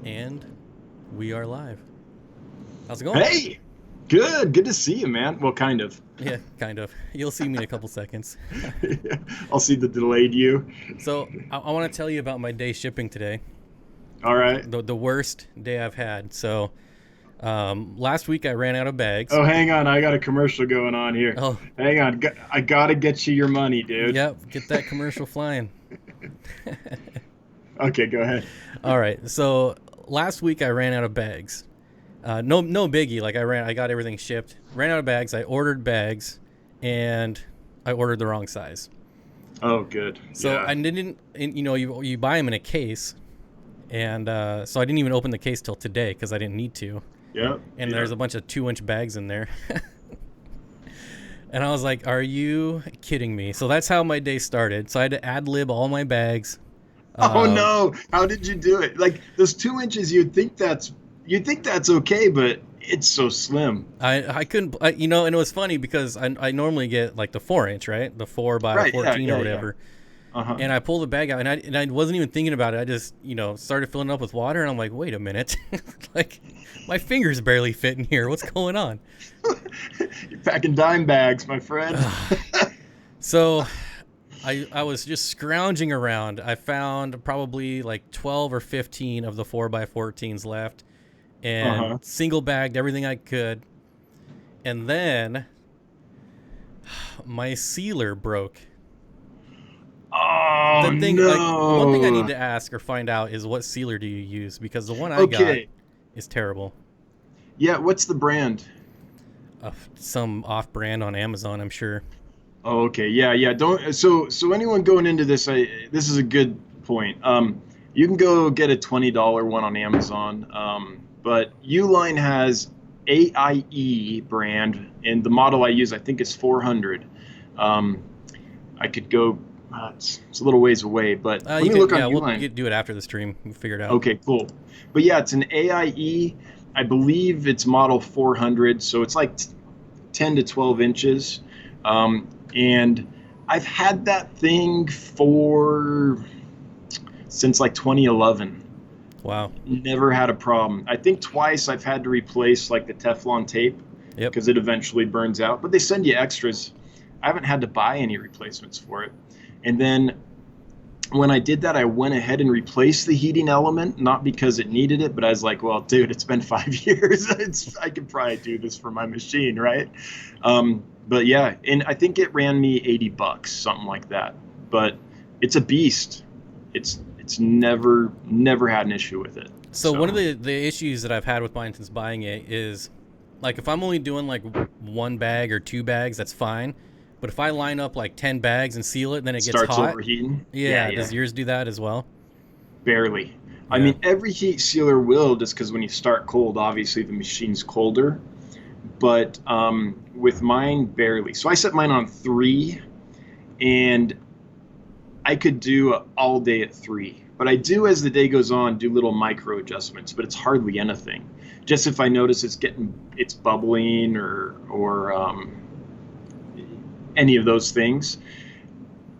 And we are live. How's it going? Hey, good. Good to see you, man. Well, kind of. Yeah, kind of. You'll see me in a couple seconds. I'll see the delayed you. So, I want to tell you about my day shipping today. All right. The worst day I've had. So, last week I ran out of bags. Oh, hang on. I got a commercial going on here. Oh, Hang on. I gotta get you your money, dude. yep, get that commercial flying. Okay, go ahead. All right. So, last week I ran out of bags. No biggie. Like I got everything shipped. Ran out of bags. I ordered bags, and I ordered the wrong size. Oh, good. So Yeah. I didn't. You buy them in a case, and so I didn't even open the case till today because I didn't need to. Yep. And Yeah. there's a bunch of 2-inch bags in there. And I was like, "Are you kidding me?" So that's how my day started. So I had to ad lib all my bags. Oh Um, no! How did you do it? Like those 2 inches, you'd think that's okay, but it's so slim. I couldn't, and it was funny because I normally get like the 4-inch, right? The 4 by Right. Yeah. 14 or Yeah. Yeah. whatever. Uh-huh. And I pulled the bag out, and I wasn't even thinking about it. I just, started filling it up with water, and I'm like, wait a minute. Like, my fingers barely fit in here. What's going on? You're packing dime bags, my friend. So I was just scrounging around. I found probably like 12 or 15 of the 4 by 14s left and Uh-huh. single bagged everything I could. And then my sealer broke. Oh The thing, like, one thing I need no. to ask or find out is what sealer do you use? Because the one I got Okay. is terrible. Yeah, what's the brand? Some off brand on Amazon, I'm sure. Oh, okay. Yeah, yeah. Don't so anyone going into this, this is a good point. You can go get a $20 one on Amazon. But Uline has AIE brand, and the model I use, I think, is 400. Um, I could go. It's a little ways away, but let You me can, look yeah, on we'll Uline. do it after the stream. We'll figure it out. Okay, cool. But yeah, it's an AIE. I believe it's model 400, so it's like 10 to 12 inches. And I've had that thing since like 2011. Wow. Never had a problem. I think twice I've had to replace like the Teflon tape Yep. because it eventually burns out, but they send you extras. I haven't had to buy any replacements for it. And then when I did that, I went ahead and replaced the heating element, not because it needed it, but I was like, well, dude, it's been 5 years. I could probably do this for my machine, right? But yeah, and I think it ran me $80, something like that. But it's a beast. It's never had an issue with it. So one of the issues that I've had with mine since buying it is, like, if I'm only doing like one bag or 2 bags, that's fine. But if I line up like 10 bags and seal it, then it gets starts hot. overheating. Yeah, Yeah. does yours do that as well? Barely. I Yeah. mean, every heat sealer will, just because when you start cold, obviously the machine's colder. But with mine, barely. So I set mine on 3, and I could do all day at 3. But I do, as the day goes on, do little micro adjustments, but it's hardly anything. Just if I notice it's bubbling or any of those things.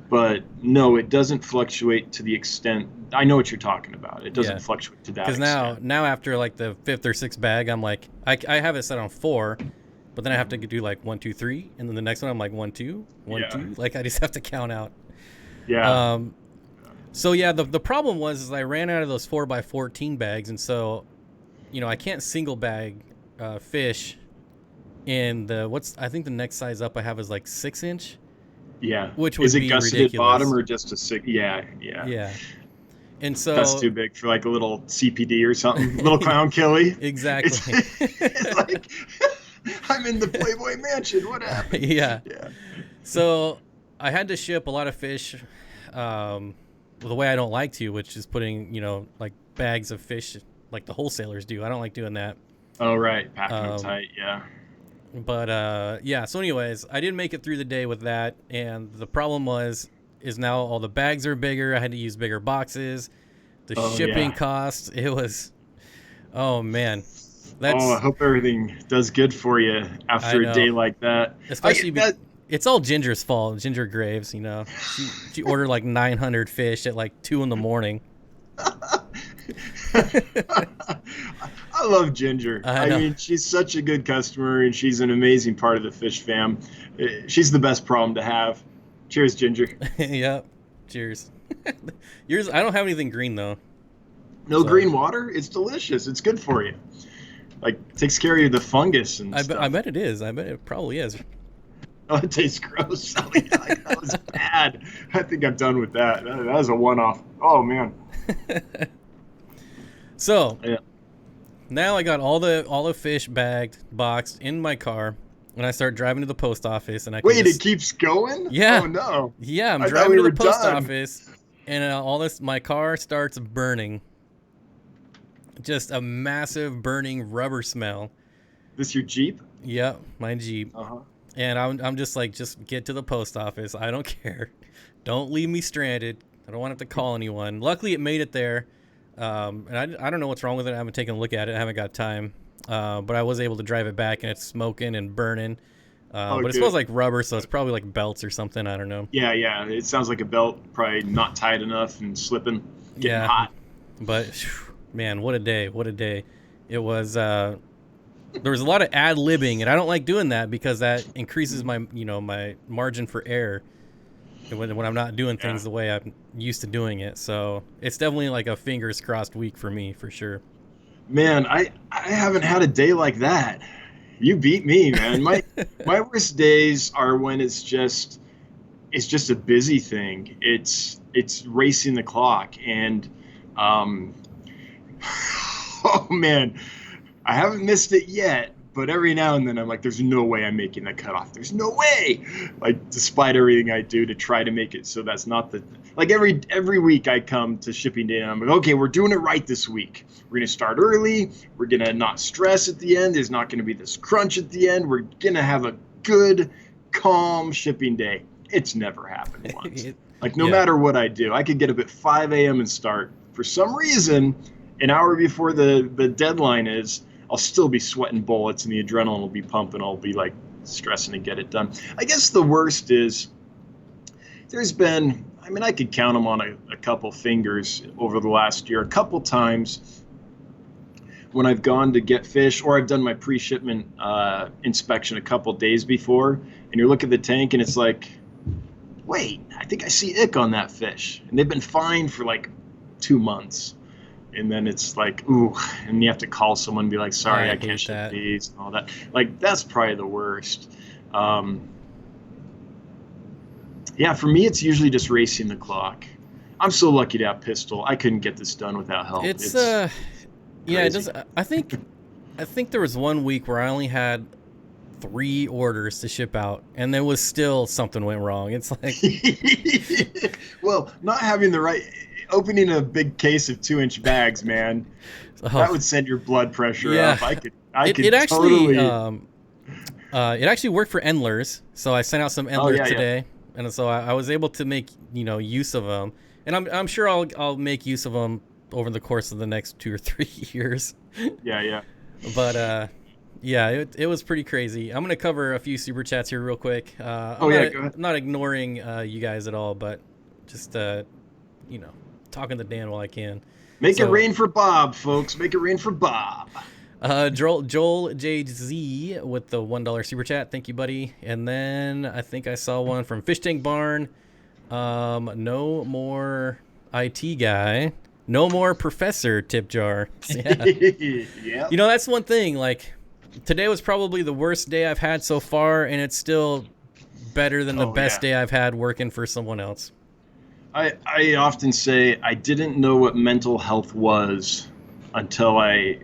But no, it doesn't fluctuate to the extent. I know what you're talking about. It doesn't Yeah. fluctuate to that Because extent. now after like the 5th or 6th bag, I'm like, I have it set on 4, but then I have to do like 1, 2, 3, and then the next one I'm like 1, 2, 1, Yeah. 2. Like I just have to count out. Yeah. So yeah, the problem was I ran out of those 4 by 14 bags, and so I can't single bag fish in I think the next size up I have is like 6-inch, Yeah. which would Is it be gusseted ridiculous. bottom or just a six? Yeah. Yeah. Yeah, and That's so too big for like a little CPD or something. Little clown killie. exactly. It's like I'm in the Playboy Mansion. What happened? Yeah. Yeah. So I had to ship a lot of fish the way I don't like to, which is putting, like bags of fish like the wholesalers do. I don't like doing that. Oh right, packing them Um, tight. Yeah. But yeah, so anyways, I didn't make it through the day with that, and the problem is now all the bags are bigger. I had to use bigger boxes. The Oh shipping yeah. costs, it was, oh man. Oh, I That's hope everything does good for you I after a know. day like that. Especially That. it's all Ginger's fault. Ginger Graves, she ordered like 900 fish at like 2 in the morning. I love Ginger. I I know. mean, she's such a good customer, and she's an amazing part of the fish fam. She's the best problem to have. Cheers, Ginger. Yep. Cheers. Yours. I don't have anything green though. No So green water? It's delicious. It's good for you. Like, takes care of the fungus and I stuff. bet it is. I bet it probably is. Oh, it tastes gross. Oh, yeah, that was bad. I think I'm done with that. That was a one-off. Oh, man. So Yeah. now I got all the fish bagged, boxed in my car, and I start driving to the post office, and I can Wait, just, it keeps going? yeah, Oh, no. yeah, I'm I thought driving we to the were post done. office, and all this, my car starts burning. Just a massive burning rubber smell. This your Jeep? Yep, my Jeep. Uh-huh. And I'm just like, just get to the post office. I don't care. Don't leave me stranded. I don't want to have to call anyone. Luckily, it made it there. And I don't know what's wrong with it. I haven't taken a look at it. I haven't got time. But I was able to drive it back, and it's smoking and burning. Oh, But it good. smells like rubber, so it's probably like belts or something. I don't know. Yeah, yeah. It sounds like a belt, probably not tight enough and slipping, getting Yeah. hot. But whew, man, what a day! What a day! It was. There was a lot of ad libbing, and I don't like doing that because that increases my my margin for error when I'm not doing things Yeah. the way I'm used to doing it. So it's definitely like a fingers crossed week for me, for sure. Man, I haven't had a day like that. You beat me, man. My worst days are when it's just a busy thing. It's racing the clock, and um oh man, I haven't missed it yet, but every now and then I'm like, there's no way I'm making the cutoff. There's no way. Like, despite everything I do to try to make it so that's not the like every week I come to shipping day and I'm like, okay, we're doing it right this week. We're gonna start early. We're gonna not stress at the end. There's not gonna be this crunch at the end. We're gonna have a good, calm shipping day. It's never happened once. Like, no Yeah. matter what I do, I could get up at 5 a.m. and start. For some reason, an hour before the deadline is, I'll still be sweating bullets and the adrenaline will be pumping. I'll be like stressing to get it done. I guess the worst is there's been, I mean, I could count them on a couple fingers over the last year, a couple times when I've gone to get fish or I've done my pre-shipment inspection a couple days before, and you're looking at the tank and it's like, wait, I think I see ick on that fish. And they've been fine for like 2 months. And then it's like, ooh, and you have to call someone and be like, sorry, I I hate can't ship that. these and all that. Like, that's probably the worst. Yeah, for me, it's usually just racing the clock. I'm so lucky to have Pistol. I couldn't get this done without help. It's yeah, it crazy. does. I think there was one week where I only had 3 orders to ship out, and there was still something went wrong. It's like, Well, not having the right, opening a big case of 2-inch bags, man, that would send your blood pressure Yeah. up. I could it actually totally. it actually worked for Endlers. So I sent out some Endlers yeah, yeah. today, and so I was able to make use of them, and I'm sure I'll make use of them over the course of the next 2 or 3 years. Yeah. But yeah, it was pretty crazy. I'm gonna cover a few super chats here real quick. Go ahead. I'm not ignoring you guys at all, but just talking to Dan while I can. Make So- it rain for Bob, folks. Make it rain for Bob. Joel JZ with the $1 super chat. Thank you, buddy. And then I think I saw one from Fish Tank Barn. No more IT guy. No more professor tip jar. Yeah. Yeah. That's one thing. Like, today was probably the worst day I've had so far, and it's still better than the best day I've had working for someone else. I often say I didn't know what mental health was until I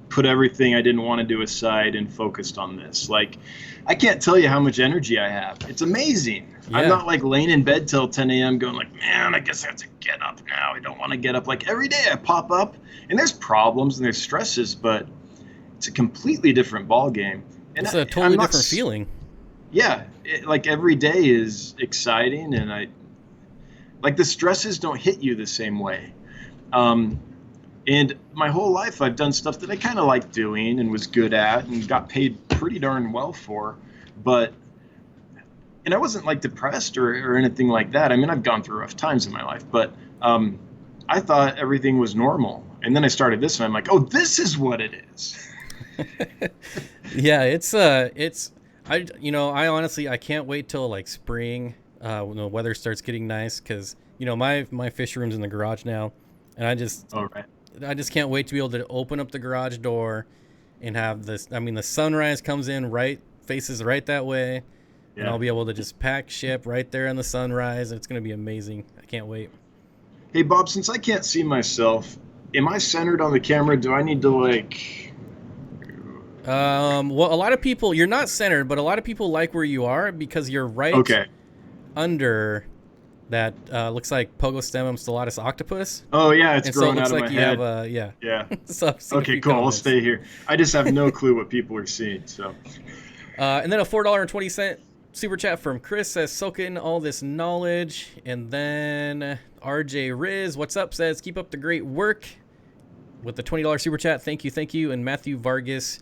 put everything I didn't want to do aside and focused on this. Like, I can't tell you how much energy I have. It's amazing. Yeah. I'm not like laying in bed till 10 a.m. going like, man, I guess I have to get up now. I don't want to get up. Like, every day I pop up and there's problems and there's stresses, but it's a completely different ball game. And It's a totally different feeling. Yeah, like every day is exciting, and like the stresses don't hit you the same way. And my whole life I've done stuff that I kind of liked doing and was good at and got paid pretty darn well for, and I wasn't like depressed or anything like that. I mean, I've gone through rough times in my life, but I I thought everything was normal. And then I started this and I'm like, oh, this is what it is. Yeah, I honestly I can't wait till like spring when the weather starts getting nice, because my fish room's in the garage now, and All right. I just can't wait to be able to open up the garage door and have this. I mean, the sunrise comes in faces right that way, and Yeah. I'll be able to just pack ship right there in the sunrise. It's gonna be amazing. I can't wait. Hey, Bob, since I can't see myself, am I centered on the camera? Do I need to like? Well, a lot of people, you're not centered, but a lot of people like where you are because you're right Okay. under that looks like Pogostemum stellatus octopus, Oh yeah, it's and so it growing looks out of like my you head. have a yeah. Yeah. So I've seen a Okay, few cool. I'll comments. stay here. I just have no clue what people are seeing. So. And then a $4.20 super chat from Chris says, soak in all this knowledge. And then RJ Riz, what's up, says, keep up the great work with the $20 super chat. Thank you. And Matthew Vargas,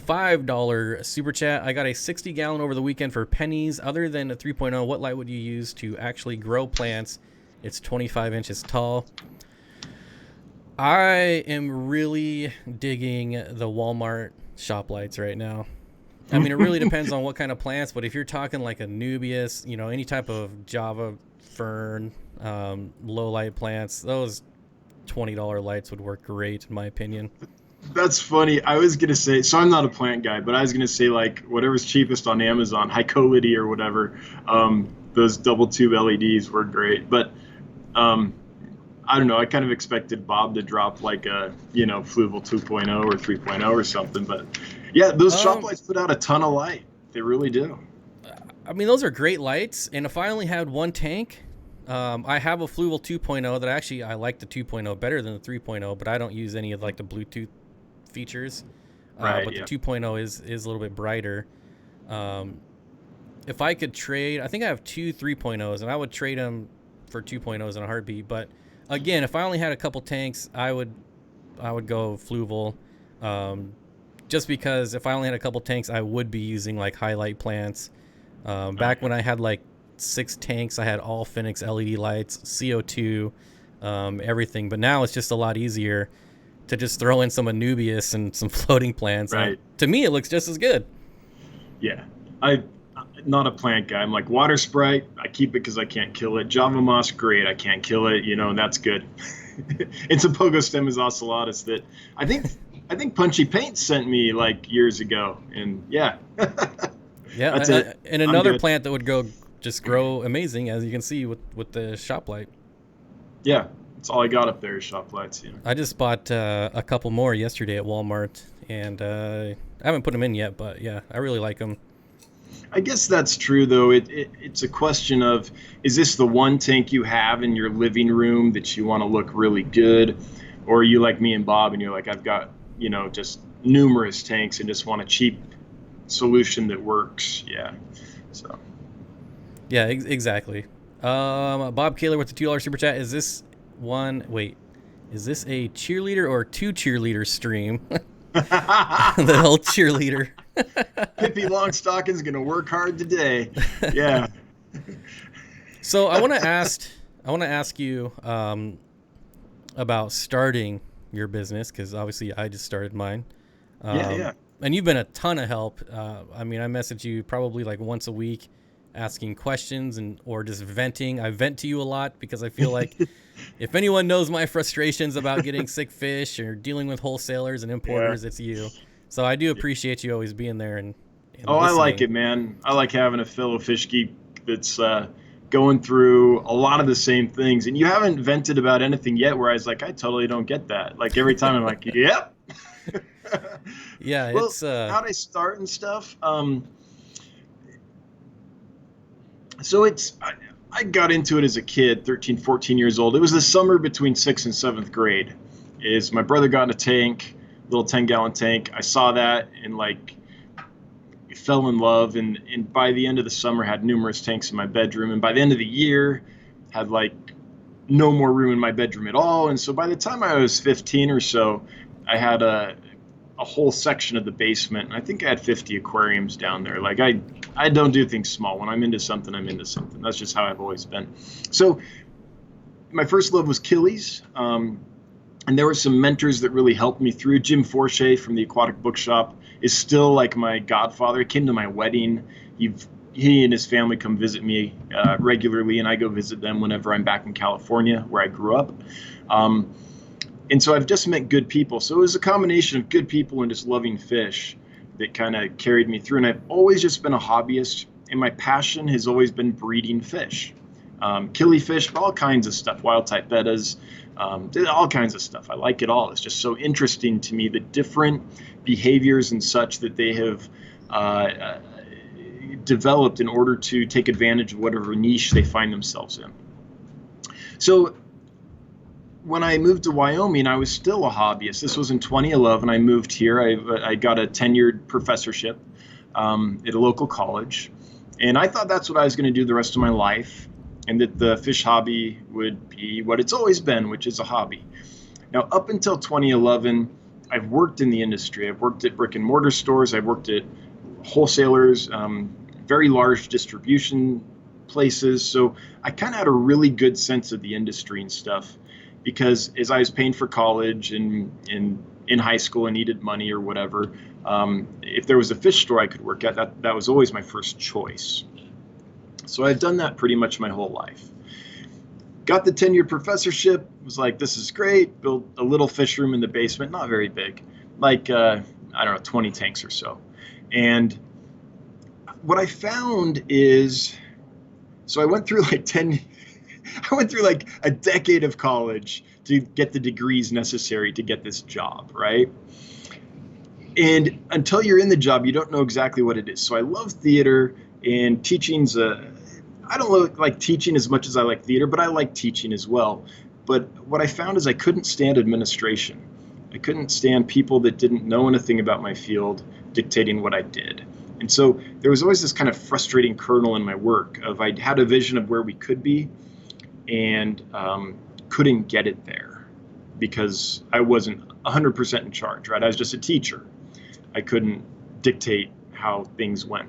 $5 super chat. I got a 60-gallon over the weekend for pennies. Other than a 3.0, what light would you use to actually grow plants? It's 25 inches tall. I am really digging the Walmart shop lights right now. I mean, it really depends on what kind of plants, but if you're talking like a Nubius, any type of Java fern, low light plants, those $20 lights would work great, in my opinion. That's funny. I was gonna say, so I'm not a plant guy, but I was gonna say like whatever's cheapest on Amazon, Hycolity or whatever. Those double tube LEDs were great, but I don't know. I kind of expected Bob to drop like a Fluval 2.0 or 3.0 or something, but yeah, those shop lights put out a ton of light. They really do. I mean, those are great lights, and if I only had one tank, I have a Fluval 2.0 that I like the 2.0 better than the 3.0, but I don't use any of like the Bluetooth features. Right. But Yeah. the 2.0 is a little bit brighter. If I could trade, I think I have two 3.0s, and I would trade them for 2.0s in a heartbeat. But again, if I only had a couple tanks, I would go Fluval. Just because if I only had a couple tanks, I would be using like highlight plants. Back when I had like 6 tanks, I had all Phoenix LED lights, CO2, everything. But now it's just a lot easier to just throw in some Anubias and some floating plants. Right. To me, it looks just as good. Yeah. I'm not a plant guy. I'm like water sprite. I keep it because I can't kill it. Java moss, great. I can't kill it. And that's good. It's a Pogostemum ocellatus that I think Punchy Paint sent me like years ago, and yeah. Yeah, That's it. And another plant that would grow amazing, as you can see with the shop light. Yeah, that's all I got up there is shop lights. Yeah. I just bought a couple more yesterday at Walmart, and I haven't put them in yet, but yeah, I really like them. I guess that's true, though. It's a question of, is this the one tank you have in your living room that you want to look really good? Or are you like me and Bob and you're like, I've got, just numerous tanks and just want a cheap solution that works? Yeah. So. Yeah, exactly. Bob Kaler with the $2 super chat. Is this a cheerleader or 2 cheerleader stream? The whole cheerleader. Pippi Longstocken's gonna work hard today. Yeah. So I want to ask you about starting your business, because obviously I just started mine. Yeah. And you've been a ton of help. I message you probably like once a week, asking questions or just venting. I vent to you a lot because I feel like if anyone knows my frustrations about getting sick fish or dealing with wholesalers and importers, it's you. So I do appreciate you always being there and Oh, listening. I like it, man. I like having a fellow fish geek that's going through a lot of the same things. And you haven't vented about anything yet where I was like, I totally don't get that. Like every time I'm like, yep. Yeah, well, it's how'd I start and stuff? So I got into it as a kid, 13, 14 years old. It was the summer between 6th and 7th grade. My brother got in a tank, little 10-gallon tank. I saw that and fell in love. And by the end of the summer, had numerous tanks in my bedroom. And by the end of the year, had no more room in my bedroom at all. And so by the time I was 15 or so, I had a whole section of the basement. And I think I had 50 aquariums down there. I don't do things small. When I'm into something, I'm into something. That's just how I've always been. So my first love was Killies. And there were some mentors that really helped me through. Jim Forshey from the Aquatic Bookshop is still like my godfather. He came to my wedding. He and his family come visit me regularly, and I go visit them whenever I'm back in California, where I grew up. And so I've just met good people. So it was a combination of good people and just loving fish that kind of carried me through. And I've always just been a hobbyist, and my passion has always been breeding fish. Killifish, all kinds of stuff, wild type bettas, all kinds of stuff. I like it all. It's just so interesting to me, the different behaviors and such that they have developed in order to take advantage of whatever niche they find themselves in. So when I moved to Wyoming, I was still a hobbyist. This was in 2011. I moved here. I got a tenured professorship at a local college. And I thought that's what I was going to do the rest of my life, and that the fish hobby would be what it's always been, which is a hobby. Now, up until 2011, I've worked in the industry. I've worked at brick and mortar stores. I've worked at wholesalers, very large distribution places. So I kind of had a really good sense of the industry and stuff, because as I was paying for college and in high school and needed money or whatever, if there was a fish store I could work at, that was always my first choice. So I've done that pretty much my whole life. Got the tenured professorship, was like, this is great. Built a little fish room in the basement, not very big, like, I don't know, 20 tanks or so. And what I found is, so I went through like a decade of college to get the degrees necessary to get this job, right? And until you're in the job, you don't know exactly what it is. So I love theater, and teaching's I don't like teaching as much as I like theater, but I like teaching as well. But what I found is I couldn't stand administration. I couldn't stand people that didn't know anything about my field dictating what I did. And so there was always this kind of frustrating kernel in my work of, I had a vision of where we could be, and couldn't get it there because I wasn't 100% in charge, right? I was just a teacher. I couldn't dictate how things went.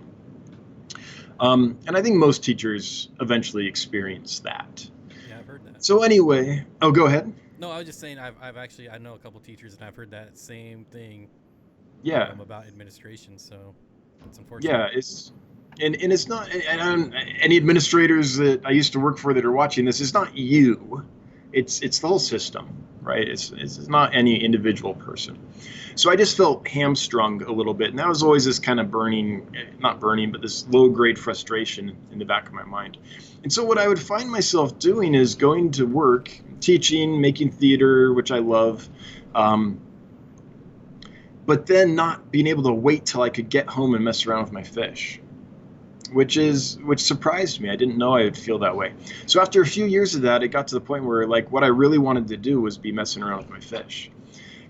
And I think most teachers eventually experience that. Yeah, I've heard that. So anyway, oh, go ahead. No, I was just saying I've actually, I know a couple teachers, and I've heard that same thing. Yeah. About administration. So it's unfortunate. Yeah, and it's not, and any administrators that I used to work for that are watching this, it's not you. It's the whole system, right? It's not any individual person. So I just felt hamstrung a little bit, and that was always this kind of not burning, but this low-grade frustration in the back of my mind. And so what I would find myself doing is going to work, teaching, making theater, which I love, but then not being able to wait till I could get home and mess around with my fish, which surprised me. I didn't know I would feel that way. So after a few years of that, it got to the point where, like, what I really wanted to do was be messing around with my fish.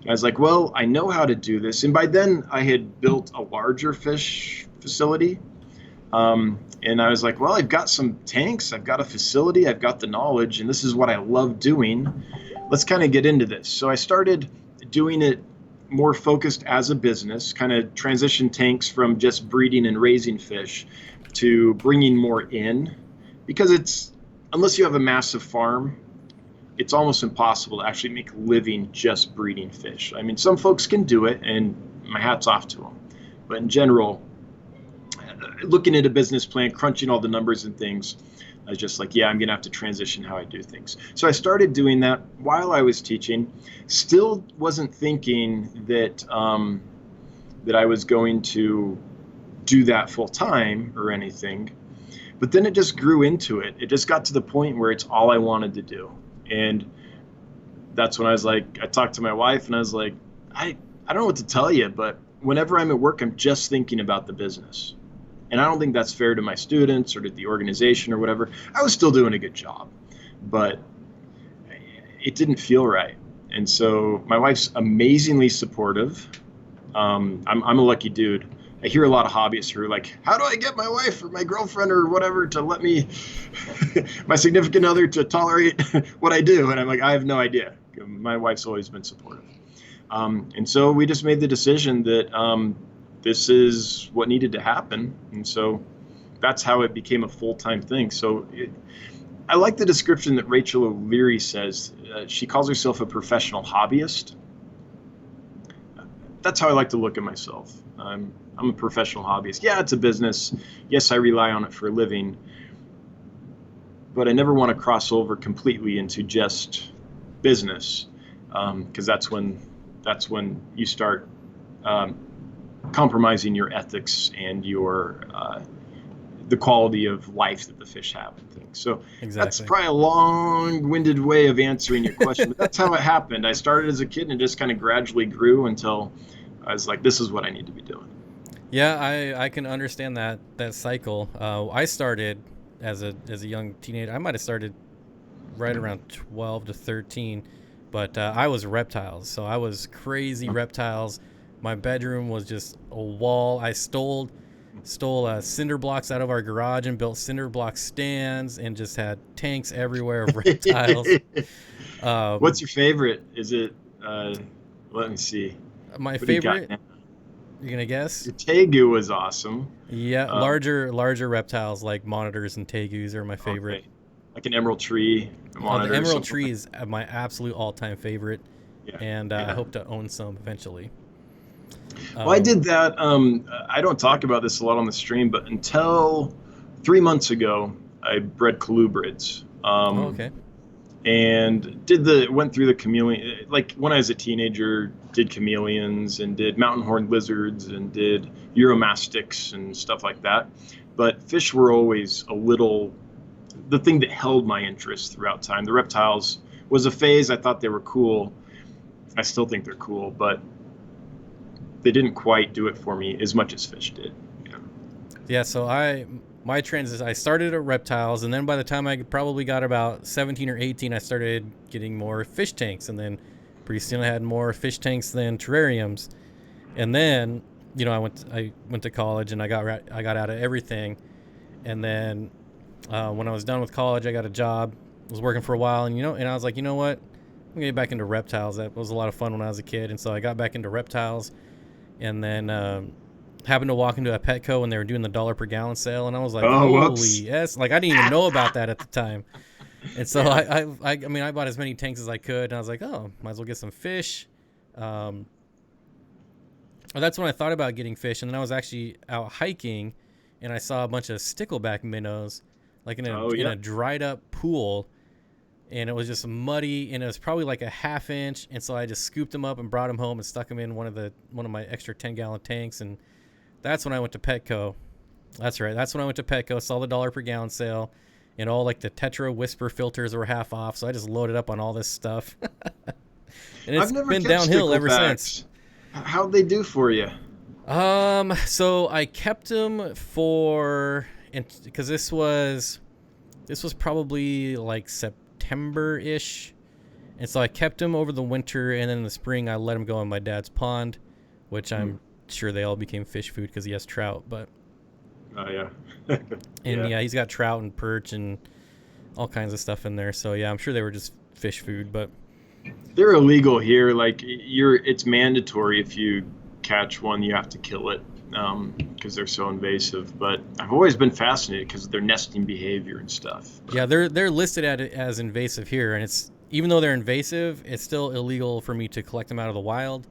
And I was like, well, I know how to do this. And by then I had built a larger fish facility. And I was like, well, I've got some tanks, I've got a facility, I've got the knowledge, and this is what I love doing. Let's kind of get into this. So I started doing it more focused as a business, kind of transition tanks from just breeding and raising fish to bringing more in, because unless you have a massive farm, it's almost impossible to actually make a living just breeding fish. I mean, some folks can do it, and my hat's off to them. But in general, looking at a business plan, crunching all the numbers and things, I was just like, yeah, I'm going to have to transition how I do things. So I started doing that while I was teaching. Still wasn't thinking that that I was going to do that full time or anything. But then it just grew into it. It just got to the point where it's all I wanted to do. And that's when I was like, I talked to my wife, and I was like, I don't know what to tell you, but whenever I'm at work, I'm just thinking about the business. And I don't think that's fair to my students or to the organization or whatever. I was still doing a good job, but it didn't feel right. And so my wife's amazingly supportive. I'm a lucky dude. I hear a lot of hobbyists who are like, how do I get my wife or my girlfriend or whatever to let me, my significant other, to tolerate what I do? And I'm like, I have no idea. My wife's always been supportive. And so we just made the decision that this is what needed to happen. And so that's how it became a full-time thing. So I like the description that Rachel O'Leary says. She calls herself a professional hobbyist. That's how I like to look at myself. I'm a professional hobbyist. Yeah, it's a business. Yes, I rely on it for a living, but I never want to cross over completely into just business, because that's when you start compromising your ethics and your the quality of life that the fish have and things. So that's Exactly. probably a long-winded way of answering your question, but that's how it happened. I started as a kid and it just kind of gradually grew until I was like, this is what I need to be doing. Yeah, I can understand that cycle. I started as a young teenager. I might have started right around 12 to 13, but I was reptiles. So I was crazy reptiles. My bedroom was just a wall. I stole cinder blocks out of our garage and built cinder block stands and just had tanks everywhere of reptiles. What's Um, your favorite? Is it, uh, let me see. my What do you got favorite, now? you're gonna guess? Your Tegu was awesome. Yeah, Um, larger reptiles like monitors and tegus are my favorite. okay. Like an emerald tree Oh, the monitor or emerald something tree like is my absolute all-time favorite, that. Yeah. and I Yeah. hope to own some eventually. Well, I Um, did that. I don't talk about this a lot on the stream, but until 3 months ago, I bred colubrids. oh, okay. And went through the chameleon, like when I was a teenager, did chameleons and did mountain horned lizards and did uromastics and stuff like that. But fish were always the thing that held my interest throughout time. The reptiles was a phase. I thought they were cool. I still think they're cool, but they didn't quite do it for me as much as fish did. Yeah. Yeah, so my trends is I started at reptiles, and then by the time I probably got about 17 or 18, I started getting more fish tanks, and then pretty soon I had more fish tanks than terrariums, and then I went to college and I got out of everything, and then when I was done with college, I got a job, was working for a while, and I was like, you know what, I'm gonna get back into reptiles. That was a lot of fun when I was a kid, and so I got back into reptiles, and then happened to walk into a Petco when they were doing the dollar per gallon sale, and I was like, Oh, "Holy whoops. yes!" Like I didn't even know about that at the time, and so Yeah. I mean, I bought as many tanks as I could, and I was like, "Oh, might as well get some fish." Um, and that's when I thought about getting fish, and then I was actually out hiking, and I saw a bunch of stickleback minnows, like in a Oh, in yeah. a dried up pool, and it was just muddy, and it was probably like a half inch, and so I just scooped them up and brought them home and stuck them in one of my extra 10-gallon tanks, and that's when I went to Petco. That's right. That's when I went to Petco, saw the dollar per gallon sale, and all like the Tetra Whisper filters were half off. So I just loaded up on all this stuff, and I've it's never been kept downhill ever since. sticklebacks. How'd they do for you? So I kept them for, and because this was probably like September ish, and so I kept them over the winter, and then in the spring I let them go in my dad's pond, which Hmm. I'm sure they all became fish food because he has trout, but. Oh, yeah. And Yeah. yeah, he's got trout and perch and all kinds of stuff in there. So yeah, I'm sure they were just fish food, but They're illegal here. Like it's mandatory if you catch one, you have to kill it, because they're so invasive. But I've always been fascinated because of their nesting behavior and stuff. But, yeah, they're listed at it as invasive here, and it's even though they're invasive, it's still illegal for me to collect them out of the wild.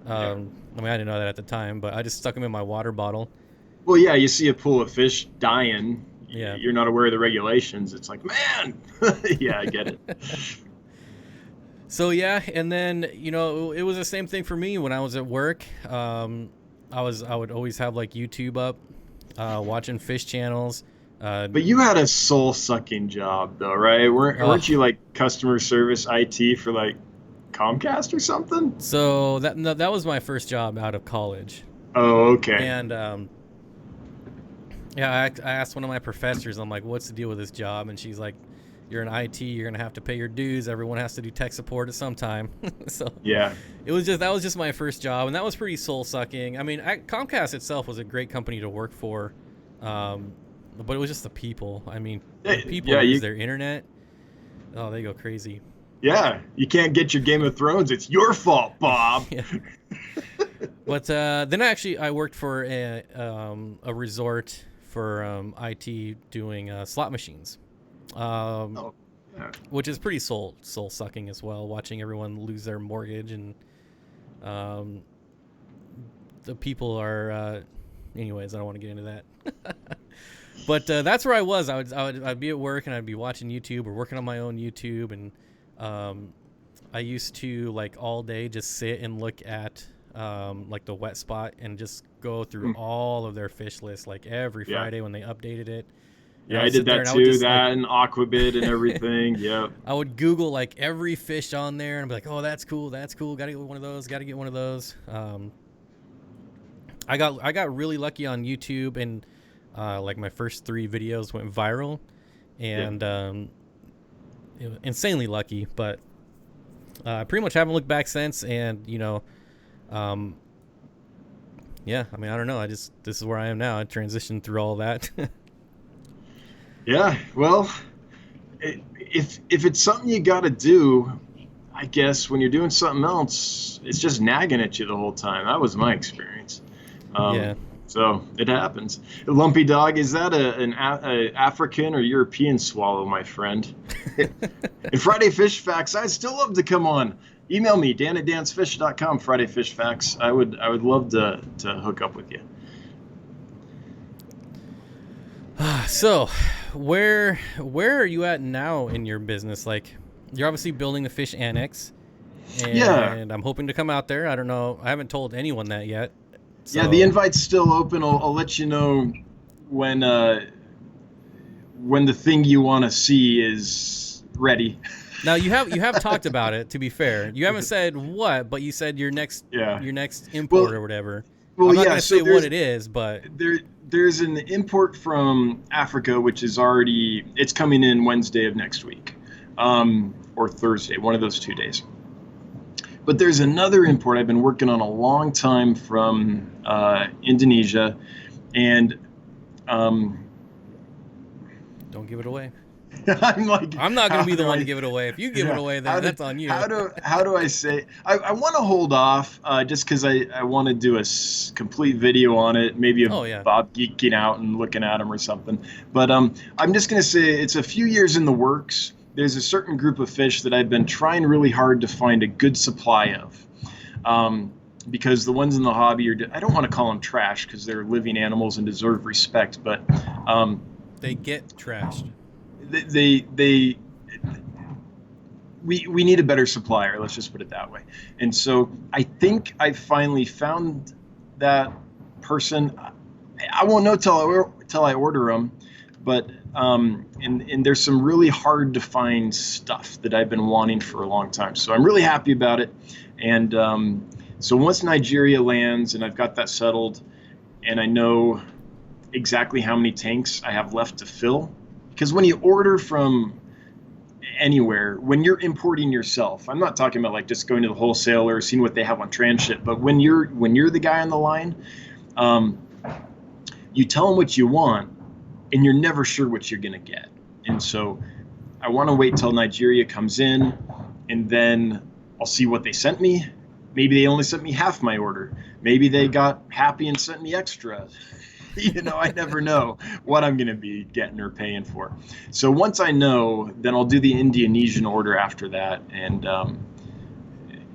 yeah. I mean, I didn't know that at the time, but I just stuck them in my water bottle. Well, yeah, you see a pool of fish dying. Yeah. You're not aware of the regulations. It's like, man, yeah, I get it. So yeah, and then it was the same thing for me when I was at work. I would always have like YouTube up, watching fish channels. But you had a soul-sucking job, though, right? Weren't you Oh, like customer service IT for like Comcast or something? so that no, that was my first job out of college, Oh, okay. and yeah, I asked one of my professors. I'm like, "What's the deal with this job?" And she's like, "You're in IT. You're gonna have to pay your dues. Everyone has to do tech support at some time." So Yeah. that was just my first job, and that was pretty soul sucking. I mean, Comcast itself was a great company to work for, um, but it was just the people. I mean, when people Yeah, lose their internet, oh, they go crazy. you can't get your Game of Thrones. It's your fault, Bob. Yeah. But then I worked for a resort for IT doing slot machines. um, Oh, yeah. which is pretty soul sucking as well. Watching everyone lose their mortgage, and um, the people are. Anyways, I don't want to get into that. But that's where I was. I'd be at work and I'd be watching YouTube or working on my own YouTube, and I used to like all day just sit and look at like the wet spot and just go through all of their fish lists like every Yeah. Friday when they updated it. And Yeah, would I did sit there that and I would too. just like That and Aquabid and everything. Yep. I would Google like every fish on there and be like, oh, that's cool. Got to get one of those. Got to get one of those. I got really lucky on YouTube, and like my first 3 videos went viral, and insanely lucky. But I pretty much haven't looked back since, and yeah. I mean, I don't know. This is where I am now. I transitioned through all that. Yeah. Well, if it's something you got to do, I guess when you're doing something else, it's just nagging at you the whole time. That was my experience. Yeah. So it happens. Lumpy dog, is that an African or European swallow, my friend? And Friday Fish Facts, I'd still love to come on. Email me, dan@dansfish.com, Friday Fish Facts. I would love to hook up with you. So, where are you at now in your business? Like, you're obviously building the fish annex, and Yeah. I'm hoping to come out there. I don't know. I haven't told anyone that yet. So. Yeah, the invite's still open. I'll let you know when the thing you want to see is ready. Now you have talked about it. To be fair, you haven't said what, but you said your next import or whatever. Well, I'm not yeah, gonna say what it is, but there's an import from Africa, which is it's coming in Wednesday of next week, or Thursday, one of those 2 days. But there's another import I've been working on a long time from Indonesia, and don't give it away. I'm like, I'm not going to be the one to give it away. If you give it away, then that's on you. How do I say? I want to hold off just because I want to do a complete video on it, maybe Bob geeking out and looking at him or something. But I'm just going to say it's a few years in the works. There's a certain group of fish that I've been trying really hard to find a good supply of. Because the ones in the hobby I don't want to call them trash because they're living animals and deserve respect, but they get trashed. We need a better supplier, let's just put it that way. And so I think I finally found that person. I won't know till I order them, but and there's some really hard to find stuff that I've been wanting for a long time. So I'm really happy about it. And so once Nigeria lands and I've got that settled and I know exactly how many tanks I have left to fill, because when you order from anywhere, when you're importing yourself, I'm not talking about like just going to the wholesaler, seeing what they have on tranship, but when you're the guy on the line, you tell them what you want and you're never sure what you're going to get. And so I want to wait till Nigeria comes in, and then I'll see what they sent me. Maybe they only sent me half my order. Maybe they got happy and sent me extra. I never know what I'm going to be getting or paying for. So once I know, then I'll do the Indonesian order after that. And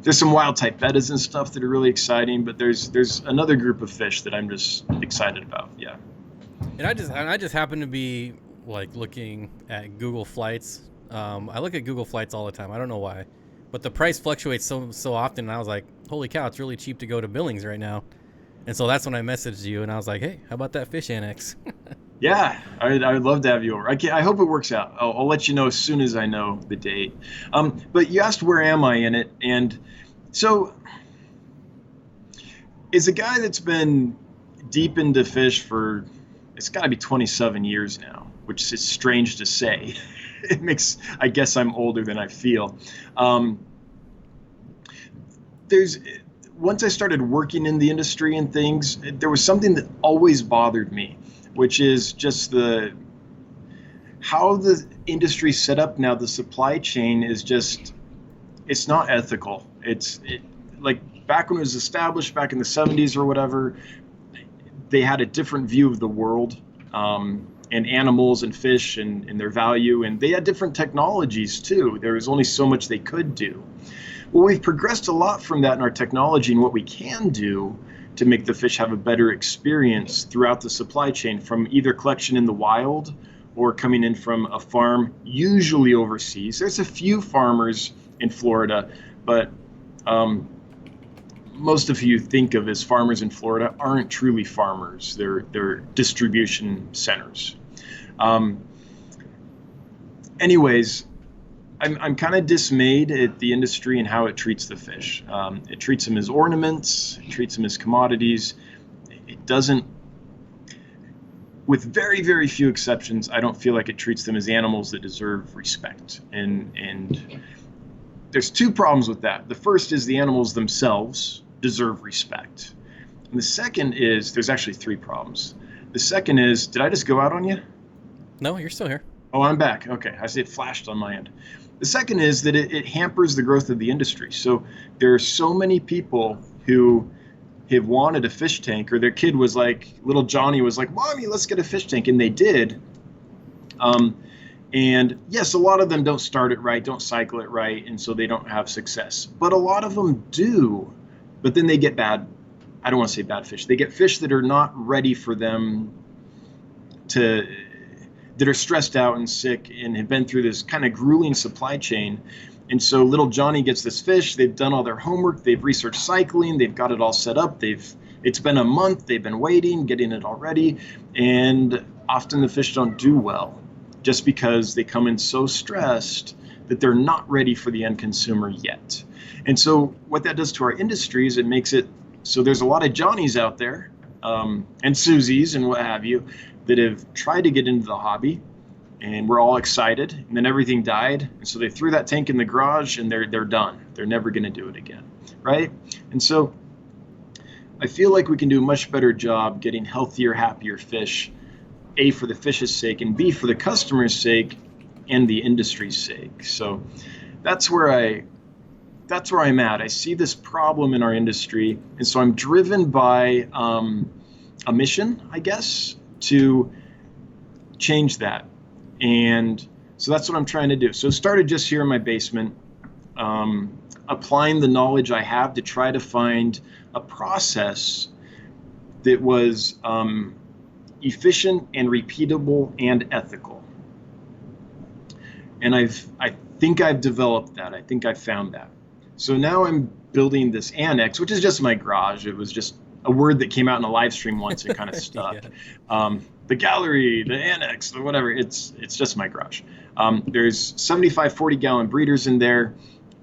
there's some wild type bettas and stuff that are really exciting, but there's another group of fish that I'm just excited about. Yeah. And I just happen to be like looking at Google Flights. I look at Google Flights all the time. I don't know why, but the price fluctuates so often. And I was like, holy cow, it's really cheap to go to Billings right now. And so that's when I messaged you, and I was like, hey, how about that fish annex? Yeah, I would love to have you over. I hope it works out. I'll let you know as soon as I know the date. But you asked where am I in it, and so as a guy that's been deep into fish for, it's got to be 27 years now, which is strange to say. I guess I'm older than I feel. Once I started working in the industry and things, there was something that always bothered me, which is just how the industry's set up now. The supply chain is it's not ethical. Like back when it was established back in the 70s or whatever, they had a different view of the world. and animals and fish and their value. And they had different technologies too. There was only so much they could do. Well, we've progressed a lot from that in our technology and what we can do to make the fish have a better experience throughout the supply chain, from either collection in the wild or coming in from a farm, usually overseas. There's a few farmers in Florida, but most of you think of as farmers in Florida aren't truly farmers. They're distribution centers. Anyways, I'm kind of dismayed at the industry and how it treats the fish. It treats them as ornaments, it treats them as commodities. It doesn't, with very, very few exceptions, I don't feel like it treats them as animals that deserve respect. And there's two problems with that. The first is the animals themselves deserve respect. And the second is, there's actually three problems. The second is, did I just go out on you? No, you're still here. Oh, I'm back. Okay, I see it flashed on my end. The second is that it hampers the growth of the industry. So there are so many people who have wanted a fish tank, or their kid was like, little Johnny was like, Mommy, let's get a fish tank. And they did. And yes, a lot of them don't start it right, don't cycle it right, and so they don't have success. But a lot of them do. But then they get bad, I don't want to say bad fish. They get fish that are not ready for them that are stressed out and sick and have been through this kind of grueling supply chain. And so little Johnny gets this fish, they've done all their homework, they've researched cycling, they've got it all set up, it's been a month, they've been waiting, getting it all ready, and often the fish don't do well just because they come in so stressed that they're not ready for the end consumer yet. And so what that does to our industry is it makes it so there's a lot of Johnnies out there and Susies and what have you that have tried to get into the hobby, and we're all excited, and then everything died, and so they threw that tank in the garage and they're done. They're never going to do it again, right? And so I feel like we can do a much better job getting healthier, happier fish, A, for the fish's sake, and B, for the customer's sake and the industry's sake. So that's where I'm at. I see this problem in our industry, and so I'm driven by a mission, I guess, to change that. And so that's what I'm trying to do. So it started just here in my basement, applying the knowledge I have to try to find a process that was efficient and repeatable and ethical. And I think I've developed that. I think I've found that. So now I'm building this annex, which is just my garage. It was just a word that came out in a live stream once and kind of stuck. Yeah. The gallery, the annex, the whatever, it's just my garage. There's 75 40-gallon breeders in there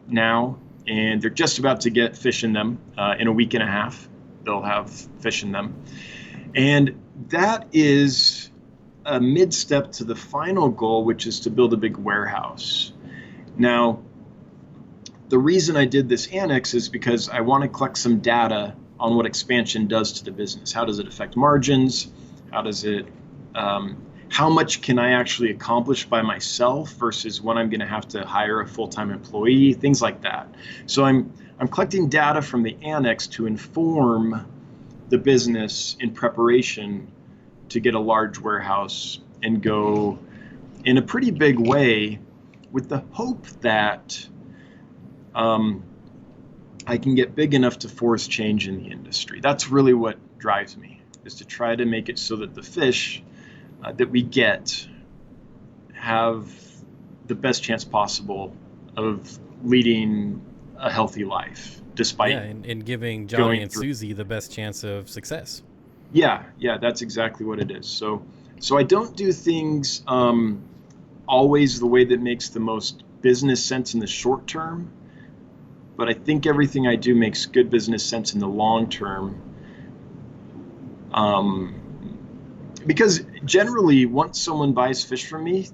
now, and they're just about to get fish in them. In a week and a half, they'll have fish in them. And that is a mid-step to the final goal, which is to build a big warehouse. Now, the reason I did this annex is because I want to collect some data on what expansion does to the business. How does it affect margins? How much can I actually accomplish by myself versus when I'm going to have to hire a full-time employee, things like that. So I'm collecting data from the annex to inform the business in preparation to get a large warehouse and go in a pretty big way, with the hope that I can get big enough to force change in the industry. That's really what drives me, is to try to make it so that the fish that we get have the best chance possible of leading a healthy life, despite and giving Johnny and Susie the best chance of success. Yeah, that's exactly what it is. So I don't do things always the way that makes the most business sense in the short term, but I think everything I do makes good business sense in the long term. Because generally, once someone buys fish from me,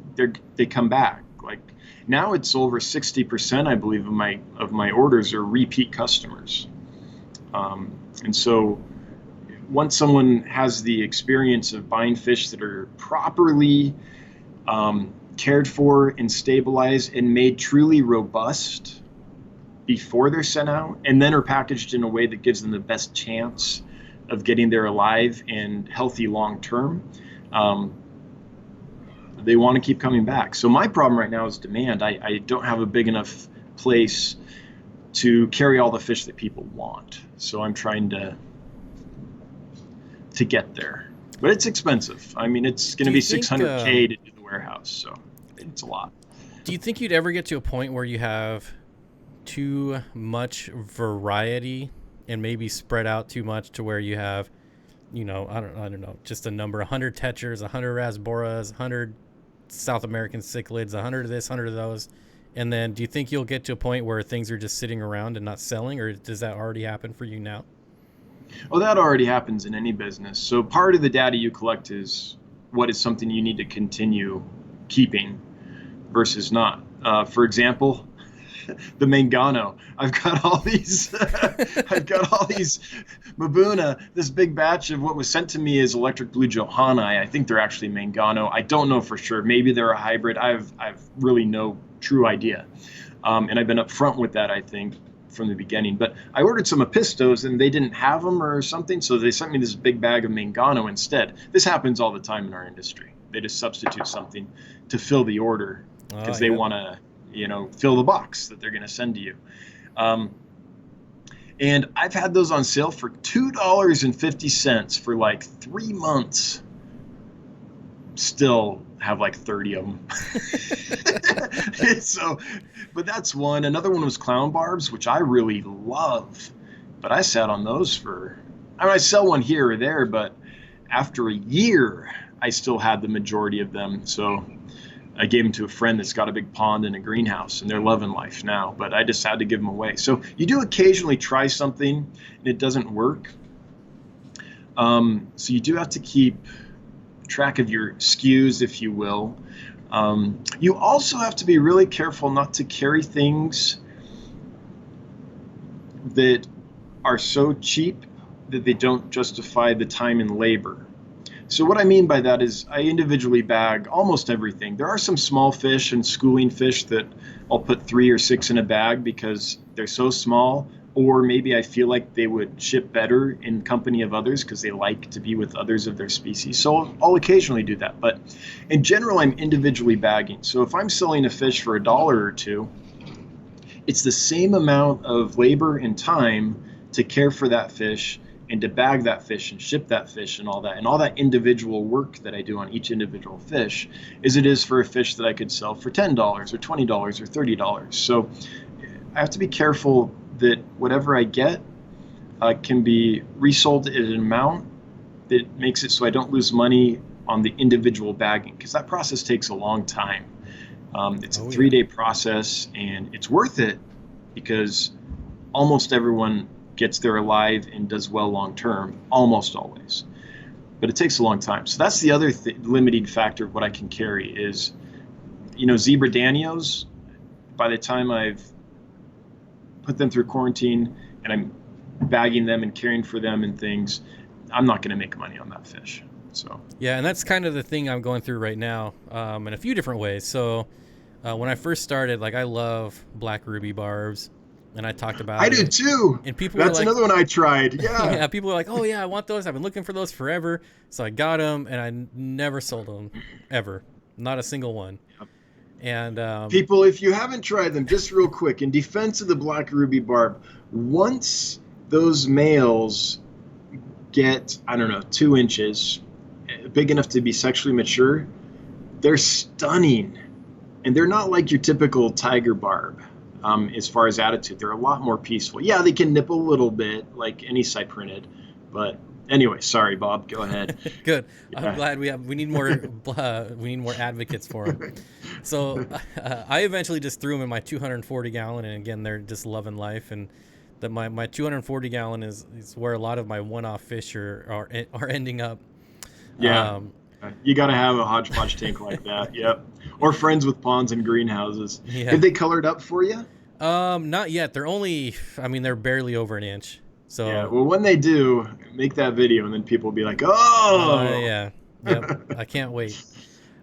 they come back. Like now, it's over 60%, I believe, of my orders are repeat customers. And so, once someone has the experience of buying fish that are properly cared for and stabilized and made truly robust before they're sent out, and then are packaged in a way that gives them the best chance of getting there alive and healthy long term, They want to keep coming back. So my problem right now is demand. I don't have a big enough place to carry all the fish that people want. So I'm trying to get there. But it's expensive. I mean, it's going to be $600K to do the warehouse, so it's a lot. Do you think you'd ever get to a point where you have too much variety and maybe spread out too much to where you have, I don't know, just a number, 100 tetras, 100 rasboras, 100 South American cichlids, 100 of this, 100 of those, and then do you think you'll get to a point where things are just sitting around and not selling, or does that already happen for you now? Well, that already happens in any business. So part of the data you collect is what is something you need to continue keeping versus not. For example, the Mangano. I've got all these Mabuna, this big batch of what was sent to me is electric blue Johanni. I think they're actually Mangano. I don't know for sure. Maybe they're a hybrid. I've really no true idea. And I've been upfront with that, I think, from the beginning. But I ordered some Apistos and they didn't have them or something, so they sent me this big bag of Mangano instead. This happens all the time in our industry. They just substitute something to fill the order because they want to, fill the box that they're going to send to you. And I've had those on sale for $2.50 for like 3 months. Still have like 30 of them. So, but that's one. Another one was clown barbs, which I really love. But I sat on those I sell one here or there, but after a year, I still had the majority of them. So I gave them to a friend that's got a big pond and a greenhouse, and they're loving life now, but I just had to give them away. So you do occasionally try something and it doesn't work. So you do have to keep track of your SKUs, if you will. You also have to be really careful not to carry things that are so cheap that they don't justify the time and labor. So what I mean by that is I individually bag almost everything. There are some small fish and schooling fish that I'll put 3 or 6 in a bag because they're so small, or maybe I feel like they would ship better in company of others because they like to be with others of their species. So I'll occasionally do that. But in general, I'm individually bagging. So if I'm selling a fish for $1 or $2, it's the same amount of labor and time to care for that fish and to bag that fish and ship that fish and all that individual work that I do on each individual fish as it is for a fish that I could sell for $10 or $20 or $30. So I have to be careful that whatever I get can be resold at an amount that makes it so I don't lose money on the individual bagging, because that process takes a long time. It's a 3-day process, and it's worth it because almost everyone gets there alive and does well long term, almost always. But it takes a long time. So that's the other limiting factor of what I can carry is, zebra danios, by the time I've put them through quarantine and I'm bagging them and caring for them and things, I'm not going to make money on that fish. So yeah, and that's kind of the thing I'm going through right now, in a few different ways. So when I first started, I love black ruby barbs, and I talked about I do too. And people That's were like, another one I tried. Yeah. yeah, people were like, oh yeah, I want those. I've been looking for those forever. So I got them, and I never sold them ever, not a single one. Yep. And people, if you haven't tried them, just real quick, in defense of the black ruby barb, once those males get 2 inches, big enough to be sexually mature, they're stunning, and they're not like your typical tiger barb. As far as attitude, they're a lot more peaceful. Yeah, they can nip a little bit like any cyprinid, but anyway, sorry, Bob, go ahead. Good. Yeah. I'm glad we need more advocates for them. So I eventually just threw them in my 240 gallon, and again, they're just loving life. And my 240 gallon is where a lot of my one-off fish are ending up. Yeah. You got to have a hodgepodge tank like that. Yep. Or friends with ponds and greenhouses. Yeah. Have they colored up for you? Not yet. They're barely over an inch. So yeah. Well, when they do, make that video, and then people will be like, "Oh, yeah, yep." I can't wait.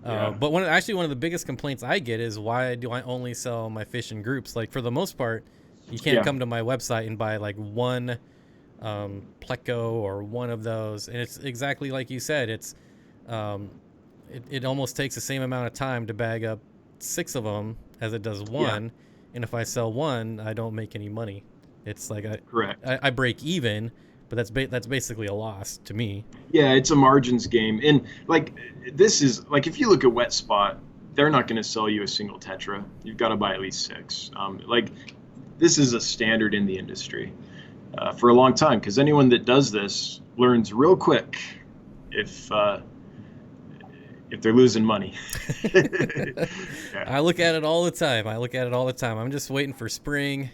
Yeah. But one of the biggest complaints I get is, why do I only sell my fish in groups? Like, for the most part, you can't come to my website and buy like one pleco or one of those, and it's exactly like you said. It's it almost takes the same amount of time to bag up 6 of them as it does one. Yeah. And if I sell one, I don't make any money. It's like Correct. I break even, but that's basically a loss to me. Yeah, it's a margins game. And like this is like if you look at Wet Spot, they're not going to sell you a single Tetra. You've got to buy at least 6. Like this is a standard in the industry for a long time because anyone that does this learns real quick if they're losing money. Yeah. I look at it all the time. I'm just waiting for spring,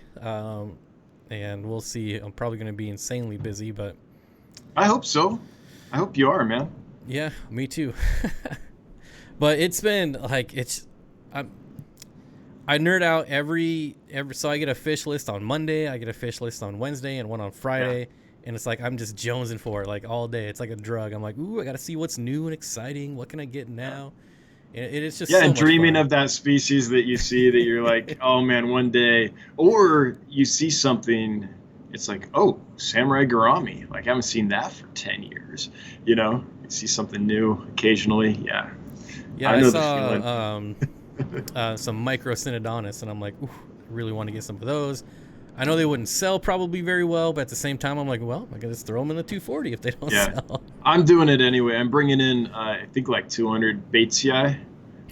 and we'll see. I'm probably going to be insanely busy, but I hope so. I hope you are, man. yeah, me too. But it's been like I nerd out every so I get a fish list on Monday, I get a fish list on Wednesday, and one on Friday. Yeah. And it's like I'm just jonesing for it like all day. It's like a drug. I'm like, ooh, I got to see what's new and exciting. What can I get now? And it's just and dreaming of that species that you see that you're like, oh man, one day. Or you see something, it's like, oh, samurai gourami. Like I haven't seen that for 10 years. You see something new occasionally. Yeah. Yeah, I saw some microcynodontis, and I'm like, ooh, I really want to get some of those. I know they wouldn't sell probably very well, but at the same time, I'm like, well, I guess throw them in the 240 if they don't sell. I'm doing it anyway. I'm bringing in, I think, like 200 Batesii,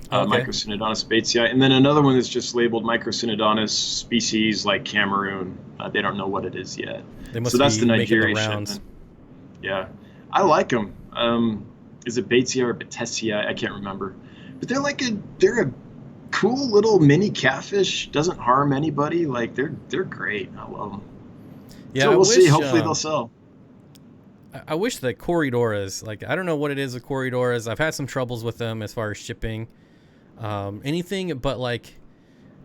Microcynodontis Batesii, and then another one that's just labeled Microcynodontis species like Cameroon. They don't know what it is yet. So that's the Nigeria shipment. Yeah, I like them. Is it Batesii or Batesii? I can't remember. But they're a cool little mini catfish. Doesn't harm anybody. Like they're great. I love them. Yeah, so we'll see. Hopefully they'll sell. I wish the Corridoras, like I don't know what it is with Corridoras. I've had some troubles with them as far as shipping. Anything but like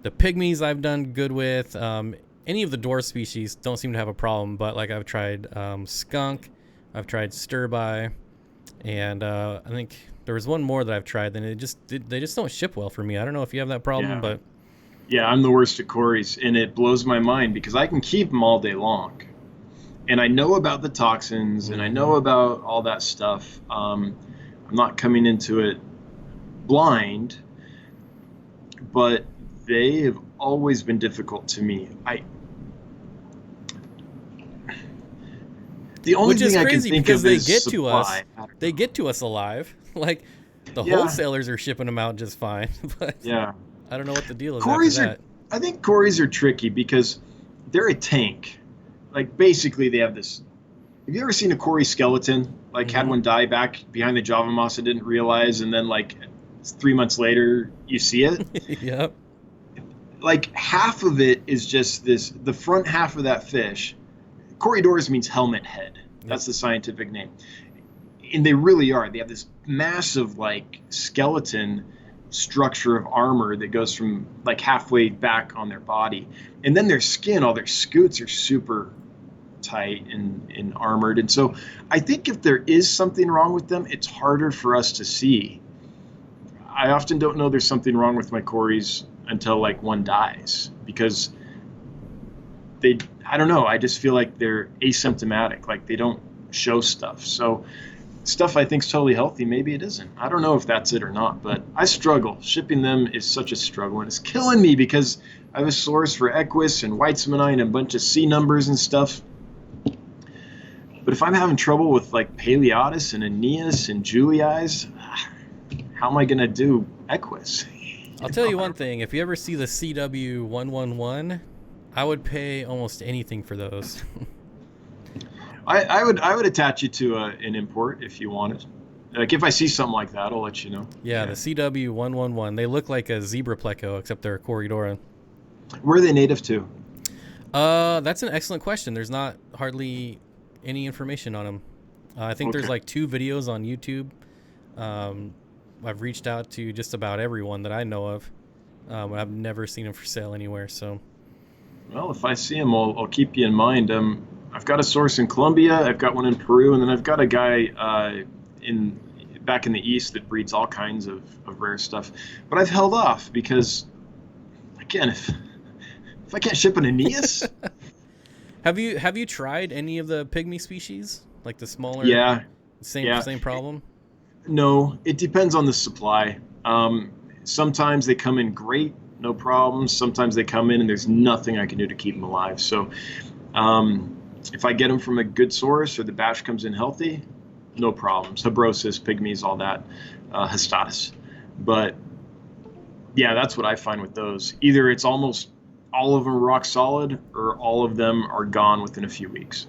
the pygmies I've done good with. Any of the dwarf species don't seem to have a problem. But like I've tried skunk, I've tried stirby, and I think there was one more that I've tried. Then they just don't ship well for me. I don't know if you have that problem, but yeah, I'm the worst at Corys, and it blows my mind because I can keep them all day long, and I know about the toxins, and I know about all that stuff. I'm not coming into it blind, but they have always been difficult to me. The only Which is thing crazy I can think because of they is get supply. to us. They get to us alive. Like the wholesalers are shipping them out just fine. But yeah, I don't know what the deal is Corys after that. I think Corys are tricky because they're a tank. Like basically they have this. Have you ever seen a Cory skeleton? Like had one die back behind the Java moss and didn't realize, and then like 3 months later you see it. Yep. Like half of it is just this. The front half of that fish. Corridors means helmet head. That's the scientific name. And they really are. They have this massive like skeleton structure of armor that goes from like halfway back on their body. And then their skin, all their scutes are super tight and armored. And so I think if there is something wrong with them, it's harder for us to see. I often don't know there's something wrong with my Corys until like one dies because I don't know. I just feel like they're asymptomatic. Like they don't show stuff. So stuff I think is totally healthy. Maybe it isn't. I don't know if that's it or not, but I struggle. Shipping them is such a struggle and it's killing me because I have a source for Equus and Weitzmanni and a bunch of C numbers and stuff. But if I'm having trouble with like Paleotis and Aeneas and Juliais, how am I going to do Equus? I'll tell you one thing. If you ever see the CW111, I would pay almost anything for those. I would attach you to an import if you wanted. Like if I see something like that, I'll let you know. Yeah, the CW111. They look like a zebra pleco, except they're a Corridora. Where are they native to? That's an excellent question. There's not hardly any information on them. I think there's like 2 videos on YouTube. I've reached out to just about everyone that I know of. I've never seen them for sale anywhere. So, well, if I see them, I'll keep you in mind. I've got a source in Colombia, I've got one in Peru, and then I've got a guy back in the East that breeds all kinds of rare stuff. But I've held off because, again, if I can't ship an Aeneas. Have you tried any of the pygmy species, like the smaller? Yeah. Same problem. No, it depends on the supply. Sometimes they come in great, no problems. Sometimes they come in and there's nothing I can do to keep them alive. So um, if I get them from a good source or the batch comes in healthy, no problems. Habrosis, pygmies, all that, Hestatus. But yeah, that's what I find with those. Either it's almost all of them are rock solid, or all of them are gone within a few weeks.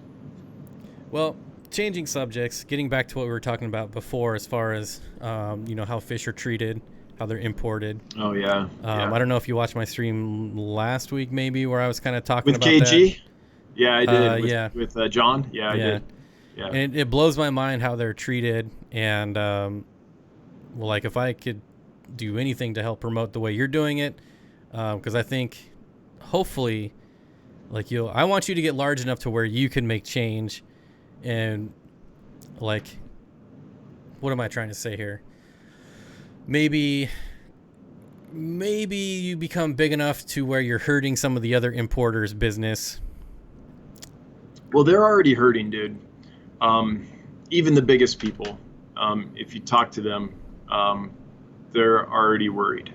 Well, changing subjects, getting back to what we were talking about before, as far as how fish are treated, how they're imported. Oh yeah, yeah. I don't know if you watched my stream last week, maybe, where I was kind of talking With about that. KG, yeah, I did. Yeah, With John, yeah, I yeah, did. Yeah. and it blows my mind how they're treated. And well, like if I could do anything to help promote the way you're doing it, because I think hopefully, like I want you to get large enough to where you can make change. And like, what am I trying to say here? Maybe you become big enough to where you're hurting some of the other importers' business. Well, they're already hurting, dude. Even the biggest people, if you talk to them, they're already worried.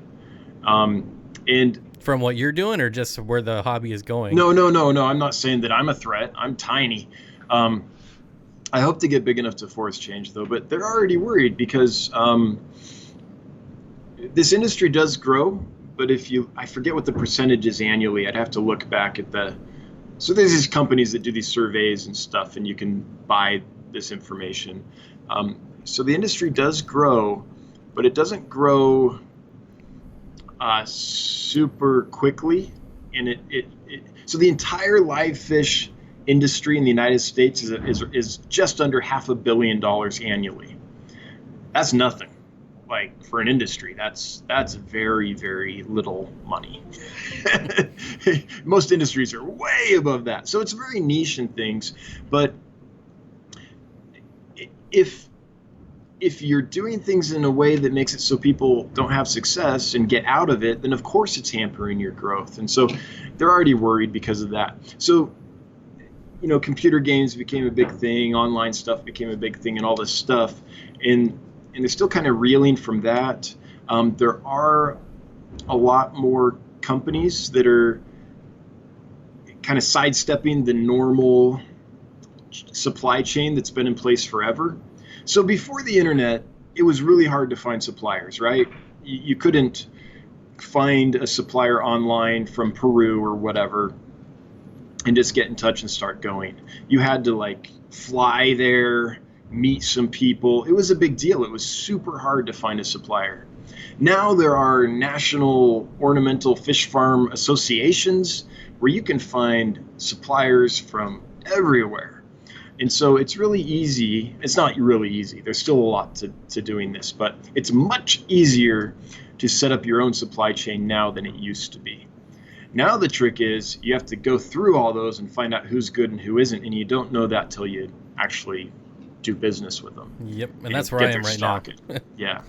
And From what you're doing, or just where the hobby is going? no, no, no, no. I'm not saying that I'm a threat. I'm tiny. I hope to get big enough to force change, though. But they're already worried because this industry does grow. But I forget what the percentage is annually. I'd have to look back at the. So there's these companies that do these surveys and stuff, and you can buy this information. So the industry does grow, but it doesn't grow super quickly. And so the entire live fish industry in the United States is just under $500 million annually. That's nothing. Like for an industry, that's very, very little money. Most industries are way above that. So it's very niche in things. But if you're doing things in a way that makes it so people don't have success and get out of it, then of course it's hampering your growth. And so they're already worried because of that. So computer games became a big thing, online stuff became a big thing, and all this stuff, and they're still kind of reeling from that. There are a lot more companies that are kind of sidestepping the normal supply chain that's been in place forever. So before the internet, it was really hard to find suppliers, right? You couldn't find a supplier online from Peru or whatever and just get in touch and start going. You had to like fly there, meet some people. It was a big deal. It was super hard to find a supplier. Now there are national ornamental fish farm associations where you can find suppliers from everywhere. And so it's really easy. It's not really easy. There's still a lot to doing this, but it's much easier to set up your own supply chain now than it used to be. Now the trick is you have to go through all those and find out who's good and who isn't, and you don't know that till you actually do business with them. Yep, and that's where I am right now. Yeah.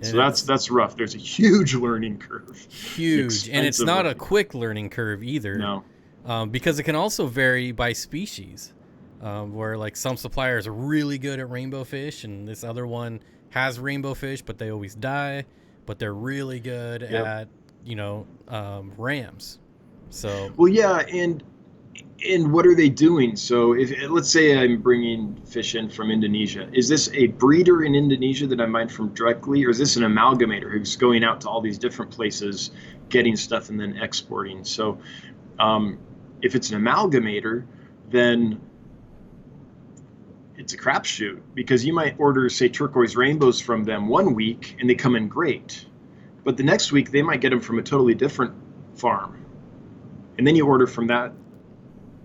So that's rough. There's a huge learning curve. Huge, and it's not a quick learning curve either. No. Because it can also vary by species, where like some suppliers are really good at rainbow fish, and this other one has rainbow fish, but they always die. But they're really good at rams. So well, yeah, and what are they doing? So if let's say I'm bringing fish in from Indonesia, is this a breeder in Indonesia that I'm buying from directly, or is this an amalgamator who's going out to all these different places, getting stuff and then exporting? So if it's an amalgamator, then it's a crapshoot, because you might order, say, turquoise rainbows from them one week and they come in great, but the next week they might get them from a totally different farm. And then you order from that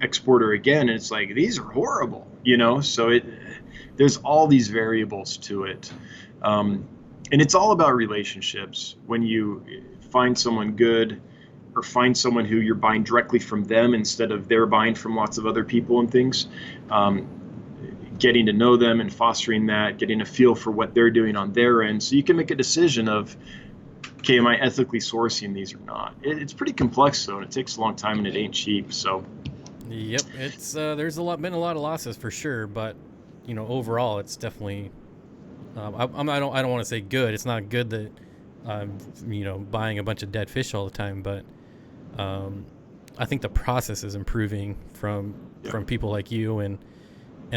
exporter again, and it's like, these are horrible, So there's all these variables to it, and it's all about relationships. When you find someone good, or find someone who you're buying directly from them instead of they're buying from lots of other people and things, getting to know them and fostering that, getting a feel for what they're doing on their end, so you can make a decision of, okay, am I ethically sourcing these or not? It's pretty complex though, and it takes a long time, and it ain't cheap. So, yep, it's there's been a lot of losses for sure, but overall, it's definitely I don't want to say good. It's not good that I'm buying a bunch of dead fish all the time, but I think the process is improving from Yeah. people like you and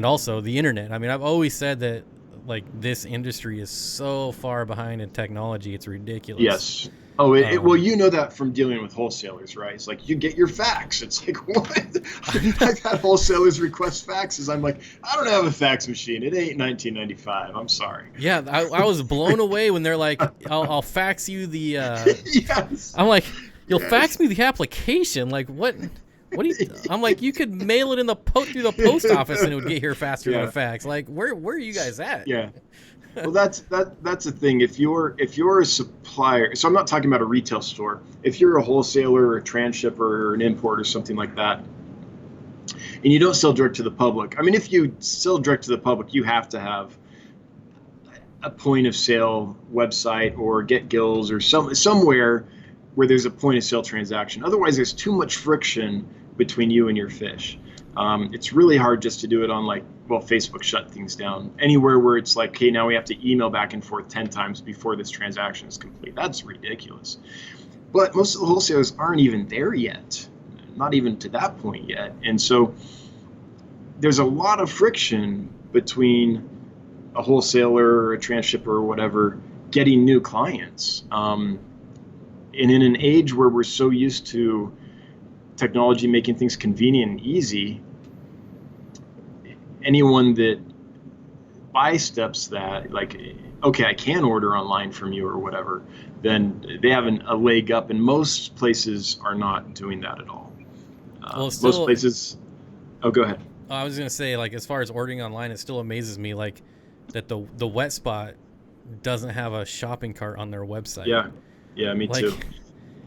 also the internet. I mean, I've always said that like this industry is so far behind in technology, it's ridiculous. Yes. Oh, well, you know that from dealing with wholesalers, right? It's like you get your fax. It's like, what? I've had wholesalers request faxes. I'm like, I don't have a fax machine. It ain't 1995. I'm sorry. Yeah, I was blown away when they're like, I'll fax you the. Yes. I'm like, you'll Yes. fax me the application. Like what? What do you? I'm like, you could mail it in the through the post office and it would get here faster than a fax. Like, where are you guys at? Yeah. Well, that's the thing. If you're a supplier, so I'm not talking about a retail store. If you're a wholesaler or a transshipper or an import or something like that, and you don't sell direct to the public. I mean, if you sell direct to the public, you have to have a point of sale website or get gills or somewhere where there's a point of sale transaction. Otherwise, there's too much friction between you and your fish. It's really hard just to do it on Facebook shut things down. Anywhere where it's like, hey, now we have to email back and forth 10 times before this transaction is complete. That's ridiculous. But most of the wholesalers aren't even there yet, not even to that point yet. And so there's a lot of friction between a wholesaler or a transshipper or whatever getting new clients. And in an age where we're so used to technology making things convenient and easy, anyone that bysteps that, like, okay, I can order online from you or whatever, then they have a leg up, and most places are not doing that at all. Most places. Oh, go ahead. I was gonna say, like, as far as ordering online, it still amazes me, like, that the Wet Spot doesn't have a shopping cart on their website. Yeah, me too.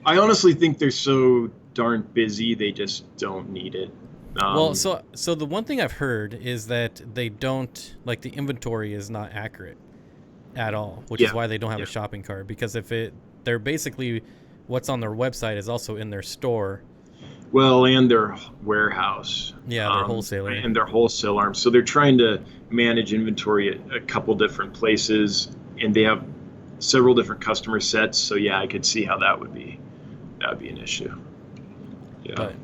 I honestly think they're so darn busy, they just don't need it. Well, so the one thing I've heard is that they don't, like, the inventory is not accurate at all, which is why they don't have a shopping cart, because they're basically, what's on their website is also in their store. Well, and their warehouse. Yeah, their wholesaler. And their wholesale arm. So they're trying to manage inventory at a couple different places, and they have several different customer sets. So yeah, I could see how that would be an issue. Yeah. But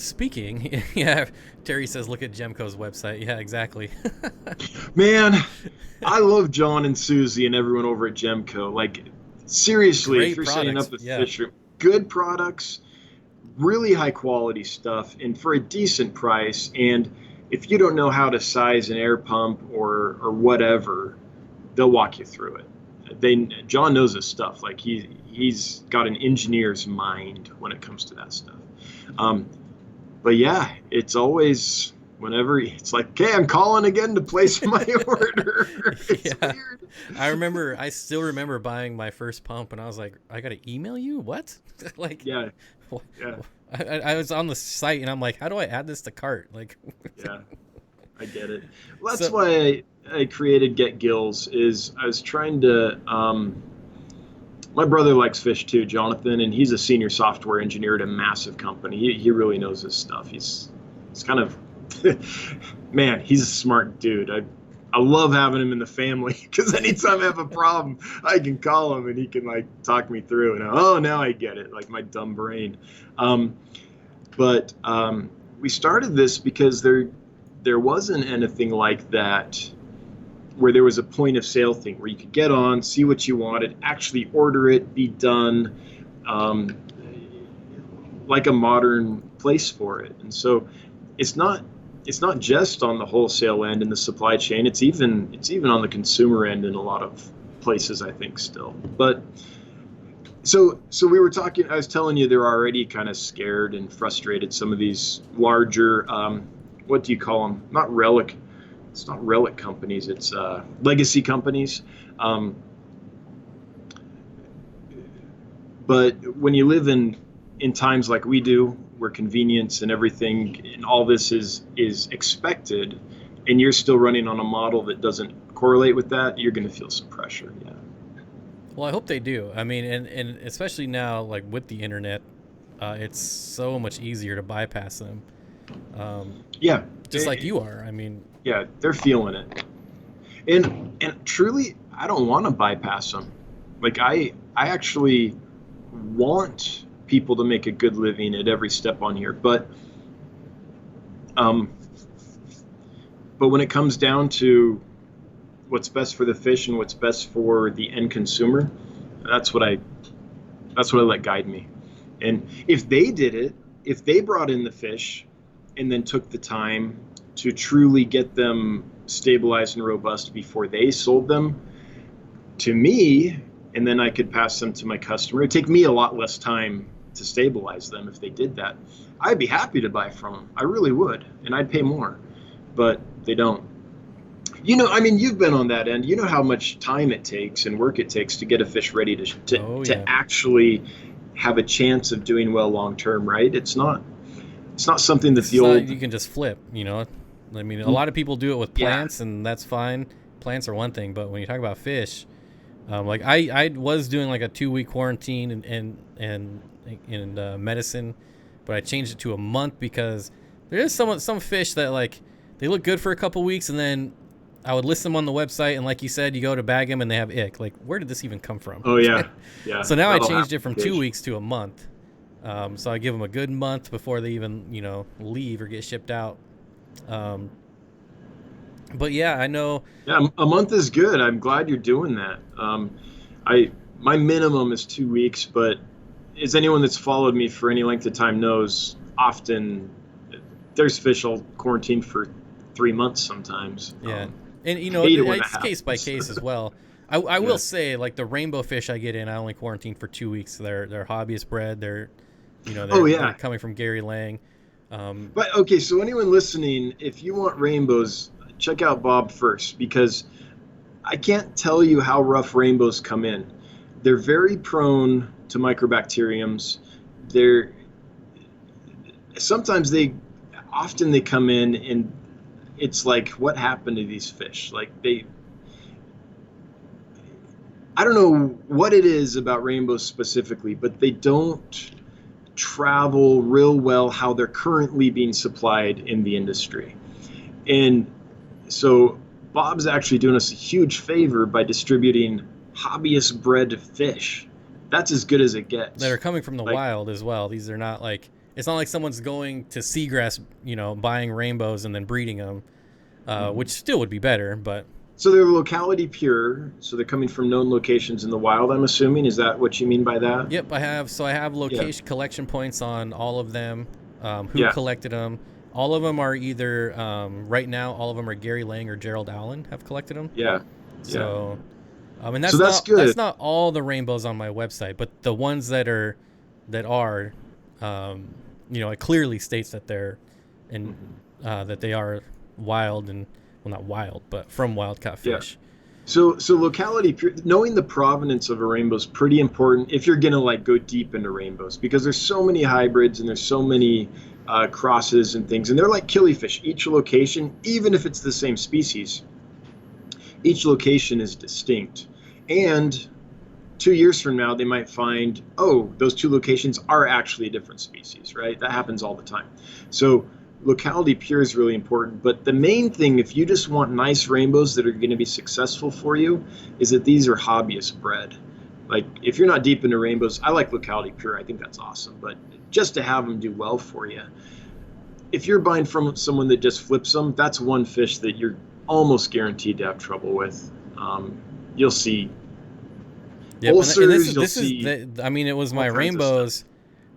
speaking, yeah, Terry says, look at Gemco's website. Yeah, exactly. Man, I love John and Susie and everyone over at Gemco. Like, seriously, Great if you're products, setting up a fish room, good products, really high quality stuff, and for a decent price. And if you don't know how to size an air pump or whatever, they'll walk you through it. John knows his stuff. Like, he's got an engineer's mind when it comes to that stuff. But yeah, it's always whenever it's like, okay, I'm calling again to place my order. It's weird. I still remember buying my first pump, and I was like, I gotta email you? What? Like, yeah. I was on the site, and I'm like, how do I add this to cart? Like, yeah, I get it. Well, that's why I created Get Gills. Is I was trying to. My brother likes fish too, Jonathan, and he's a senior software engineer at a massive company. He really knows his stuff. He's kind of, man, he's a smart dude. I love having him in the family, because anytime I have a problem, I can call him and he can, like, talk me through. And now I get it, like my dumb brain. But we started this because there wasn't anything like that, where there was a point of sale thing where you could get on, see what you wanted, actually order it, be done, like a modern place for it. And so it's not just on the wholesale end in the supply chain. It's even on the consumer end in a lot of places, I think, still. But so we were talking. I was telling you they're already kind of scared and frustrated. Some of these larger, what do you call them? Not relic. It's not relic companies. It's legacy companies. But when you live in times like we do, where convenience and everything and all this is expected, and you're still running on a model that doesn't correlate with that, you're going to feel some pressure. Yeah. Well, I hope they do. I mean, and especially now, like, with the internet, it's so much easier to bypass them. Yeah. Just like you are. I mean. Yeah, they're feeling it. And truly, I don't want to bypass them. Like I actually want people to make a good living at every step on here, um, but when it comes down to what's best for the fish and what's best for the end consumer, that's what I let guide me. And if they did it, if they brought in the fish and then took the time to truly get them stabilized and robust before they sold them to me, and then I could pass them to my customer, it'd take me a lot less time to stabilize them if they did that. I'd be happy to buy from them. I really would, and I'd pay more, but they don't. I mean, you've been on that end. You know how much time it takes and work it takes to get a fish ready to actually have a chance of doing well long term, right? It's not something that you can just flip. I mean, a lot of people do it with plants, and that's fine. Plants are one thing, but when you talk about fish, like I was doing like a 2-week quarantine and medicine, but I changed it to a month because there is some fish that like they look good for a couple weeks, and then I would list them on the website, and like you said, you go to bag them and they have ick. Like, where did this even come from? Oh yeah, yeah. So now I changed it from 2 weeks to a month. So I give them a good month before they even leave or get shipped out. But yeah, I know. Yeah, a month is good. I'm glad you're doing that. My minimum is 2 weeks, but as anyone that's followed me for any length of time knows, often there's fish I'll quarantine for 3 months sometimes. Yeah. And it's case by case as well. I will say, like, the rainbow fish I get in, I only quarantine for 2 weeks. They're hobbyist bred. They're coming from Gary Lang. But okay, so anyone listening, if you want rainbows, check out Bob first, because I can't tell you how rough rainbows come in. They're very prone to microbacteriums. Often they come in and it's like, what happened to these fish? Like I don't know what it is about rainbows specifically, but they don't travel real well how they're currently being supplied in the industry. And so Bob's actually doing us a huge favor by distributing hobbyist bred fish. That's as good as it gets. That are coming from the wild as well. These are not like, it's not like someone's going to seagrass, buying rainbows and then breeding them, which still would be better, but. So they're locality pure. So they're coming from known locations in the wild, I'm assuming. Is that what you mean by that? Yep, I have location collection points on all of them, who collected them. All of them are either, right now, all of them are Gary Lang or Gerald Allen have collected them. Yeah. So, and that's good. That's not all the rainbows on my website, but the ones that are, it clearly states that they're, that they are wild and, well, not wild, but from wild caught fish. So locality, knowing the provenance of a rainbow is pretty important if you're gonna like go deep into rainbows, because there's so many hybrids and there's so many crosses and things, and they're like killifish. Each location, even if it's the same species, each location is distinct. And 2 years from now, they might find, oh, those two locations are actually a different species, right? That happens all the time. So locality pure is really important. But the main thing, if you just want nice rainbows that are going to be successful for you, is that these are hobbyist bred. Like, if you're not deep into rainbows, I like locality pure. I think that's awesome. But just to have them do well for you, if you're buying from someone that just flips them, that's one fish that you're almost guaranteed to have trouble with. You'll see ulcers. It was my rainbows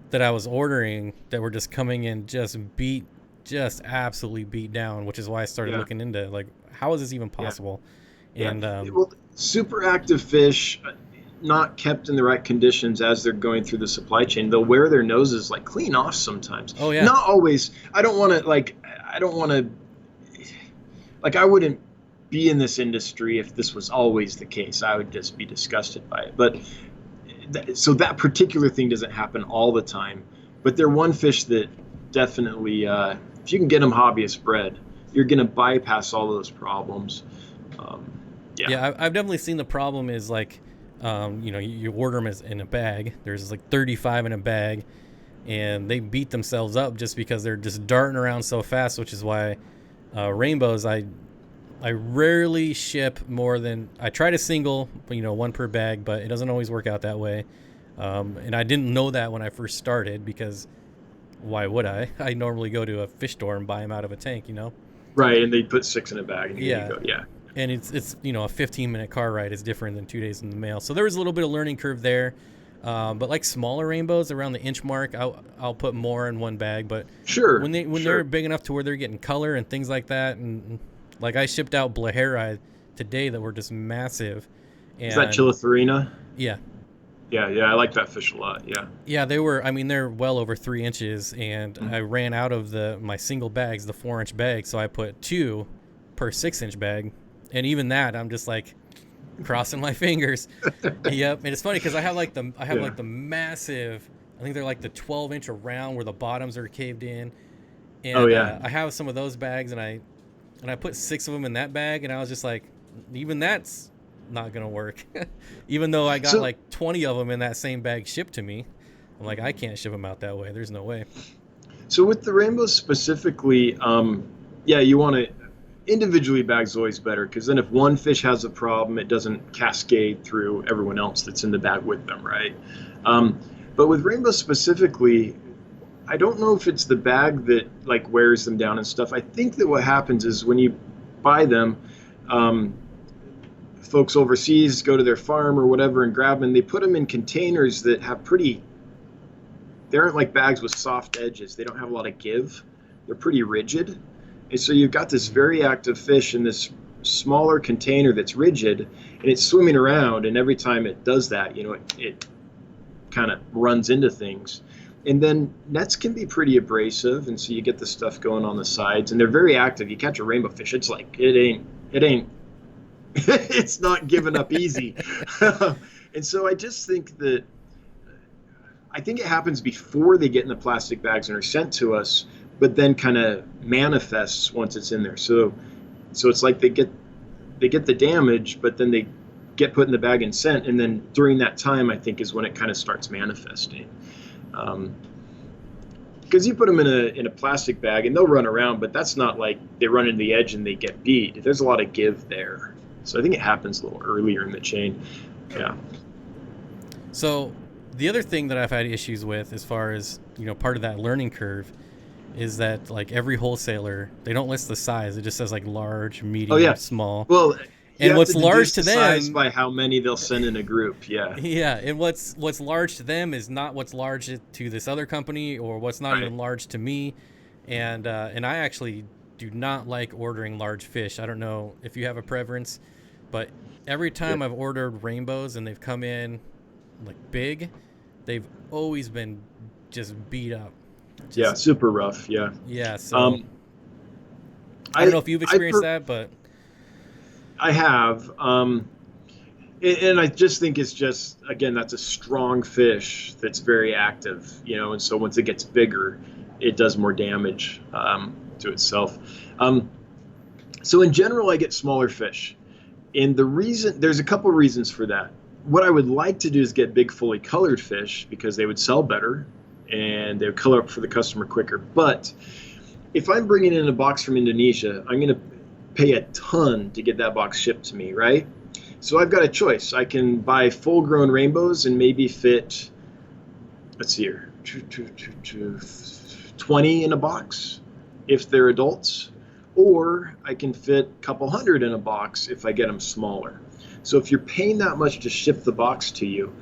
that I was ordering that were just coming in just absolutely beat down, which is why I started looking into, like, how is this even possible? And super active fish, not kept in the right conditions as they're going through the supply chain, they'll wear their noses like clean off sometimes. Oh yeah. Not always. I wouldn't be in this industry if this was always the case. I would just be disgusted by it. But so that particular thing doesn't happen all the time. But they're one fish that definitely, if you can get them hobbyist bred, you're going to bypass all of those problems. I've definitely seen the problem is like, you order them in a bag. There's like 35 in a bag, and they beat themselves up just because they're just darting around so fast, which is why rainbows, I rarely ship more than I try to single, one per bag, but it doesn't always work out that way. And I didn't know that when I first started because why would I? I normally go to a fish store and buy them out of a tank. Right, and they put 6 in a bag, and here you Yeah, go. Yeah. and it's a 15-minute car ride is different than 2 days in the mail. So there was a little bit of learning curve there. But like smaller rainbows around the inch mark, I'll put more in one bag. But Sure. when they're big enough to where they're getting color and things like that, and like I shipped out Blaheri today that were just massive. Is that And Chilotharina? yeah, Yeah, I like that fish a lot. Yeah. yeah, they were. I mean, they're well over 3 inches, and Mm-hmm. I ran out of my single bags, the 4-inch bag, so I put 2 per 6-inch bag, and even that, I'm just like crossing my fingers. Yep, and it's funny because I have like the massive. I think they're like the 12-inch around where the bottoms are caved in, and Oh, yeah. I have some of those bags, and I put 6 of them in that bag, and I was just like, even that's not gonna work. Even though I got like 20 of them in that same bag shipped to me, I'm like, I can't ship them out that way. There's no way. So with the rainbows specifically, yeah, you want to individually bag's always better because then if one fish has a problem, it doesn't cascade through everyone else that's in the bag with them, right? But with rainbows specifically, I don't know if it's the bag that like wears them down and stuff. I think that what happens is when you buy them, folks overseas go to their farm or whatever and grab them, and they put them in containers that have they aren't like bags with soft edges. They don't have a lot of give. They're pretty rigid. And so you've got this very active fish in this smaller container that's rigid, and it's swimming around, and every time it does that, it kind of runs into things. And then nets can be pretty abrasive, and so you get the stuff going on the sides, and they're very active. You catch a rainbow fish, it's like, it ain't, it's not giving up easy. And so I just think that, I think it happens before they get in the plastic bags and are sent to us, but then kind of manifests once it's in there. So it's like they get the damage, but then they get put in the bag and sent, and then during that time, I think is when it kind of starts manifesting. Because you put them in a plastic bag and they'll run around, but that's not like they run into the edge and they get beat. There's a lot of give there. So I think it happens a little earlier in the chain. Yeah. So the other thing that I've had issues with as far as, part of that learning curve is that like every wholesaler, they don't list the size. It just says like large, medium, small. Well, and what's large to them size by how many they'll send in a group. Yeah. Yeah. And what's large to them is not what's large to this other company or what's not even large to me. And I actually do not like ordering large fish. I don't know if you have a preference, but every time I've ordered rainbows and they've come in like big, they've always been just beat up. Super rough. Yeah. Yeah. So I don't know if you've experienced that, but I have. And I just think it's just, again, that's a strong fish that's very active, and so once it gets bigger, it does more damage to itself. So in general, I get smaller fish. And there's a couple reasons for that. What I would like to do is get big, fully colored fish because they would sell better and they would color up for the customer quicker. But if I'm bringing in a box from Indonesia, I'm going to pay a ton to get that box shipped to me, right? So I've got a choice. I can buy full-grown rainbows and maybe fit, let's see here, 20 in a box if they're adults, or I can fit a couple hundred in a box if I get them smaller. So if you're paying that much to ship the box to you,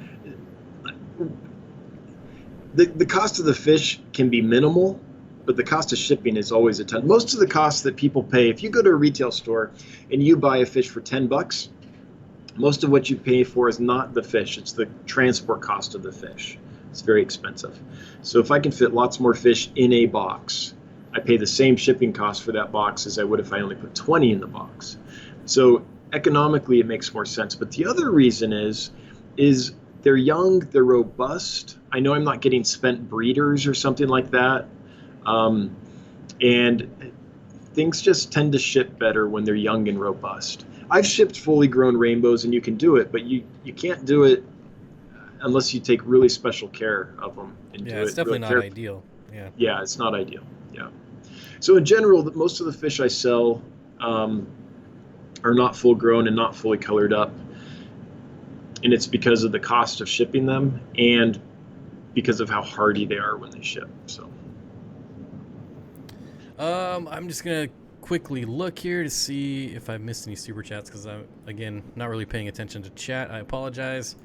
the cost of the fish can be minimal, but the cost of shipping is always a ton. Most of the costs that people pay, if you go to a retail store and you buy a fish for $10, most of what you pay for is not the fish, it's the transport cost of the fish. It's very expensive. So if I can fit lots more fish in a box, I pay the same shipping cost for that box as I would if I only put 20 in the box. So economically, it makes more sense. But the other reason is they're young, they're robust. I know I'm not getting spent breeders or something like that. And things just tend to ship better when they're young and robust. I've shipped fully grown rainbows and you can do it, but you can't do it unless you take really special care of them. And do it's it definitely really not ideal. Yeah, it's not ideal. Yeah. So in general, most of the fish I sell, are not full grown and not fully colored up. And it's because of the cost of shipping them and because of how hardy they are when they ship. So I'm just gonna quickly look here to see if I missed any super chats because I'm again not really paying attention to chat. I apologize.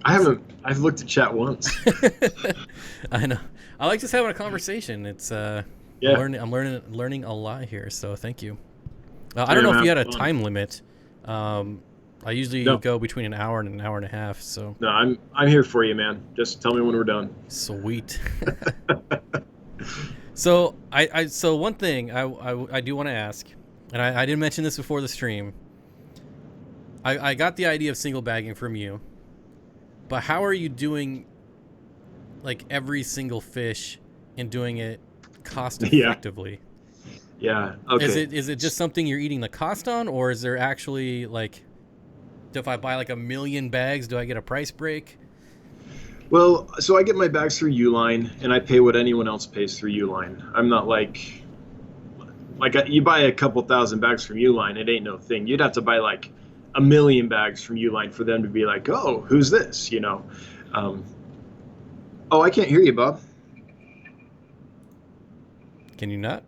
I've looked at chat once. I know. I like just having a conversation. It's Yeah. I'm learning a lot here. So thank you. I don't know if you had a time limit. I usually go between an hour and an hour and a half. So no, I'm here for you, man. Just tell me when we're done. Sweet. So so one thing I do want to ask, and I didn't mention this before the stream. I got the idea of single bagging from you, but how are you doing like every single fish and doing it cost effectively? Yeah. Okay. Is it just something you're eating the cost on, or is there actually like, if I buy like 1 million bags, do I get a price break? Well, so I get my bags through Uline, and I pay what anyone else pays through Uline. I'm not like you buy a couple thousand bags from Uline, it ain't no thing. You'd have to buy like 1 million bags from Uline for them to be like, oh, who's this? You know. Oh, I can't hear you, Bob. Can you not?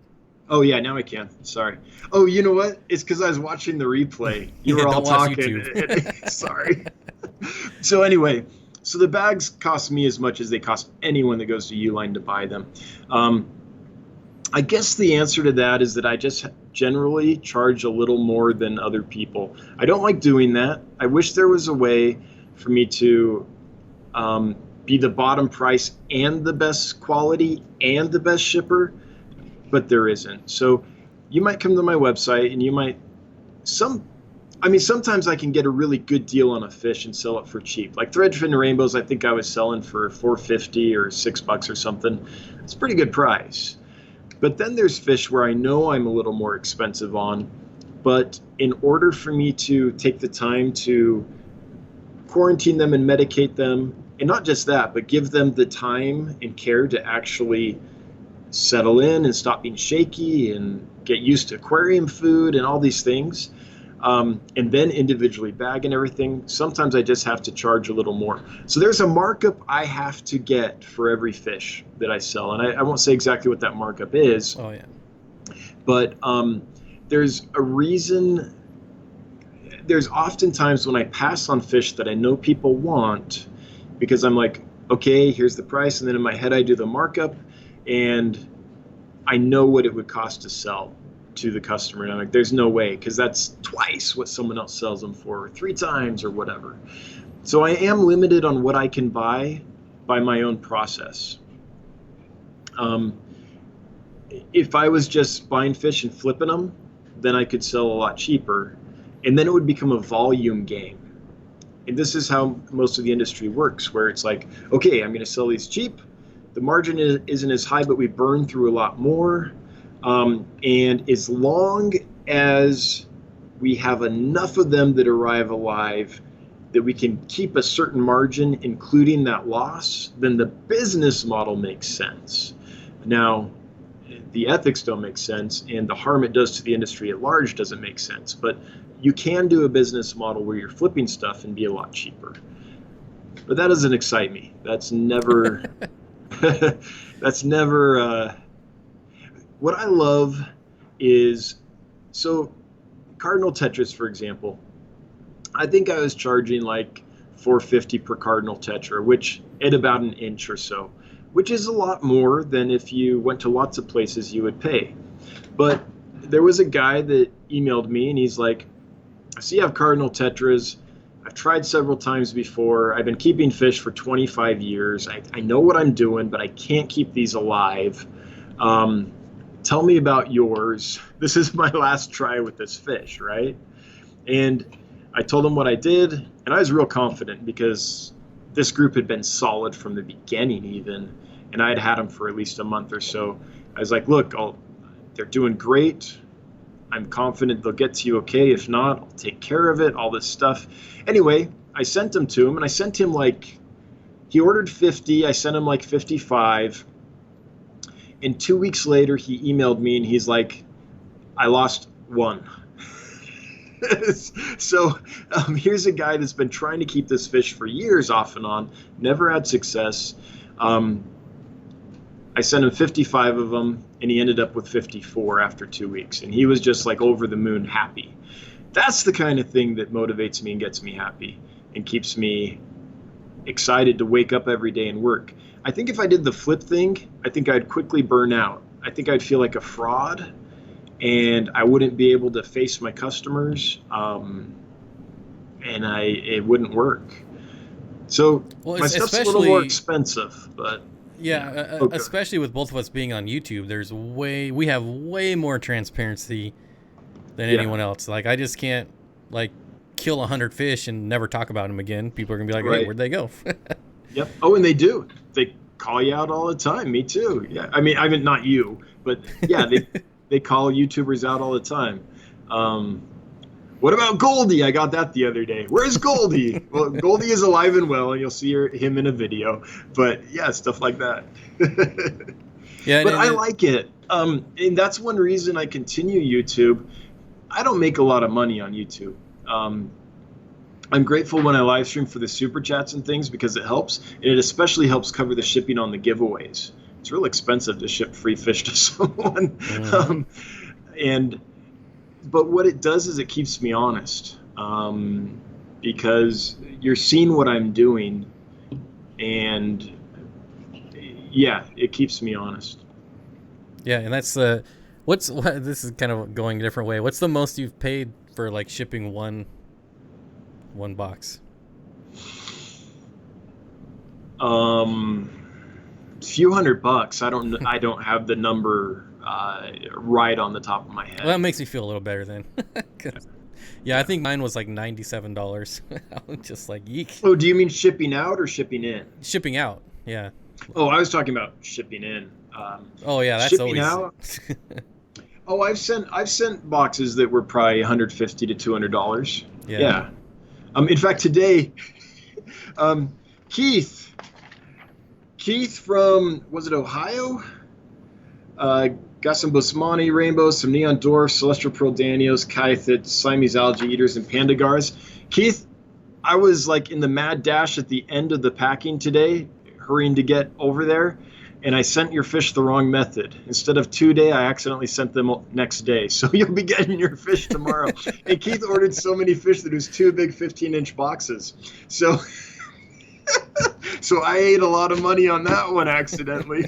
Oh yeah, now I can. Sorry. Oh, you know what? It's because I was watching the replay. You were all talking. Sorry. So anyway, so the bags cost me as much as they cost anyone that goes to Uline to buy them. I guess the answer to that is that I just generally charge a little more than other people. I don't like doing that. I wish there was a way for me to be the bottom price and the best quality and the best shipper, but there isn't. So you might come to my website and you might sometimes I can get a really good deal on a fish and sell it for cheap. Like threadfin rainbows, I think I was selling for $4.50 or $6 or something. It's a pretty good price. But then there's fish where I know I'm a little more expensive on, but in order for me to take the time to quarantine them and medicate them, and not just that, but give them the time and care to actually settle in and stop being shaky and get used to aquarium food and all these things, and then individually bag and everything, sometimes I just have to charge a little more. So there's a markup I have to get for every fish that I sell, and I won't say exactly what that markup is. Oh yeah. But there's a reason. There's oftentimes when I pass on fish that I know people want, because I'm like, okay, here's the price, and then in my head I do the markup, and I know what it would cost to sell to the customer. And I'm like, there's no way, because that's twice what someone else sells them for, or 3 times or whatever. So I am limited on what I can buy by my own process. If I was just buying fish and flipping them, then I could sell a lot cheaper, and then it would become a volume game. And this is how most of the industry works, where it's like, okay, I'm going to sell these cheap. The margin isn't as high, but we burn through a lot more. And as long as we have enough of them that arrive alive that we can keep a certain margin, including that loss, then the business model makes sense. Now, the ethics don't make sense, and the harm it does to the industry at large doesn't make sense. But you can do a business model where you're flipping stuff and be a lot cheaper. But that doesn't excite me. That's never... that's never... what I love is... So, Cardinal Tetras, for example, I think I was charging like $4.50 per Cardinal Tetra, which at about an inch or so, which is a lot more than if you went to lots of places you would pay. But there was a guy that emailed me, and he's like, I see you have Cardinal Tetras. I've tried several times before. I've been keeping fish for 25 years. I know what I'm doing, but I can't keep these alive. Tell me about yours. This is my last try with this fish, right? And I told him what I did, and I was real confident because this group had been solid from the beginning even, and I had had them for at least a month or so. I was like, look, they're doing great. I'm confident they'll get to you okay. If not, I'll take care of it, all this stuff. Anyway, I sent them to him, and I sent him like, he ordered 50. I sent him like 55. And 2 weeks later, he emailed me, and he's like, I lost one. So here's a guy that's been trying to keep this fish for years off and on, never had success. Um, I sent him 55 of them, and he ended up with 54 after 2 weeks. And he was just like over the moon happy. That's the kind of thing that motivates me and gets me happy and keeps me excited to wake up every day and work. I think if I did the flip thing, I think I'd quickly burn out. I think I'd feel like a fraud, and I wouldn't be able to face my customers, and it wouldn't work. So Well, my stuff's a little more expensive, but yeah, okay. especially with both of us being on YouTube, we have way more transparency than anyone else. Like, I just can't like kill 100 fish and never talk about them again. People are gonna be like, "Hey, where'd they go?" Yep. Oh, and they do. They call you out all the time. Me too. Yeah. I mean, not you, but yeah, they call YouTubers out all the time. What about Goldie? I got that the other day. Where's Goldie? Well, Goldie is alive and well, and you'll see him in a video. But yeah, stuff like that. Yeah, but I like it. And that's one reason I continue YouTube. I don't make a lot of money on YouTube. I'm grateful when I live stream for the super chats and things because it helps, and it especially helps cover the shipping on the giveaways. It's real expensive to ship free fish to someone. Mm-hmm. But what it does is it keeps me honest, because you're seeing what I'm doing, and yeah, it keeps me honest. Yeah, and that's this is kind of going a different way. What's the most you've paid for like shipping one box? Few $100. I don't have the number right on the top of my head. Well, that makes me feel a little better then. Yeah, I think mine was like $97. I was just like, yeek. Oh, do you mean shipping out or shipping in? Shipping out, yeah. Oh, I was talking about shipping in. Oh yeah, that's shipping always. Out. Oh, I've sent boxes that were probably $150 to $200. Yeah. In fact, today, Keith from, was it Ohio? Got some Bosmani rainbows, some neon dwarfs, celestial pearl danios, kythids, Siamese algae eaters, and pandagars. Keith, I was like in the mad dash at the end of the packing today, hurrying to get over there, and I sent your fish the wrong method. Instead of 2-day, I accidentally sent them next day. So you'll be getting your fish tomorrow. And Keith ordered so many fish that it was 2 big 15-inch boxes. So I ate a lot of money on that one accidentally.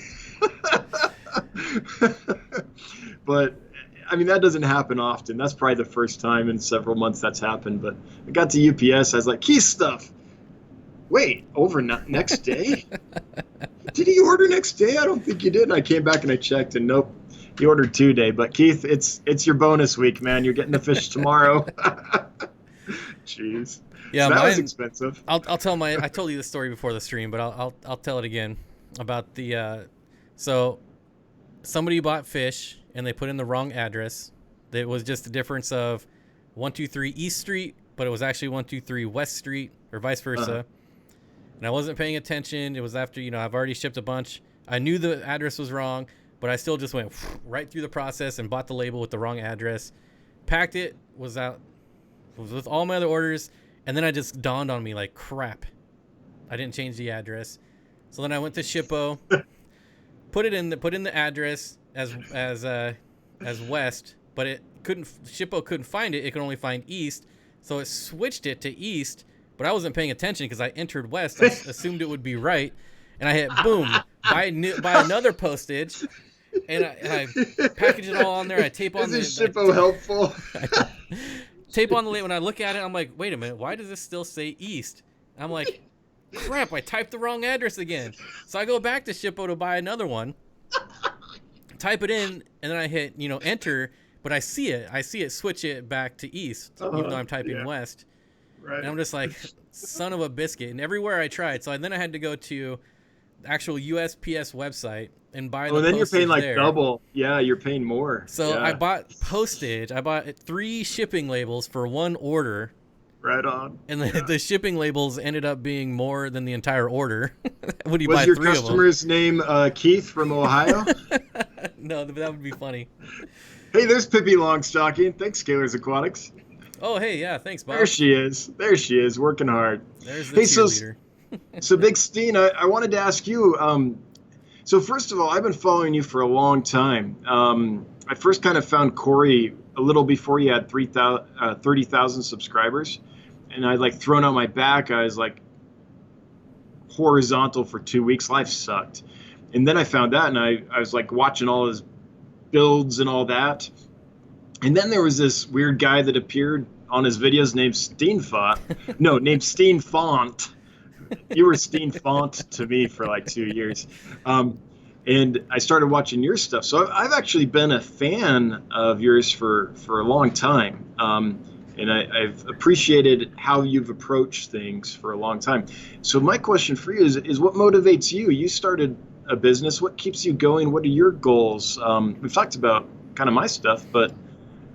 But I mean, that doesn't happen often. That's probably the first time in several months that's happened. But I got to UPS. I was like, Keith stuff. Wait, next day? Did he order next day? I don't think he did. And I came back and I checked, and nope, he ordered 2-day. But Keith, it's your bonus week, man. You're getting the fish tomorrow. Jeez. Yeah, so that was expensive. I'll tell I told you this story before the stream, but I'll tell it again about the. So somebody bought fish and they put in the wrong address. It was just a difference of 123 East Street, but it was actually 123 West Street, or vice versa. And I wasn't paying attention. It was after, I've already shipped a bunch. I knew the address was wrong, but I still just went right through the process and bought the label with the wrong address. Packed it, was with all my other orders, and then it just dawned on me like, crap, I didn't change the address. So then I went to Shippo, put in the address as West, but Shippo couldn't find it. It could only find East, so it switched it to East. But I wasn't paying attention because I entered West. I assumed it would be right, and I hit boom, buy another postage, and I package it all on there. I tape on Is Shippo helpful? Tape on the label. When I look at it, I'm like, wait a minute, why does this still say East? And I'm like, crap, I typed the wrong address again. So I go back to Shippo to buy another one, type it in, and then I hit enter. But I see it switch it back to East, even though I'm typing West. Right. And I'm just like, son of a biscuit. And everywhere I tried. So then I had to go to the actual USPS website and buy the postage. Oh, then you're paying like there. Double. Yeah, you're paying more. So I bought postage. I bought 3 shipping labels for one order. Right on. And the shipping labels ended up being more than the entire order. When you Was buy your 3 customer's name Keith from Ohio? No, that would be funny. Hey, there's Pippi Longstocking. Thanks, Scalers Aquatics. Oh, hey, yeah, thanks, There Bob. she is. There she is, working hard. There's the Hey, cheerleader. so Big Steen, I wanted to ask you. So first of all, I've been following you for a long time. I first kind of found Corey a little before he had 30,000 subscribers, and I'd like thrown out my back. I was like horizontal for 2 weeks. Life sucked, and then I found out, and I was like watching all his builds and all that. And then there was this weird guy that appeared on his videos named Steenfott. No, named Steenfont. You were Steenfont to me for like 2 years. And I started watching your stuff. So I've actually been a fan of yours for a long time. And I've appreciated how you've approached things for a long time. So my question for you is what motivates you? You started a business. What keeps you going? What are your goals? We've talked about kind of my stuff, but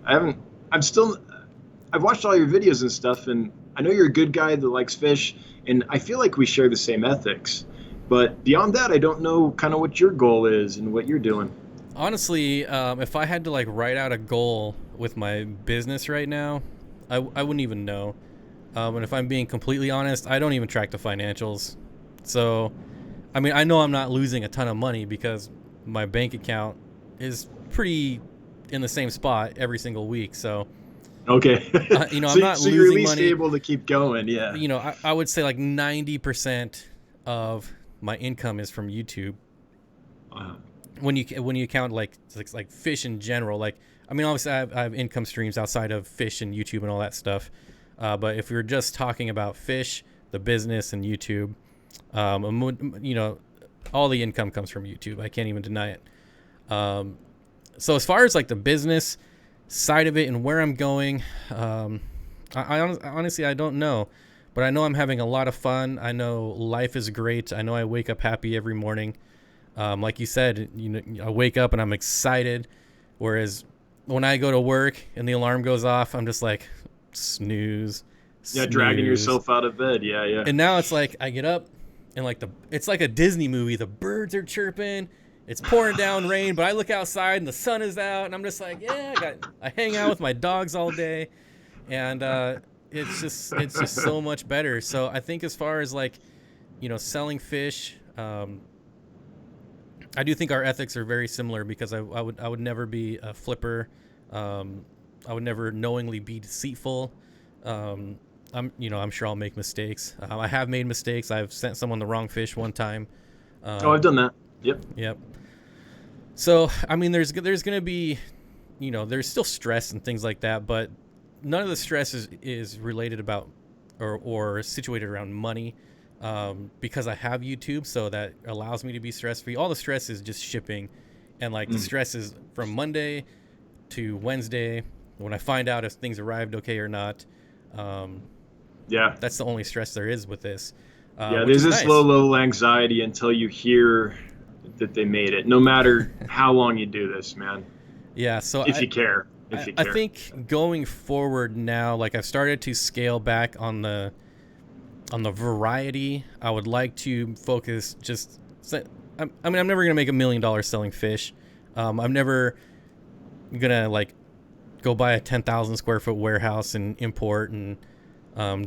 I haven't, I've watched all your videos and stuff, and I know you're a good guy that likes fish, and I feel like we share the same ethics. But beyond that, I don't know kind of what your goal is and what you're doing. Honestly, if I had to like write out a goal with my business right now, I wouldn't even know. And if I'm being completely honest, I don't even track the financials. So, I mean, I know I'm not losing a ton of money because my bank account is pretty in the same spot every single week. So, Okay. I'm not So you're at losing least money. able to keep going, yeah. I would say like 90% of my income is from YouTube. Wow. When you count like fish in general, like I mean, obviously I have income streams outside of fish and YouTube and all that stuff. But if we were just talking about fish, the business, and YouTube, all the income comes from YouTube. I can't even deny it. So as far as like the business side of it and where I'm going, honestly I don't know, but I know I'm having a lot of fun. I know life is great. I know I wake up happy every morning. Like you said, I wake up and I'm excited. Whereas when I go to work and the alarm goes off, I'm just like snooze. Yeah, dragging yourself out of bed. Yeah, yeah. And now it's like I get up and like it's like a Disney movie. The birds are chirping. It's pouring down rain, but I look outside and the sun is out, and I'm just like, yeah, I hang out with my dogs all day, and it's just so much better. So I think as far as like, selling fish, I do think our ethics are very similar because I would never be a flipper. I would never knowingly be deceitful. I'm sure I'll make mistakes. I have made mistakes. I've sent someone the wrong fish one time. I've done that. Yep. So, I mean, there's going to be, there's still stress and things like that, but none of the stress is related about or situated around money, because I have YouTube, so that allows me to be stress free. All the stress is just shipping, and like the stress is from Monday to Wednesday when I find out if things arrived okay or not. Yeah. That's the only stress there is with this. There's this nice low level anxiety until you hear that they made it, no matter how long you do this, man. Yeah. So if you care. I think going forward now, like I've started to scale back on the variety. I would like to focus I'm never going to make $1 million selling fish. I'm never going to like go buy a 10,000 square foot warehouse and import and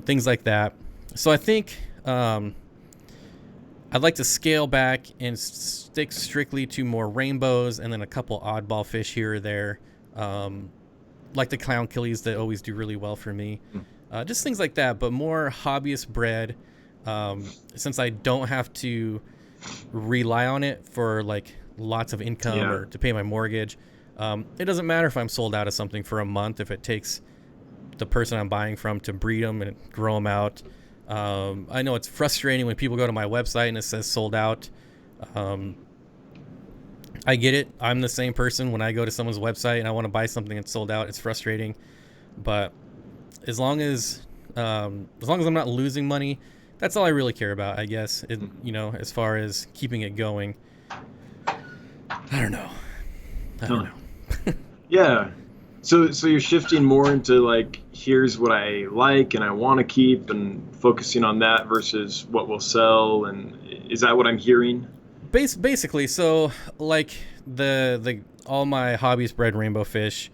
things like that. So I think I'd like to scale back and stick strictly to more rainbows and then a couple oddball fish here or there, like the clown killies that always do really well for me. Just things like that, but more hobbyist bred, since I don't have to rely on it for like lots of income or to pay my mortgage. It doesn't matter if I'm sold out of something for a month if it takes the person I'm buying from to breed them and grow them out. I know it's frustrating when people go to my website and it says sold out. I get it. I'm the same person when I go to someone's website and I want to buy something that's sold out. It's frustrating, but as long as I'm not losing money, that's all I really care about, I guess. As far as keeping it going. I don't know. Yeah. So you're shifting more into like, here's what I like and I want to keep, and focusing on that versus what will sell. And is that what I'm hearing? Basically, so like the all my hobbies bred rainbow fish,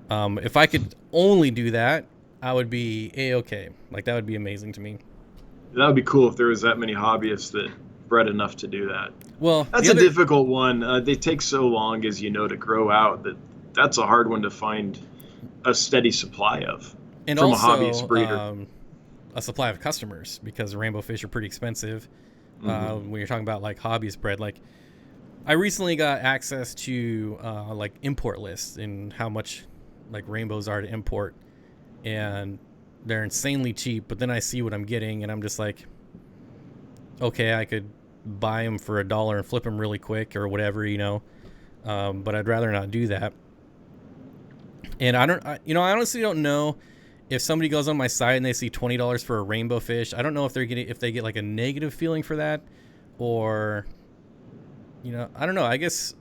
if I could only do that, I would be a-okay. Like, that would be amazing to me. That would be cool if there was that many hobbyists that bred enough to do that. Well, That's a difficult one. They take so long, as you know, to grow out that's a hard one to find a steady supply of and from also, a hobbyist breeder. A supply of customers, because rainbow fish are pretty expensive. When you're talking about like hobbyist bred, like I recently got access to like import lists and how much like rainbows are to import, and they're insanely cheap. But then I see what I'm getting, and I'm just like, okay, I could buy them for $1 and flip them really quick or whatever, you know. But I'd rather not do that. And I honestly don't know if somebody goes on my site and they see $20 for a rainbow fish. I don't know if they get like a negative feeling for that, or, you know, I don't know. I guess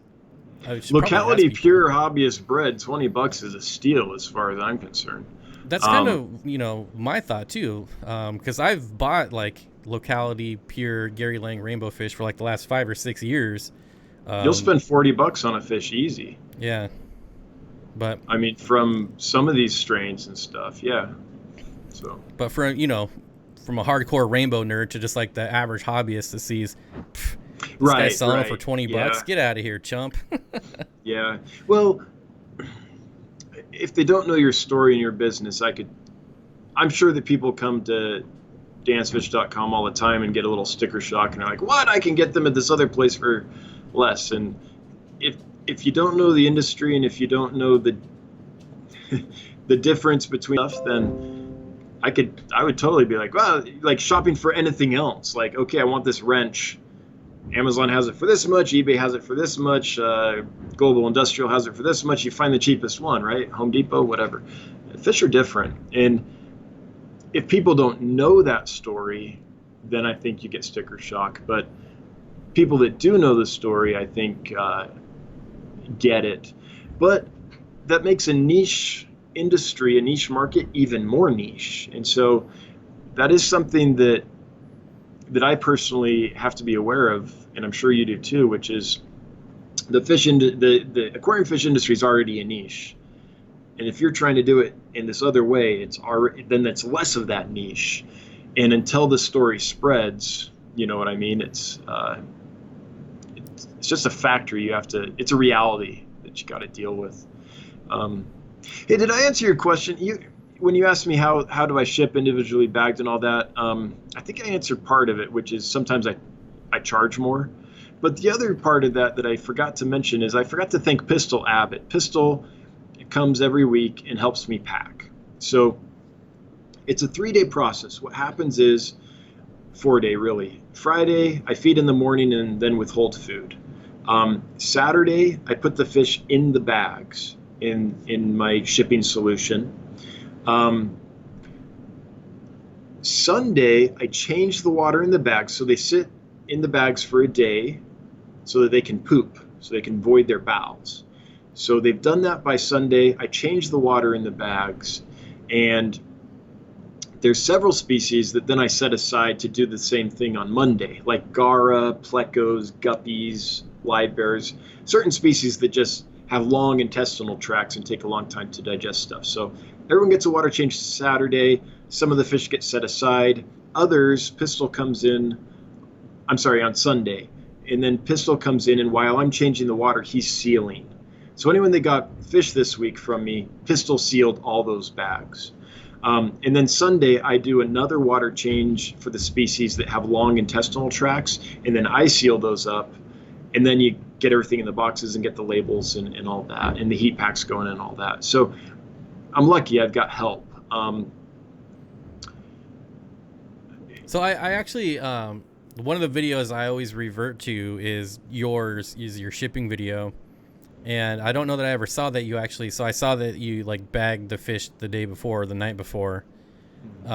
I should locality pure hobbyist bred, $20 is a steal as far as I'm concerned. That's kind of, you know, my thought too, because I've bought like locality pure Gary Lang rainbow fish for like the last 5 or 6 years. You'll spend $40 on a fish easy. Yeah. But I mean, from some of these strains and stuff, yeah. So, but from a hardcore rainbow nerd to just like the average hobbyist that sees, this guy's selling it for $20. Get out of here, chump. Yeah. Well, if they don't know your story and your business, I'm sure that people come to dansfish.com all the time and get a little sticker shock, and they're like, "What? I can get them at this other place for less." And if you don't know the industry, and if you don't know the the difference between stuff, then I would totally be like, well, like shopping for anything else. Like, okay, I want this wrench. Amazon has it for this much. eBay has it for this much. Global Industrial has it for this much. You find the cheapest one, right? Home Depot, whatever. Fish are different, and if people don't know that story, then I think you get sticker shock. But people that do know the story, I think, get it. But that makes a niche industry, a niche market, even more niche. And so that is something that I personally have to be aware of, and I'm sure you do too, which is the aquarium fish industry is already a niche. And if you're trying to do it in this other way, then it's less of that niche. And until the story spreads, you know what I mean? It's just a factor it's a reality that you got to deal with. Hey, did I answer your question? When you asked me how do I ship individually bagged and all that, I think I answered part of it, which is sometimes I charge more. But the other part of that I forgot to mention is I forgot to thank Pistol Abbott. Pistol comes every week and helps me pack. So it's a 3-day process. What happens is 4-day really. Friday, I feed in the morning and then withhold food. Saturday, I put the fish in the bags in my shipping solution. Sunday, I change the water in the bags so they sit in the bags for a day so that they can poop, so they can void their bowels. So they've done that by Sunday. I change the water in the bags, and there's several species that then I set aside to do the same thing on Monday, like Gara, plecos, guppies, live bears, certain species that just have long intestinal tracts and take a long time to digest stuff. So everyone gets a water change Saturday. Some of the fish get set aside. Others, Pistol comes in, on Sunday. And then Pistol comes in, and while I'm changing the water, he's sealing. So anyone that got fish this week from me, Pistol sealed all those bags. And then Sunday, I do another water change for the species that have long intestinal tracts, and then I seal those up. And then you get everything in the boxes and get the labels and all that, and the heat packs going in and all that. So I'm lucky I've got help. So I actually, one of the videos I always revert to is your shipping video. And I don't know that I ever saw that you actually, so I saw that you like bagged the fish the day before or the night before. But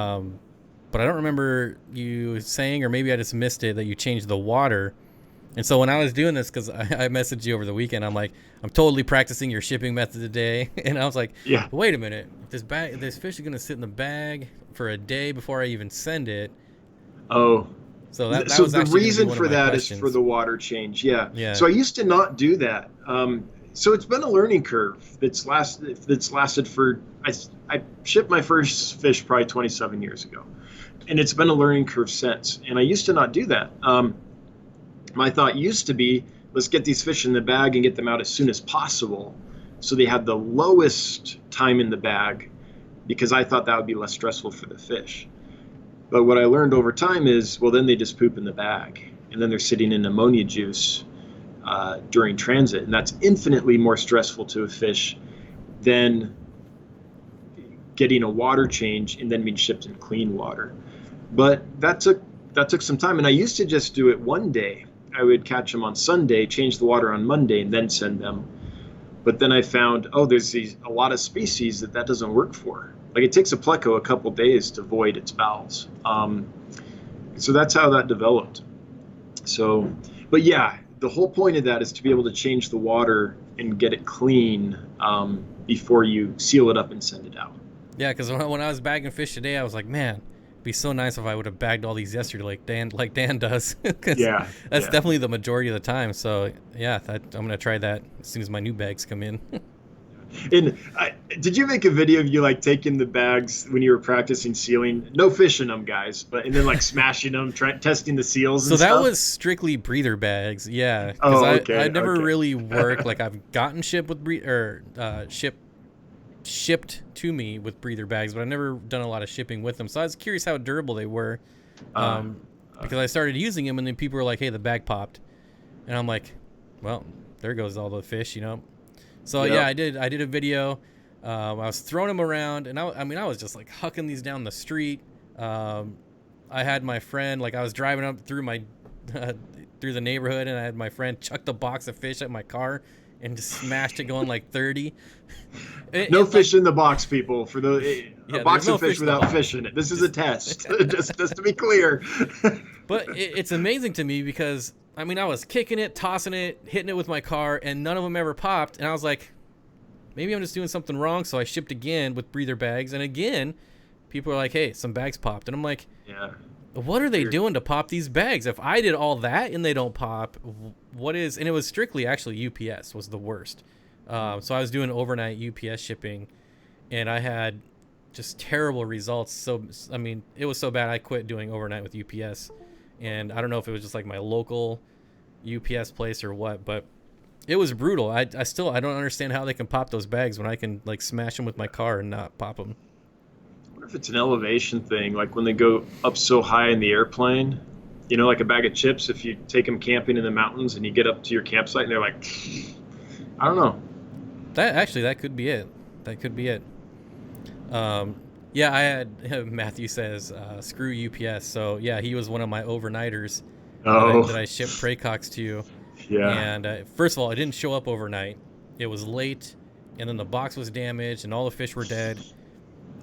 I don't remember you saying, or maybe I just missed it, that you changed the water. And so when I was doing this, because I messaged you over the weekend, I'm like, I'm totally practicing your shipping method today. And I was like, yeah, wait a minute. If this fish is going to sit in the bag for a day before I even send it. Oh. So that so was the actually reason for that questions. Is for the water change. Yeah. Yeah. So I used to not do that. So it's been a learning curve that's lasted for I shipped my first fish probably 27 years ago, and it's been a learning curve since. And I used to not do that. My thought used to be, let's get these fish in the bag and get them out as soon as possible, so they had the lowest time in the bag, because I thought that would be less stressful for the fish. But what I learned over time is, well, then they just poop in the bag, and then they're sitting in ammonia juice during transit, and that's infinitely more stressful to a fish than getting a water change and then being shipped in clean water. But that took some time, and I used to just do it one day. I would catch them on Sunday, change the water on Monday, and then send them. But then I found, there's a lot of species that doesn't work for. Like, it takes a pleco a couple days to void its bowels. So that's how that developed. So, but yeah, the whole point of that is to be able to change the water and get it clean before you seal it up and send it out. Yeah, because when I was bagging fish today, I was like, man, it'd be so nice if I would have bagged all these yesterday, like Dan does. Yeah, that's definitely the majority of the time. So yeah, I'm gonna try that as soon as my new bags come in. And did you make a video of you like taking the bags when you were practicing sealing? No fish in them, guys, and then like smashing them, testing the seals. So and that stuff? was strictly breather bags, yeah. Because I never really worked. Like, I've gotten shipped with shipped to me with breather bags, but I've never done a lot of shipping with them. So I was curious how durable they were, because I started using them, and then people were like, "Hey, the bag popped," and I'm like, "Well, there goes all the fish," you know. So Yep. yeah, I did a video. I was throwing them around, and I was just like hucking these down the street. I had my friend, like, I was driving up through my through the neighborhood, and I had my friend chuck the box of fish at my car and just smashed it going like 30. No fish in the box, people. For a box no of fish without fish in it. This is a test, just to be clear. But it's amazing to me because, I mean, I was kicking it, tossing it, hitting it with my car, and none of them ever popped. And I was like, maybe I'm just doing something wrong. So I shipped again with breather bags, and again, people are like, "Hey, some bags popped," and I'm like, Yeah. What are they doing to pop these bags? If I did all that and they don't pop, what is? And it was strictly actually UPS was the worst. So I was doing overnight UPS shipping, and I had just terrible results. So, I mean, it was so bad I quit doing overnight with UPS. And I don't know if it was just like my local UPS place or what, but it was brutal. I don't understand how they can pop those bags when I can like smash them with my car and not pop them. I wonder if it's an elevation thing, like when they go up so high in the airplane, like a bag of chips, if you take them camping in the mountains and you get up to your campsite and they're like, I don't know. That could be it. That could be it. Yeah, I had, Matthew says, screw UPS. So yeah, he was one of my overnighters that I shipped Pracox to. Yeah. And first of all, it didn't show up overnight. It was late, and then the box was damaged, and all the fish were dead.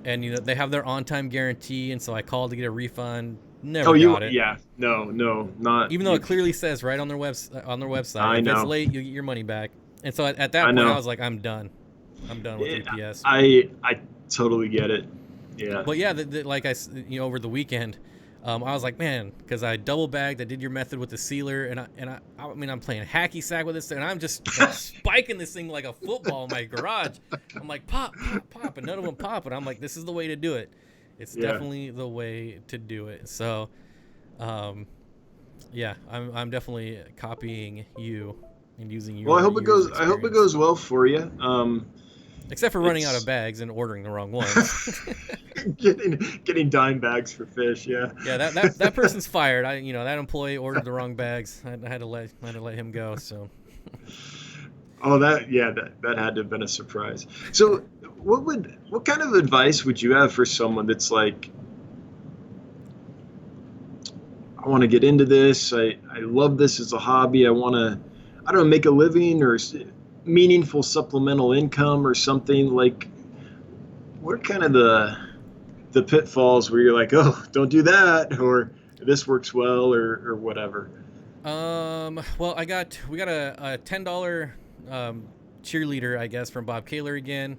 And they have their on-time guarantee, and so I called to get a refund. Never got it. Yeah, no, not. Even though it clearly says right on their website, I if know. it's late, you get your money back. And so at that point, I was like, I'm done. I'm done with UPS. I totally get it. Yeah. But yeah, like over the weekend, I was like, man, because I double bagged. I did your method with the sealer, and I mean, I'm playing hacky sack with this thing, and I'm just spiking this thing like a football in my garage. I'm like, pop, pop, pop, and none of them pop. And I'm like, this is the way to do it. It's definitely the way to do it. So, yeah, I'm definitely copying you and using you. Well, I hope it goes well for you. Except for running out of bags and ordering the wrong ones. getting dime bags for fish, yeah. Yeah, that person's fired. That employee ordered the wrong bags. I had to let him go. So. Oh, that had to have been a surprise. So, what kind of advice would you have for someone that's like, I want to get into this. I love this as a hobby. I want to, I don't know, make a living or meaningful supplemental income or something. Like, what are kind of the pitfalls where you're like, oh, don't do that, or this works well, or whatever? Well, we got a $10 cheerleader, I guess, from Bob Kaler again.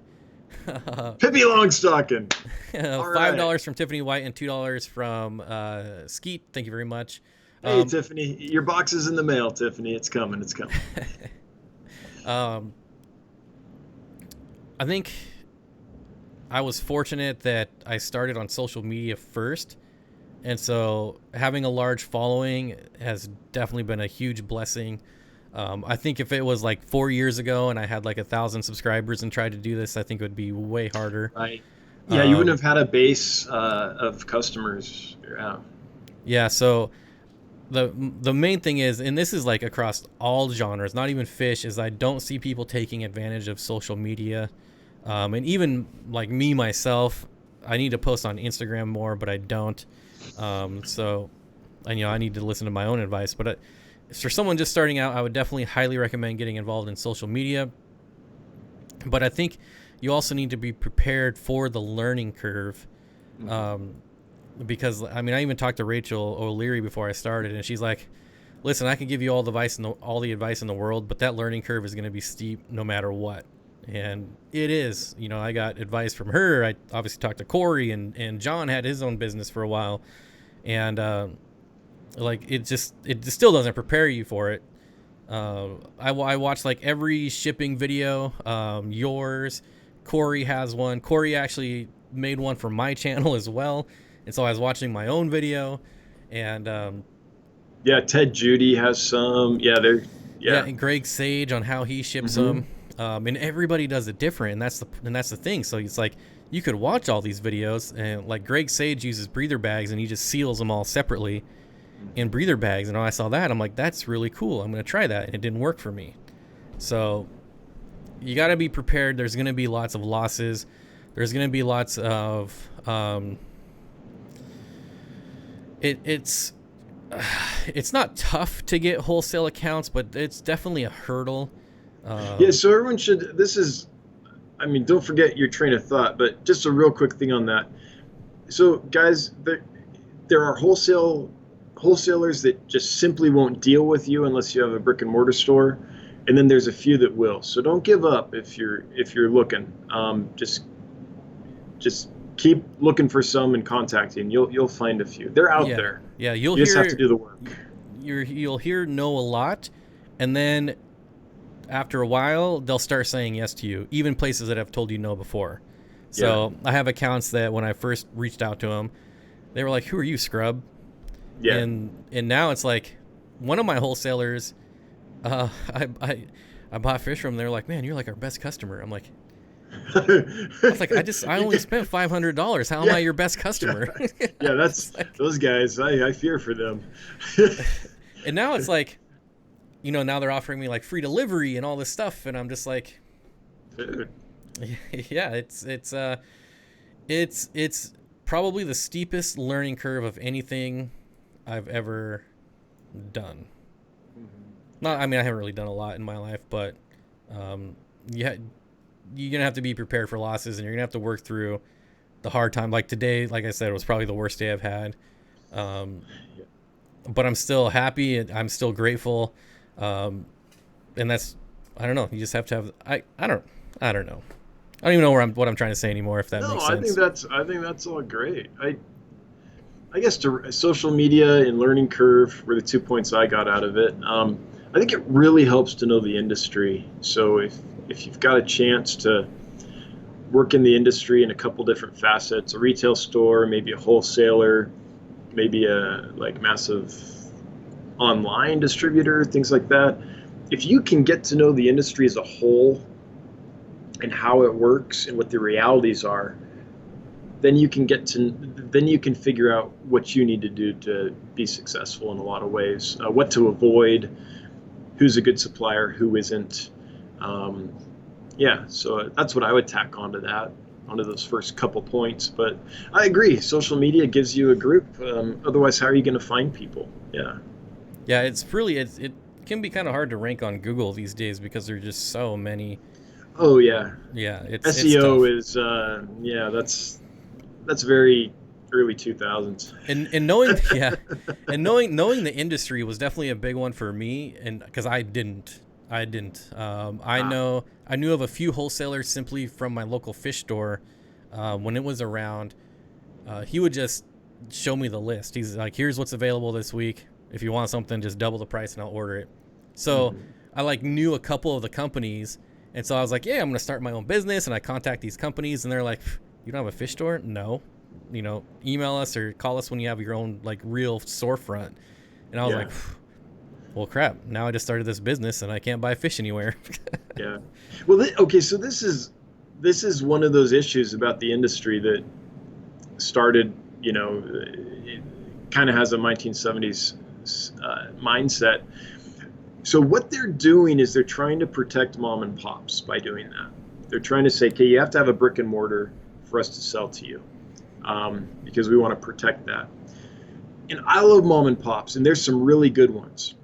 Pippi Longstocking. $5 from Tiffany White and $2 from Skeet. Thank you very much. Hey, Tiffany, your box is in the mail, Tiffany. It's coming. I think I was fortunate that I started on social media first. And so having a large following has definitely been a huge blessing. I think if it was like 4 years ago and I had like 1,000 subscribers and tried to do this, I think it would be way harder. Right. Yeah, you wouldn't Um, have had a base of customers. Yeah. yeah. So the main thing is, and this is like across all genres, not even fish, is I don't see people taking advantage of social media. And even like me myself, I need to post on Instagram more, but I don't. So, and I need to listen to my own advice. But for someone just starting out, I would definitely highly recommend getting involved in social media. But I think you also need to be prepared for the learning curve. Because I mean, I even talked to Rachel O'Leary before I started, and she's like, "Listen, I can give you all the advice in the world, but that learning curve is going to be steep no matter what." And it is. I got advice from her. I obviously talked to Corey, and John had his own business for a while, and like it still doesn't prepare you for it. I watched like every shipping video. Yours, Corey has one. Corey actually made one for my channel as well. And so I was watching my own video, and Yeah, Ted Judy has some. Yeah, they're and Greg Sage on how he ships them, and everybody does it different, and that's the thing. So it's like you could watch all these videos, and like Greg Sage uses breather bags, and he just seals them all separately in breather bags. And when I saw that, I'm like, that's really cool. I'm gonna try that, and it didn't work for me. So you got to be prepared. There's gonna be lots of losses. There's gonna be lots of it's not tough to get wholesale accounts, but it's definitely a hurdle. Yeah, so everyone should. I mean, don't forget your train of thought, but just a real quick thing on that. So, guys, there are wholesalers that just simply won't deal with you unless you have a brick and mortar store, and then there's a few that will. So don't give up if you're looking. Just keep looking for some and contacting. You'll find a few. They're out there. Yeah, you just have to do the work. You'll hear no a lot, and then after a while, they'll start saying yes to you, even places that have told you no before. So I have accounts that when I first reached out to them, they were like, "Who are you, scrub?" Yeah. And now it's like one of my wholesalers, I bought fish from. They're like, "Man, you're like our best customer." I'm like, I was like, I only spent $500. How am I your best customer? Yeah, that's like, those guys. I fear for them. And now it's like, now they're offering me like free delivery and all this stuff, and I'm just like, Dude. Yeah, it's probably the steepest learning curve of anything I've ever done. Not, I mean, I haven't really done a lot in my life, but you're gonna have to be prepared for losses, and you're gonna have to work through the hard time. Like today, like I said, it was probably the worst day I've had. But I'm still happy, and I'm still grateful. And that's, I don't know. You just have to have. I don't know. I don't even know what I'm trying to say anymore. If that makes sense. I think that's all great. I guess social media and learning curve were the 2 points I got out of it. I think it really helps to know the industry. So if you've got a chance to work in the industry in a couple different facets, a retail store, maybe a wholesaler, maybe a like massive online distributor, things like that. If you can get to know the industry as a whole and how it works and what the realities are, then you can figure out what you need to do to be successful in a lot of ways, what to avoid, who's a good supplier, who isn't. So that's what I would tack onto those first couple points. But I agree, social media gives you a group. Otherwise, how are you going to find people? Yeah, it's really it can be kind of hard to rank on Google these days because there's just so many. Oh yeah. Yeah, SEO is that's very early 2000s. And knowing and knowing the industry was definitely a big one for me, and because I didn't. I knew of a few wholesalers simply from my local fish store. When it was around, he would just show me the list. He's like, "Here's what's available this week. If you want something, just double the price and I'll order it." So I like knew a couple of the companies, And so I was like, yeah, I'm going to start my own business. And I contact these companies and they're like, you don't have a fish store? No. Email us or call us when you have your own like real storefront. And I was like, well, crap. Now I just started this business and I can't buy fish anywhere. Yeah. Well, okay. So this is one of those issues about the industry that started, it kind of has a 1970s mindset. So what they're doing is they're trying to protect mom and pops by doing that. They're trying to say, okay, you have to have a brick and mortar for us to sell to you, because we want to protect that. And I love mom and pops, and there's some really good ones.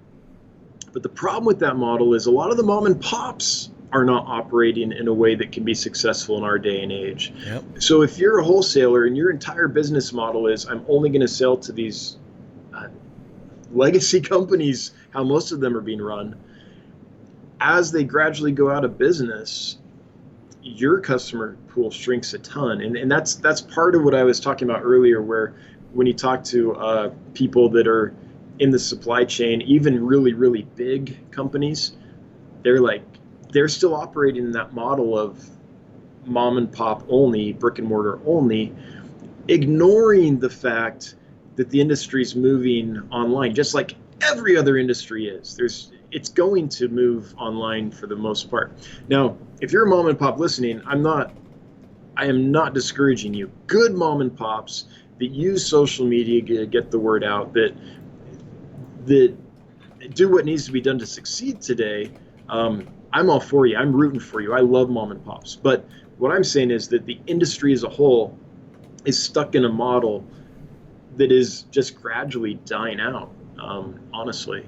But the problem with that model is a lot of the mom and pops are not operating in a way that can be successful in our day and age. Yep. So if you're a wholesaler and your entire business model is, I'm only going to sell to these legacy companies, how most of them are being run, as they gradually go out of business, your customer pool shrinks a ton. And that's part of what I was talking about earlier, where when you talk to people that are in the supply chain, even really, really big companies, they're still operating in that model of mom and pop only, brick and mortar only, ignoring the fact that the industry is moving online, just like every other industry is. It's going to move online for the most part. Now, if you're a mom and pop listening, I am not discouraging you. Good mom and pops that use social media to get the word out, that do what needs to be done to succeed today. I'm all for you. I'm rooting for you. I love mom and pops. But what I'm saying is that the industry as a whole is stuck in a model that is just gradually dying out, honestly.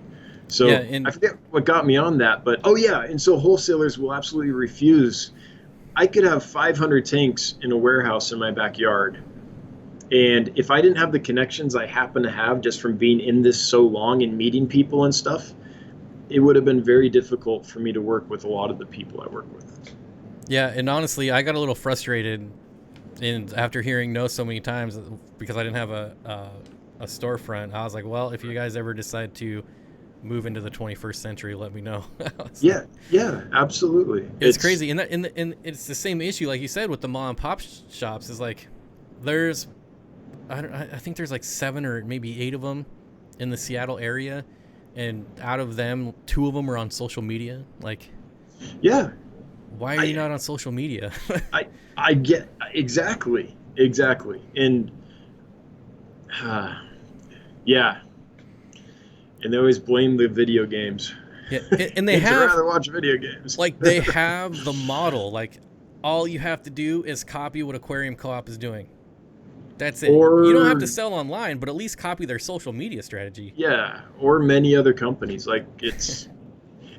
So I forget what got me on that, but and so wholesalers will absolutely refuse. I could have 500 tanks in a warehouse in my backyard, and if I didn't have the connections I happen to have just from being in this so long and meeting people and stuff, it would have been very difficult for me to work with a lot of the people I work with. Yeah, and honestly, I got a little frustrated after hearing no so many times because I didn't have a storefront. I was like, well, if you guys ever decide to move into the 21st century, let me know. Yeah, absolutely. It's crazy, and it's the same issue like you said with the mom and pop shops. Is like I think there's like 7 or maybe 8 of them in the Seattle area, and out of them, 2 of them are on social media. Like, yeah, why are you not on social media? I get exactly, and yeah, and they always blame the video games. Yeah, and they have rather watch video games. Like, they have the model. Like, all you have to do is copy what Aquarium Co-op is doing. That's it. You don't have to sell online, but at least copy their social media strategy. Yeah, or many other companies. Like, it's,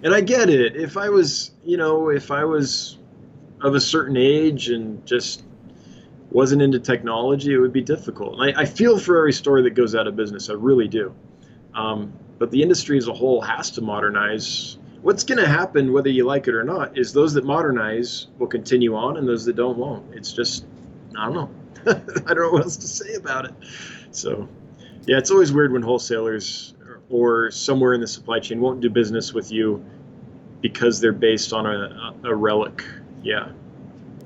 and I get it. If I was of a certain age and just wasn't into technology, it would be difficult. And I feel for every store that goes out of business. I really do. But the industry as a whole has to modernize. What's going to happen, whether you like it or not, is those that modernize will continue on, and those that don't won't. It's just, I don't know. I don't know what else to say about it. So, yeah, it's always weird when wholesalers or somewhere in the supply chain won't do business with you because they're based on a relic. Yeah.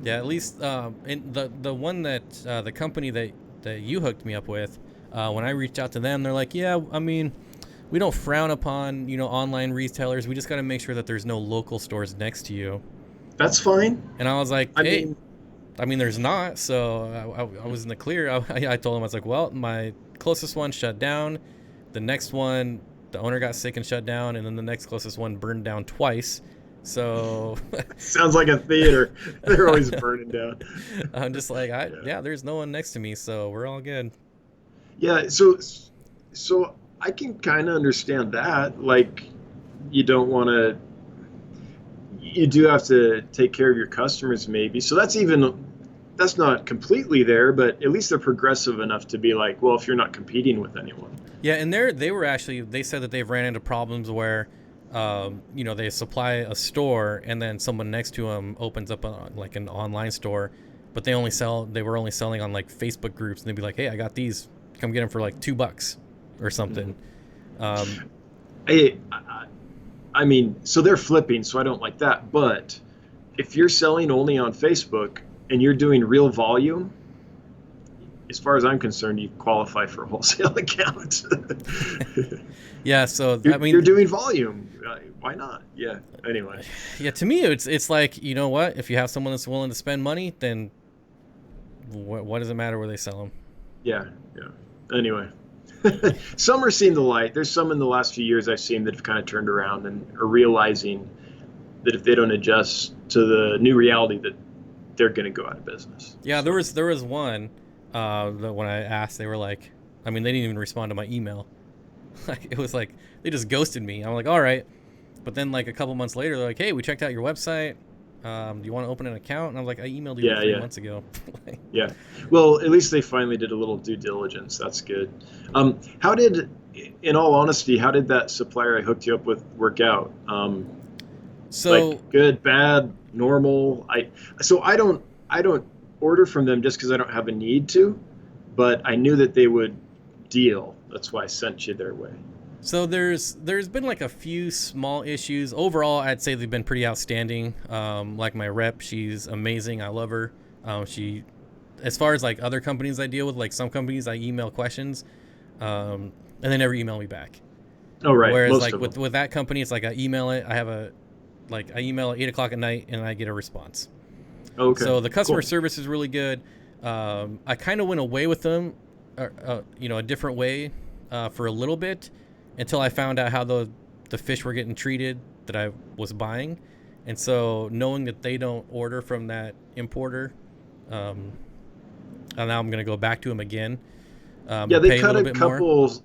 Yeah, at least and the one that the company that you hooked me up with, when I reached out to them, they're like, yeah, I mean, we don't frown upon online retailers. We just got to make sure that there's no local stores next to you. That's fine. And I was like, I mean, there's not. So I was in the clear. I told him, I was like, well, my closest one shut down. The next one, the owner got sick and shut down. And then the next closest one burned down twice. So sounds like a theater. They're always burning down. I'm just like, there's no one next to me. So we're all good. Yeah. So I can kind of understand that. Like, you don't want to, you do have to take care of your customers maybe. So that's not completely there, but at least they're progressive enough to be like, well, if you're not competing with anyone. Yeah. And they said that they've ran into problems where, they supply a store and then someone next to them opens up like an online store, but they were only selling on like Facebook groups, and they'd be like, hey, I got these, come get them for like $2 or something. I mean, so they're flipping, so I don't like that, but if you're selling only on Facebook and you're doing real volume, as far as I'm concerned, you qualify for a wholesale account. Yeah, so you're, I mean, you're doing volume. Why not? Yeah. Anyway. yeah, to me, it's like, you know what? If you have someone that's willing to spend money, then what does it matter where they sell them? Yeah. Yeah. Anyway. Some are seeing the light. There's some in the last few years I've seen that have kind of turned around and are realizing that if they don't adjust to the new reality, that they're going to go out of business. Yeah, there was one that when I asked, they were like, I mean, they didn't even respond to my email. Like, it was like they just ghosted me. I'm like, all right, but then like a couple months later, they're like, hey, we checked out your website. Do you want to open an account? And I was like, I emailed you 3 months ago. Like, yeah. Well, at least they finally did a little due diligence. That's good. How did, in all honesty, how did that supplier I hooked you up with work out? so Like good, bad, normal. I don't order from them just because I don't have a need to, but I knew that they would deal. That's why I sent you their way. So there's been like a few small issues. Overall, I'd say they've been pretty outstanding. Like my rep, she's amazing. I love her. She, as far as like other companies I deal with, like some companies I email questions, and they never email me back. Oh, right. Whereas Most like of them. with that company, it's like I email it. I email at 8 o'clock at night and I get a response. Okay. So the customer Cool. service is really good. I kind of went away with them, a different way for a little bit until I found out how the fish were getting treated that I was buying. And so knowing that they don't order from that importer, and now I'm going to go back to them again. Yeah, and they pay cut little a bit more. couple.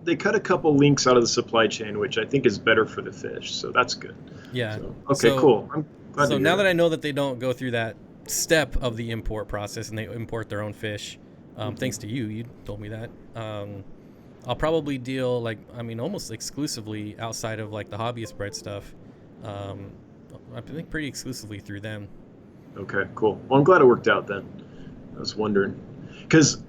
They cut a couple links out of the supply chain, which I think is better for the fish. So that's good. Yeah. So, okay, cool. I'm glad to So hear now that I know that they don't go through that step of the import process and they import their own fish, thanks to you told me that. I'll probably deal almost exclusively outside of like the hobbyist bread stuff. I think pretty exclusively through them. Okay, cool. Well, I'm glad it worked out then. I was wondering, because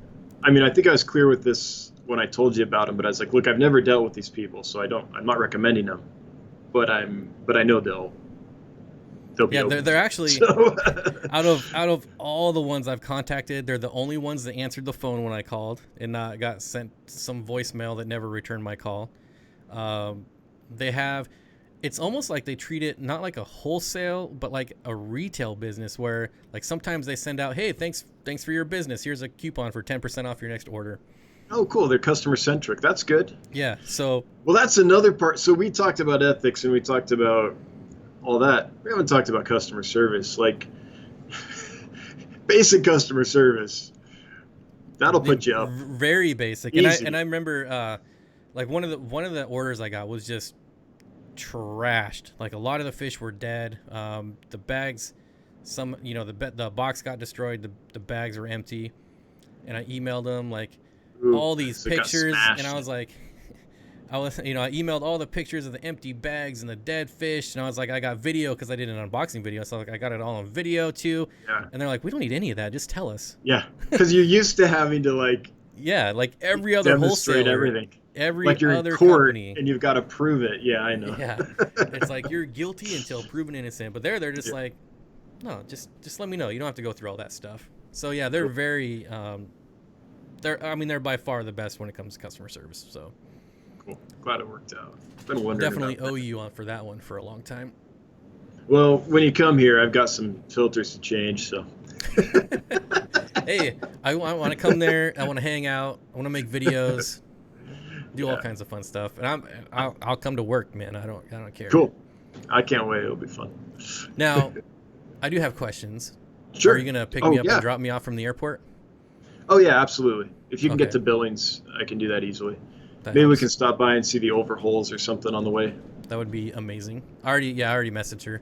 I mean, I think I was clear with this when I told you about them, but I was like, look, I've never dealt with these people, so I'm not recommending them, but I know they'll be Yeah, open. they're actually So, out of all the ones I've contacted, they're the only ones that answered the phone when I called and not got sent some voicemail that never returned my call. They have, it's almost like they treat it not like a wholesale, but like a retail business where like sometimes they send out, hey, thanks for your business. Here's a coupon for 10% off your next order. oh, cool. They're customer centric. That's good. Yeah. So Well, that's another part. So we talked about ethics and we talked about all that. We haven't talked about customer service, like basic customer service. That'll put you up. very basic. Easy. And I remember like one of the orders I got was just trashed. Like a lot of the fish were dead. The bags, the box got destroyed. The bags were empty, and I emailed them like Ooh, all these so it got pictures, smashed. and I was like, I emailed all the pictures of the empty bags and the dead fish, and I was like, I got video because I did an unboxing video, so like I got it all on video too. Yeah. And they're like, we don't need any of that. Just tell us. Yeah, because you're used to having to like Yeah, like every other demonstrate wholesaler, everything. every Like you're other in court company. and you've got to prove it. Yeah, I know. Yeah, it's like you're guilty until proven innocent. But they're just like, no, just let me know. You don't have to go through all that stuff. So yeah, they're very, they're by far the best when it comes to customer service. So Cool. Glad it worked out. Been wondering. definitely about owe that. you on for that one for a long time. Well, when you come here, I've got some filters to change. So. Hey, I want to come there. I want to hang out. I want to make videos, do all kinds of fun stuff. And I'll come to work, man. I don't care. Cool. I can't wait. It'll be fun. Now, I do have questions. Sure. Are you gonna pick me up yeah. and drop me off from the airport? Oh yeah, absolutely. If you can Okay. get to Billings, I can do that easily. That Maybe we helps. can stop by and see the overhauls or something on the way. That would be amazing. I already messaged her.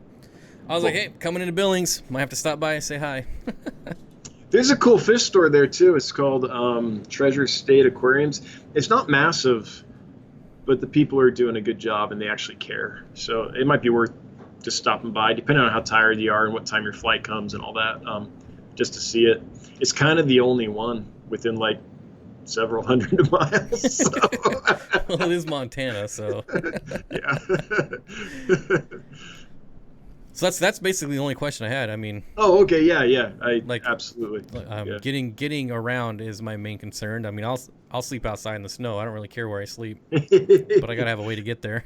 I was Cool. like, hey, coming into Billings. Might have to stop by and say hi. There's a cool fish store there too. It's called Treasure State Aquariums. It's not massive, but the people are doing a good job and they actually care. So it might be worth just stopping by, depending on how tired you are and what time your flight comes and all that, just to see it. It's kind of the only one within like several hundred miles. So. Well, it is Montana, so. Yeah. So that's basically the only question I had. I mean, Oh, okay, yeah, yeah, I like absolutely, yeah. getting around is my main concern. I mean, I'll sleep outside in the snow. I don't really care where I sleep, but I gotta have a way to get there.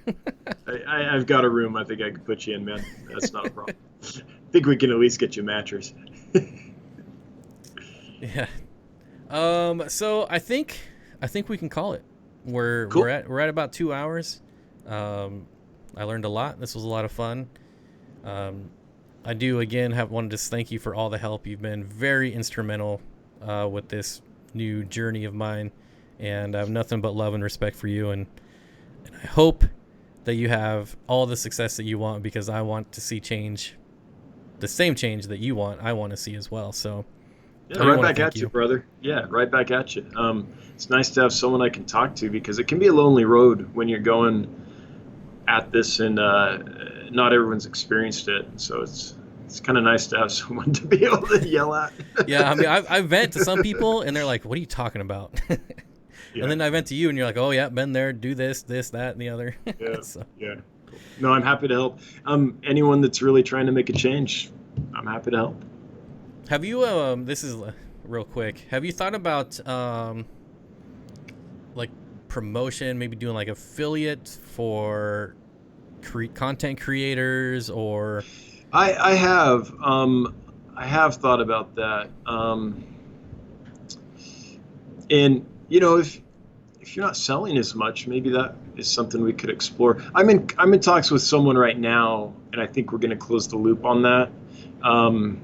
I've got a room. I think I could put you in, man. That's not a problem. I think we can at least get you a mattress. Yeah. So I think we can call it. Cool. We're at about 2 hours. I learned a lot. This was a lot of fun. I do again have wanted to thank you for all the help. You've been very instrumental with this new journey of mine, and I have nothing but love and respect for you. And I hope that you have all the success that you want, because I want to see change, the same change that you want. I want to see as well. So Yeah, I do right want to back thank at you, you. brother. Yeah, right back at you. It's nice to have someone I can talk to, because it can be a lonely road when you're going at this, and not everyone's experienced it. So it's kind of nice to have someone to be able to yell at. Yeah, I mean, I vent to some people, and they're like, "What are you talking about?" And Yeah, then I vent to you, and you're like, "Oh yeah, been there. Do this, that, and the other." yeah, So, yeah. Cool. No, I'm happy to help. Anyone that's really trying to make a change, I'm happy to help. have you? This is real quick. Have you thought about like promotion? Maybe doing like affiliate for content creators, or I have thought about that. And if you're not selling as much, maybe that is something we could explore. I'm in talks with someone right now, and I think we're going to close the loop on that. Um,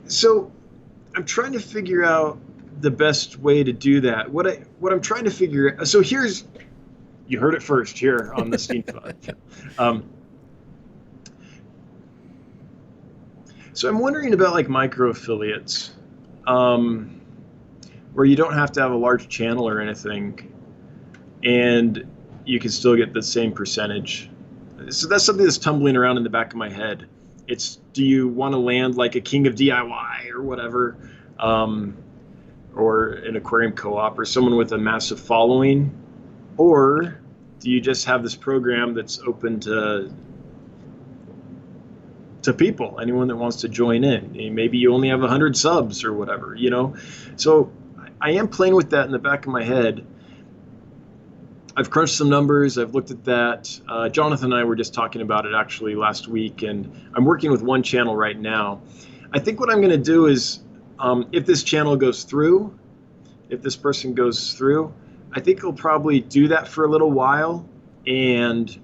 so I'm trying to figure out the best way to do that. What I'm trying to figure out. So here's, you heard it first here on the Steenfott. Um, so I'm wondering about like micro affiliates. Where you don't have to have a large channel or anything, and you can still get the same percentage. So that's something that's tumbling around in the back of my head. It's, do you want to land like a king of DIY or whatever, um, or an aquarium co-op, or someone with a massive following, or do you just have this program that's open to people, anyone that wants to join in? Maybe you only have 100 subs or whatever. So I am playing with that in the back of my head. I've crunched some numbers. I've looked at that. Jonathan and I were just talking about it actually last week, and I'm working with one channel right now. I think what I'm going to do is, if this channel goes through, if this person goes through, I think I'll probably do that for a little while and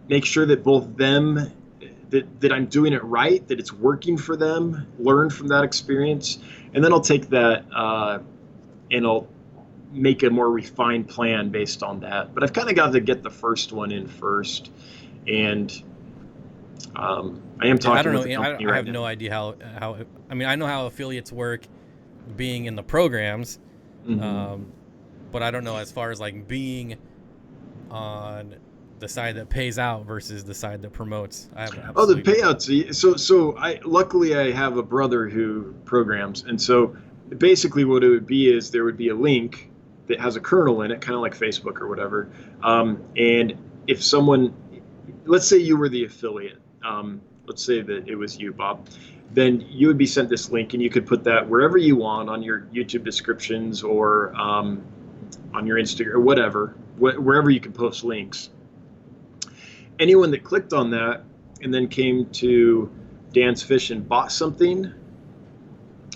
make sure that both them, that I'm doing it right, that it's working for them, learn from that experience, and then I'll take that and I'll make a more refined plan based on that. But I've kind of got to get the first one in first, and I am yeah, I talking don't know. with the company I right have no now. idea how. I mean, I know how affiliates work, being in the programs, Hmm. um, but I don't know as far as like being on the side that pays out versus the side that promotes. I have Oh, the absolutely no clue. payouts. So I luckily I have a brother who programs, and so basically what it would be is there would be a link that has a kernel in it, kind of like Facebook or whatever. And if someone, let's say you were the affiliate, let's say that it was you, Bob, then you would be sent this link, and you could put that wherever you want on your YouTube descriptions, or on your Instagram or whatever, wherever you can post links. Anyone that clicked on that and then came to Dan's Fish and bought something,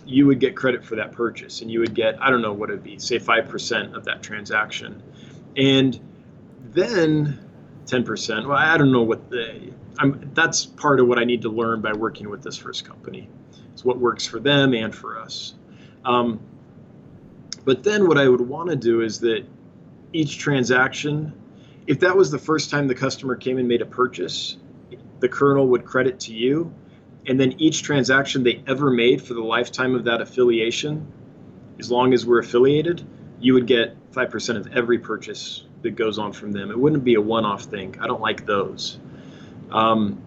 you would get credit for that purchase, and you would get, I don't know what it would be, say 5% of that transaction. And then 10%, well, I don't know what that's part of what I need to learn by working with this first company. It's what works for them and for us. Um, but then what I would want to do is that each transaction, if that was the first time the customer came and made a purchase, the kernel would credit to you. And then each transaction they ever made for the lifetime of that affiliation, as long as we're affiliated, you would get 5% of every purchase that goes on from them. It wouldn't be a one-off thing. I don't like those. Um,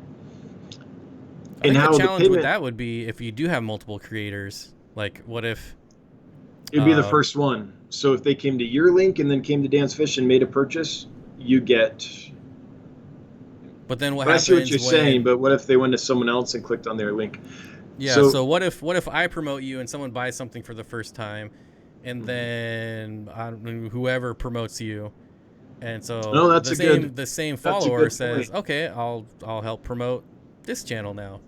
I and think the how the challenge with payment, that would be if you do have multiple creators. Like, what if? it'd be the Um, first one. So if they came to your link and then came to Dan's Fish and made a purchase, you get But then what But I see what happens you're saying. when? But what if they went to someone else and clicked on their link? Yeah. So So what if I promote you and someone buys something for the first time, and then I don't know, whoever promotes you, and no, so that's a good the same that's a follower good says, point. okay, I'll help promote this channel now.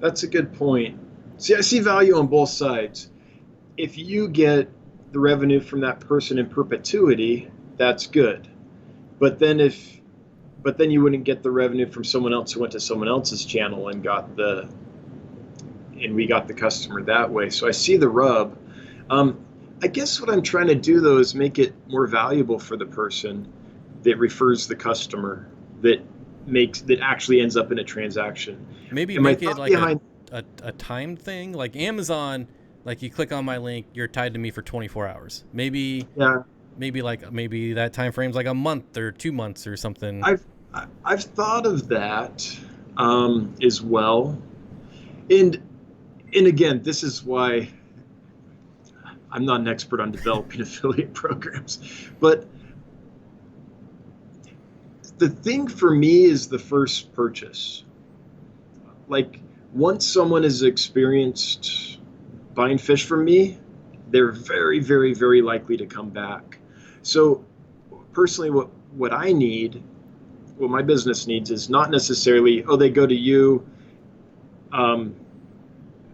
That's a good point. See, I see value on both sides. If you get the revenue from that person in perpetuity, that's good. But then if but then you wouldn't get the revenue from someone else who went to someone else's channel and we got the customer that way. So I see the rub. Um, I guess what I'm trying to do though is make it more valuable for the person that refers the customer that actually ends up in a transaction. Maybe And my make it thought like behind a timed thing, like Amazon. Like you click on my link, you're tied to me for 24 hours. yeah, Maybe that time frame's like a month or 2 months or something. I've I've thought of that as well. And and again, this is why I'm not an expert on developing affiliate programs, but the thing for me is the first purchase. Like once someone has experienced buying fish from me, they're very, very, very likely to come back. So personally, what I need, what my business needs is not necessarily, oh, they go to you, um,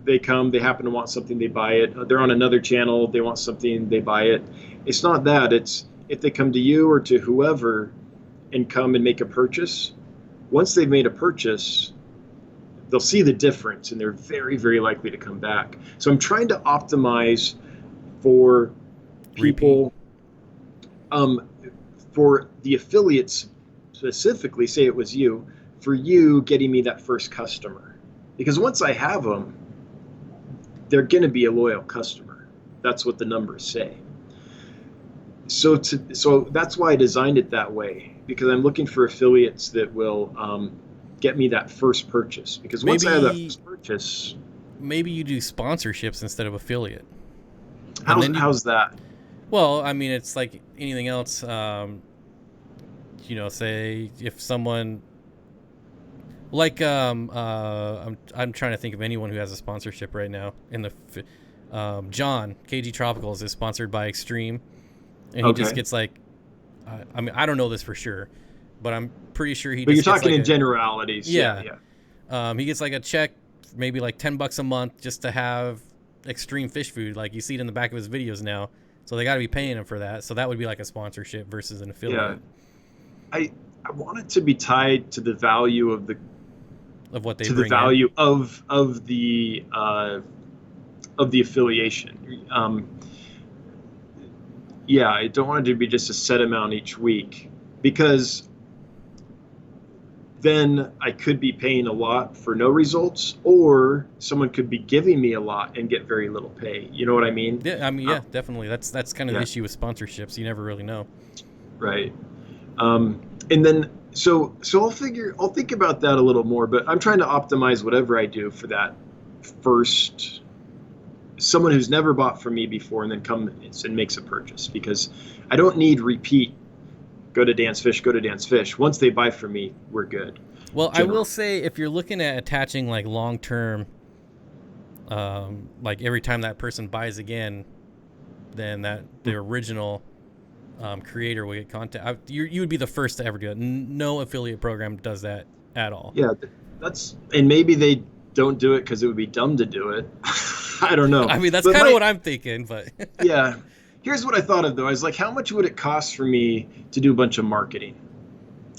they come, they happen to want something, they buy it. They're on another channel, they want something, they buy it. It's not that. It's if they come to you or to whoever and come and make a purchase, once they've made a purchase, they'll see the difference and they're very, very likely to come back. So I'm trying to optimize for Repeat. people, um, for the affiliates specifically, say it was you, for you getting me that first customer. Because once I have them, they're going to be a loyal customer. That's what the numbers say. So that's why I designed it that way, because I'm looking for affiliates that will get me that first purchase. Because once I have that Maybe first purchase, maybe you do sponsorships instead of affiliate, and then how's that? well, I mean, it's like anything else. Say if someone like I'm trying to think of anyone who has a sponsorship right now in the John KG Tropicals is sponsored by Extreme, and he just Okay, gets like I mean I don't know this for sure, but I'm pretty sure he but you're just gets talking like in a generalities. Yeah, yeah yeah, he gets like a check maybe like $10 a month just to have extreme fish food, like you see it in the back of his videos now, so they got to be paying him for that, so that would be like a sponsorship versus an yeah. affiliate I want it to be tied to the value of of what they bring in. of the affiliation. Yeah, I don't want it to be just a set amount each week, because then I could be paying a lot for no results, or someone could be giving me a lot and get very little pay. You know what I mean? Yeah, I mean, Uh, yeah, definitely. That's kind of the yeah, issue with sponsorships. You never really know. right. And then I'll think about that a little more, but I'm trying to optimize whatever I do for that first someone who's never bought from me before and then comes and makes a purchase, because I don't need repeat. Go to Dan's Fish, go to Dan's Fish. Once they buy from me, we're good. Well, I will Generally. say if you're looking at attaching like long term, like every time that person buys again, then that the original creator will get contact. You would be the first to ever do it. No affiliate program does that at all. Yeah, and maybe they don't do it because it would be dumb to do it. I don't know. I mean, that's But kind of what I'm thinking, but yeah, here's what I thought of though. I was like, how much would it cost for me to do a bunch of marketing?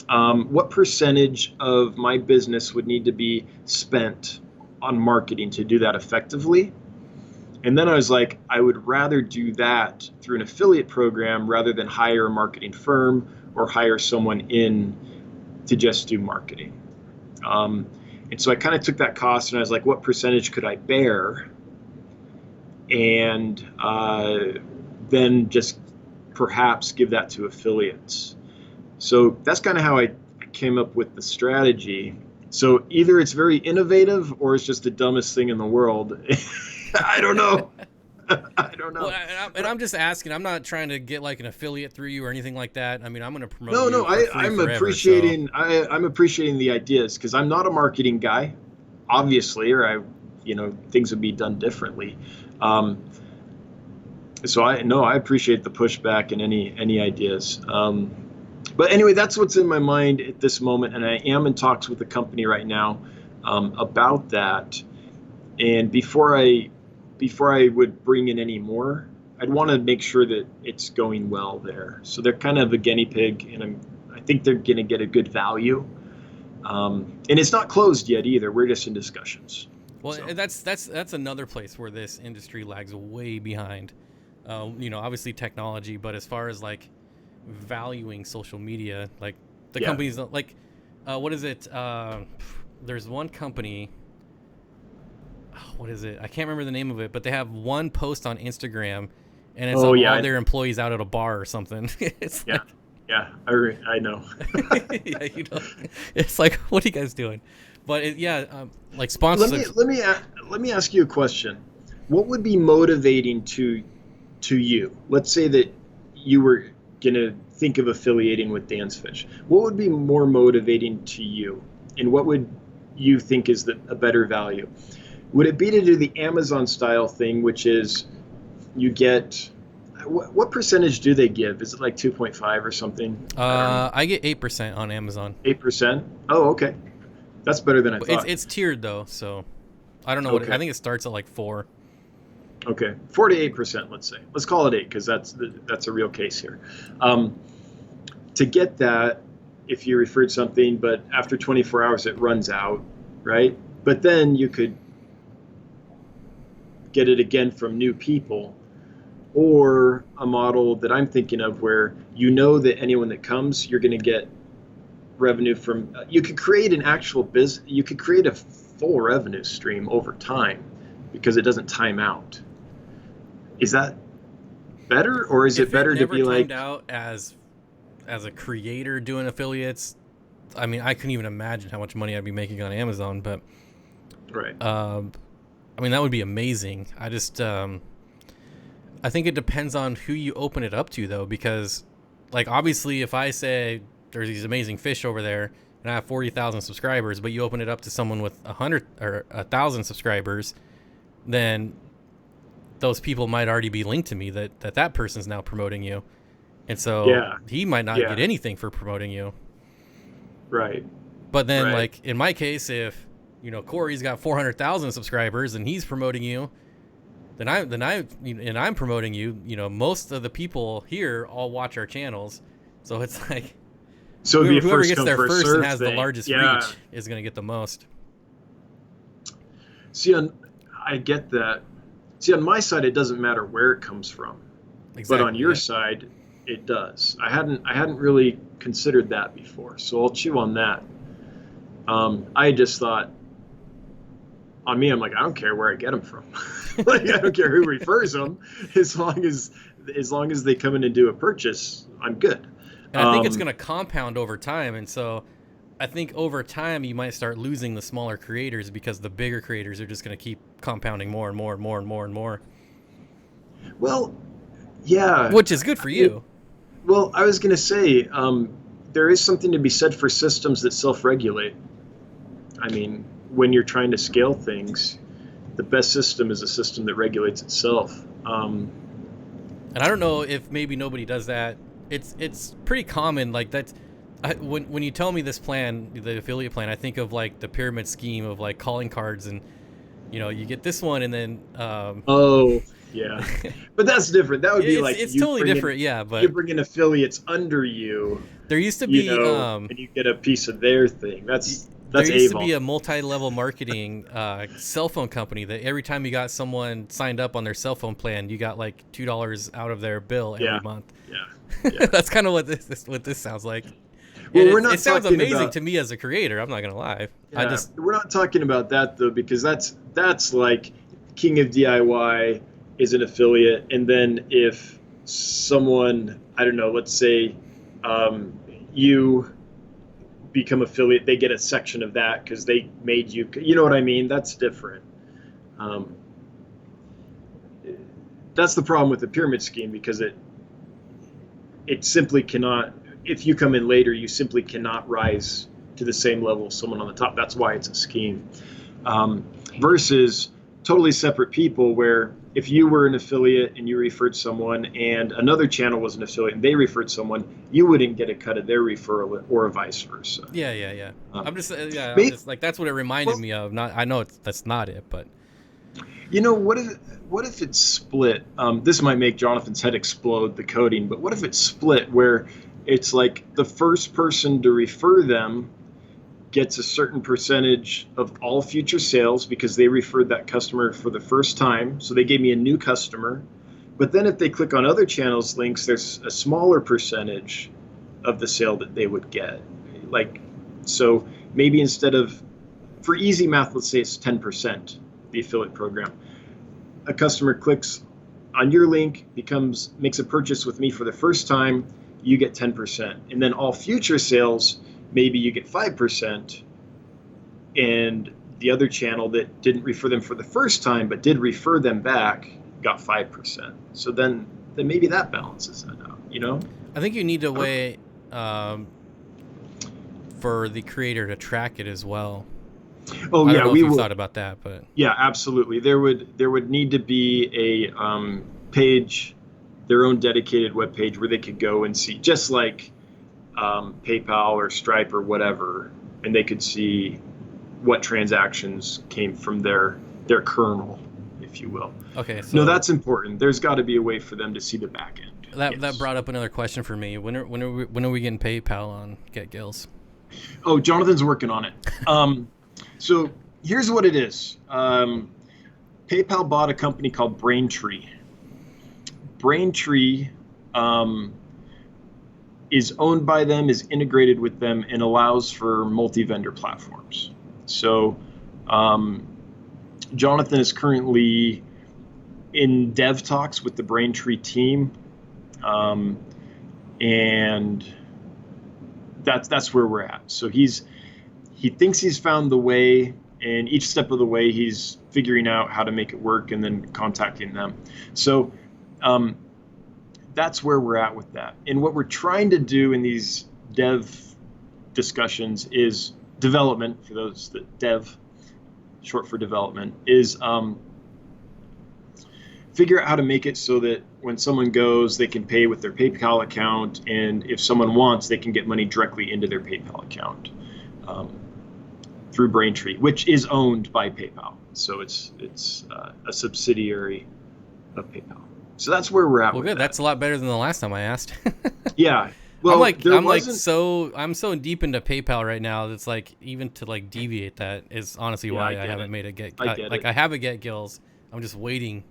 What percentage of my business would need to be spent on marketing to do that effectively? And then I was like, I would rather do that through an affiliate program rather than hire a marketing firm or hire someone in to just do marketing. And so I kind of took that cost and I was like, what percentage could I bear? And then just perhaps give that to affiliates. So that's kind of how I came up with the strategy. So either it's very innovative or it's just the dumbest thing in the world. I don't know. I don't Well, know. and I'm just asking. I'm not trying to get like an affiliate through you or anything like that. I mean, I'm going to promote No, you no, for free I'm forever. So, I'm appreciating the ideas because I'm not a marketing guy, obviously, or things would be done differently. Um, so I appreciate the pushback and any ideas. But anyway, that's what's in my mind at this moment, and I am in talks with the company right now about that. And before I would bring in any more, I'd want to make sure that it's going well there. So they're kind of a guinea pig, and I think they're going to get a good value. And it's not closed yet either. We're just in discussions. well, So that's another place where this industry lags way behind. Obviously technology, but as far as like valuing social media, like the yeah. companies like, what is it? There's one company. What is it? I can't remember the name of it, but they have one post on Instagram, and it's Oh of yeah. all their employees out at a bar or something. It's Yeah. like, Yeah. I know. yeah, it's like, what are you guys doing? But like let me sponsorships. let me let me ask you a question. What would be motivating to you? Let's say that you were gonna think of affiliating with Dan's Fish. What would be more motivating to you, and what would you think is a better value? Would it be to do the Amazon style thing, which is you get what percentage do they give? Is it like 2.5 or something? I don't know. I get 8% on Amazon. 8%? Oh, okay. That's better than I But it's thought. it's tiered though, so I don't know I Okay. think it starts at like 4. Okay, 4 to 8%, let's say. Let's call it 8 because that's a real case here. Um, to get that, if you referred something, but after 24 hours it runs out, right? But then you could get it again from new people, or a model that I'm thinking of where you know that anyone that comes, you're going to get revenue from. You could create an actual business. You could create a full revenue stream over time because it doesn't time out. Is that better, or is it If it better to never be timed like, out as a creator doing affiliates, I mean, I couldn't even imagine how much money I'd be making on Amazon, but right? I mean, that would be amazing. I think it depends on who you open it up to, though, because, like, obviously, if I say there's these amazing fish over there and I have 40,000 subscribers, but you open it up to someone with 100 or 1,000 subscribers, then those people might already be linked to me that person's now promoting you, and so Yeah, he might not get yeah, anything for promoting you. right, But then, right. like in my case, if Corey's got 400,000 subscribers and he's promoting you, I'm promoting you. Most of the people here all watch our channels, so it's like So it'd be a whoever first gets come there first first and serve has the thing. largest Yeah. reach is going to get the most. See, I get that. See, on my side, it doesn't matter where it comes from, but on Exactly. your Yeah. side, it does. I hadn't really considered that before, so I'll chew on that. I just thought on me, I'm like, I don't care where I get them from. Like, I don't care who refers them, as long as they come in and do a purchase, I'm good. And I think it's going to compound over time, and so I think over time you might start losing the smaller creators because the bigger creators are just going to keep compounding more and more and more and more and more, Well, yeah. which is good for you. Well, I was going to say, there is something to be said for systems that self-regulate. I mean, when you're trying to scale things, the best system is a system that regulates itself. And I don't know if maybe nobody does that. It's pretty common. Like that's when you tell me this plan, the affiliate plan, I think of like the pyramid scheme of like calling cards, and you get this one, and then Oh, yeah, but that's different. That would be like it's totally different. Yeah, you but bring in affiliates under you, there used to be and you get a piece of their thing. That's there used to Avon. be a multi-level marketing cell phone company that every time you got someone signed up on their cell phone plan, you got like $2 out of their bill every Yeah, month. yeah. That's kind of what this sounds like. Well, And we're not it sounds talking amazing about, to me as a creator. I'm not gonna lie. yeah, we're not talking about that though, because that's like King of DIY is an affiliate, and then if someone, I don't know, let's say you become affiliate, they get a section of that because they made you. You know what I mean? That's different. Um, that's the problem with the pyramid scheme, because it simply cannot. If you come in later, you simply cannot rise to the same level as someone on the top. That's why it's a scheme. Versus totally separate people, where if you were an affiliate and you referred someone and another channel was an affiliate and they referred someone, you wouldn't get a cut of their referral, or vice versa. Yeah. I'm just like, that's what it reminded me of. Not, I know that's not it, but what if it's split? This might make Jonathan's head explode, the coding, but what if it's split where it's like the first person to refer them gets a certain percentage of all future sales because they referred that customer for the first time. So they gave me a new customer. But then if they click on other channels links, there's a smaller percentage of the sale that they would get. Like, so maybe instead of, for easy math, let's say it's 10%, the affiliate program. A customer clicks on your link, makes a purchase with me for the first time, you get 10%. And then all future sales, maybe you get 5%, and the other channel that didn't refer them for the first time but did refer them back got 5%. So then maybe that balances it out, you know? I think you need a way for the creator to track it as well. Oh, I yeah, don't know if you've thought about that, but yeah, absolutely. There would need to be a page, their own dedicated web page where they could go and see, just like PayPal or Stripe or whatever, and they could see what transactions came from their kernel, if you will. Okay. So no, that's important. There's got to be a way for them to see the back end. That brought up another question for me. When are we getting PayPal on Get Gills? Oh, Jonathan's working on it. So here's what it is. PayPal bought a company called Braintree. Braintree is owned by them, is integrated with them, and allows for multi-vendor platforms. So Jonathan is currently in dev talks with the Braintree team, and that's where we're at. So he thinks he's found the way, and each step of the way he's figuring out how to make it work and then contacting them. So that's where we're at with that. And what we're trying to do in these dev discussions is development, for those that dev, short for development, is figure out how to make it so that when someone goes, they can pay with their PayPal account, and if someone wants, they can get money directly into their PayPal account through Braintree, which is owned by PayPal. So it's a subsidiary of PayPal. So that's where we're at. Well, good. That's a lot better than the last time I asked. Yeah. Well, I'm so deep into PayPal right now. That's like, even to like deviate that is honestly why I haven't made a I have a Get Gills. I'm just waiting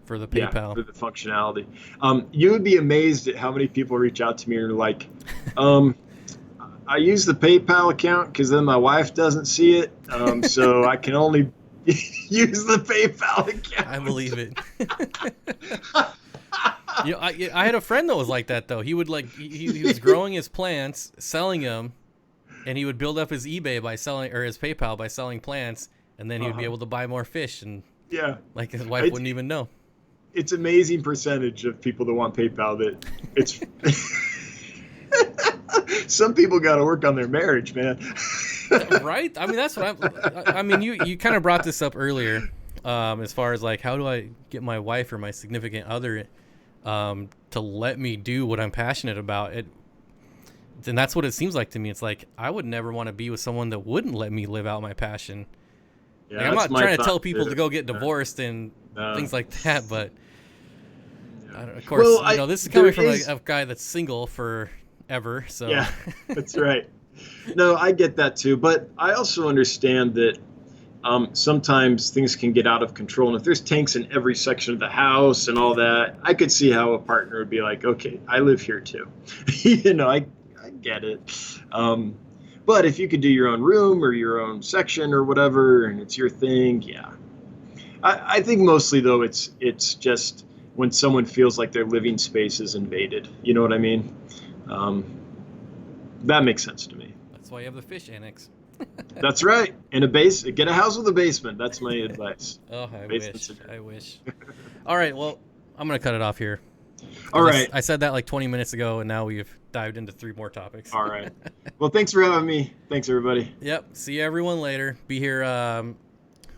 for the PayPal. For the functionality. You would be amazed at how many people reach out to me and are like, I use the PayPal account because then my wife doesn't see it, so I can only use the PayPal account. I believe it. I had a friend that was like that though. He would he was growing his plants, selling them, and he would build up his eBay by selling, or his PayPal by selling plants, and then he would be able to buy more fish, and like his wife wouldn't even know. It's amazing percentage of people that want PayPal that it's. Some people got to work on their marriage, man. Right? I mean, that's what I mean, you kind of brought this up earlier, as far as like, how do I get my wife or my significant other to let me do what I'm passionate about? And that's what it seems like to me. It's like, I would never want to be with someone that wouldn't let me live out my passion. Yeah, like, I'm not trying to tell people to go get divorced and things like that, but of course, this is coming from a guy that's single forever. So yeah, that's right. No, I get that too, but I also understand that sometimes things can get out of control, and if there's tanks in every section of the house and all that, I could see how a partner would be like, okay, I live here too. I get it. But if you could do your own room or your own section or whatever, and it's your thing, yeah. I think mostly though, it's just when someone feels like their living space is invaded. You know what I mean? That makes sense to me. That's why you have the fish annex. That's right. And get a house with a basement. That's my advice. Oh, I wish. All right. Well, I'm gonna cut it off here. All right. I said that like 20 minutes ago, and now we've dived into 3 more topics. All right. Well, thanks for having me. Thanks, everybody. Yep. See everyone later. Be here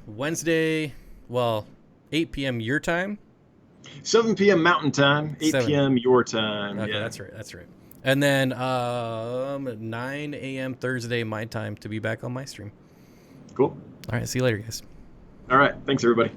Wednesday, 8 p.m. your time. 7 p.m. Mountain Time, 8 7. p.m. your time. Okay, yeah. that's right. And then 9 a.m. Thursday my time to be back on my stream. Cool. All right. See you later, guys. All right. Thanks, everybody.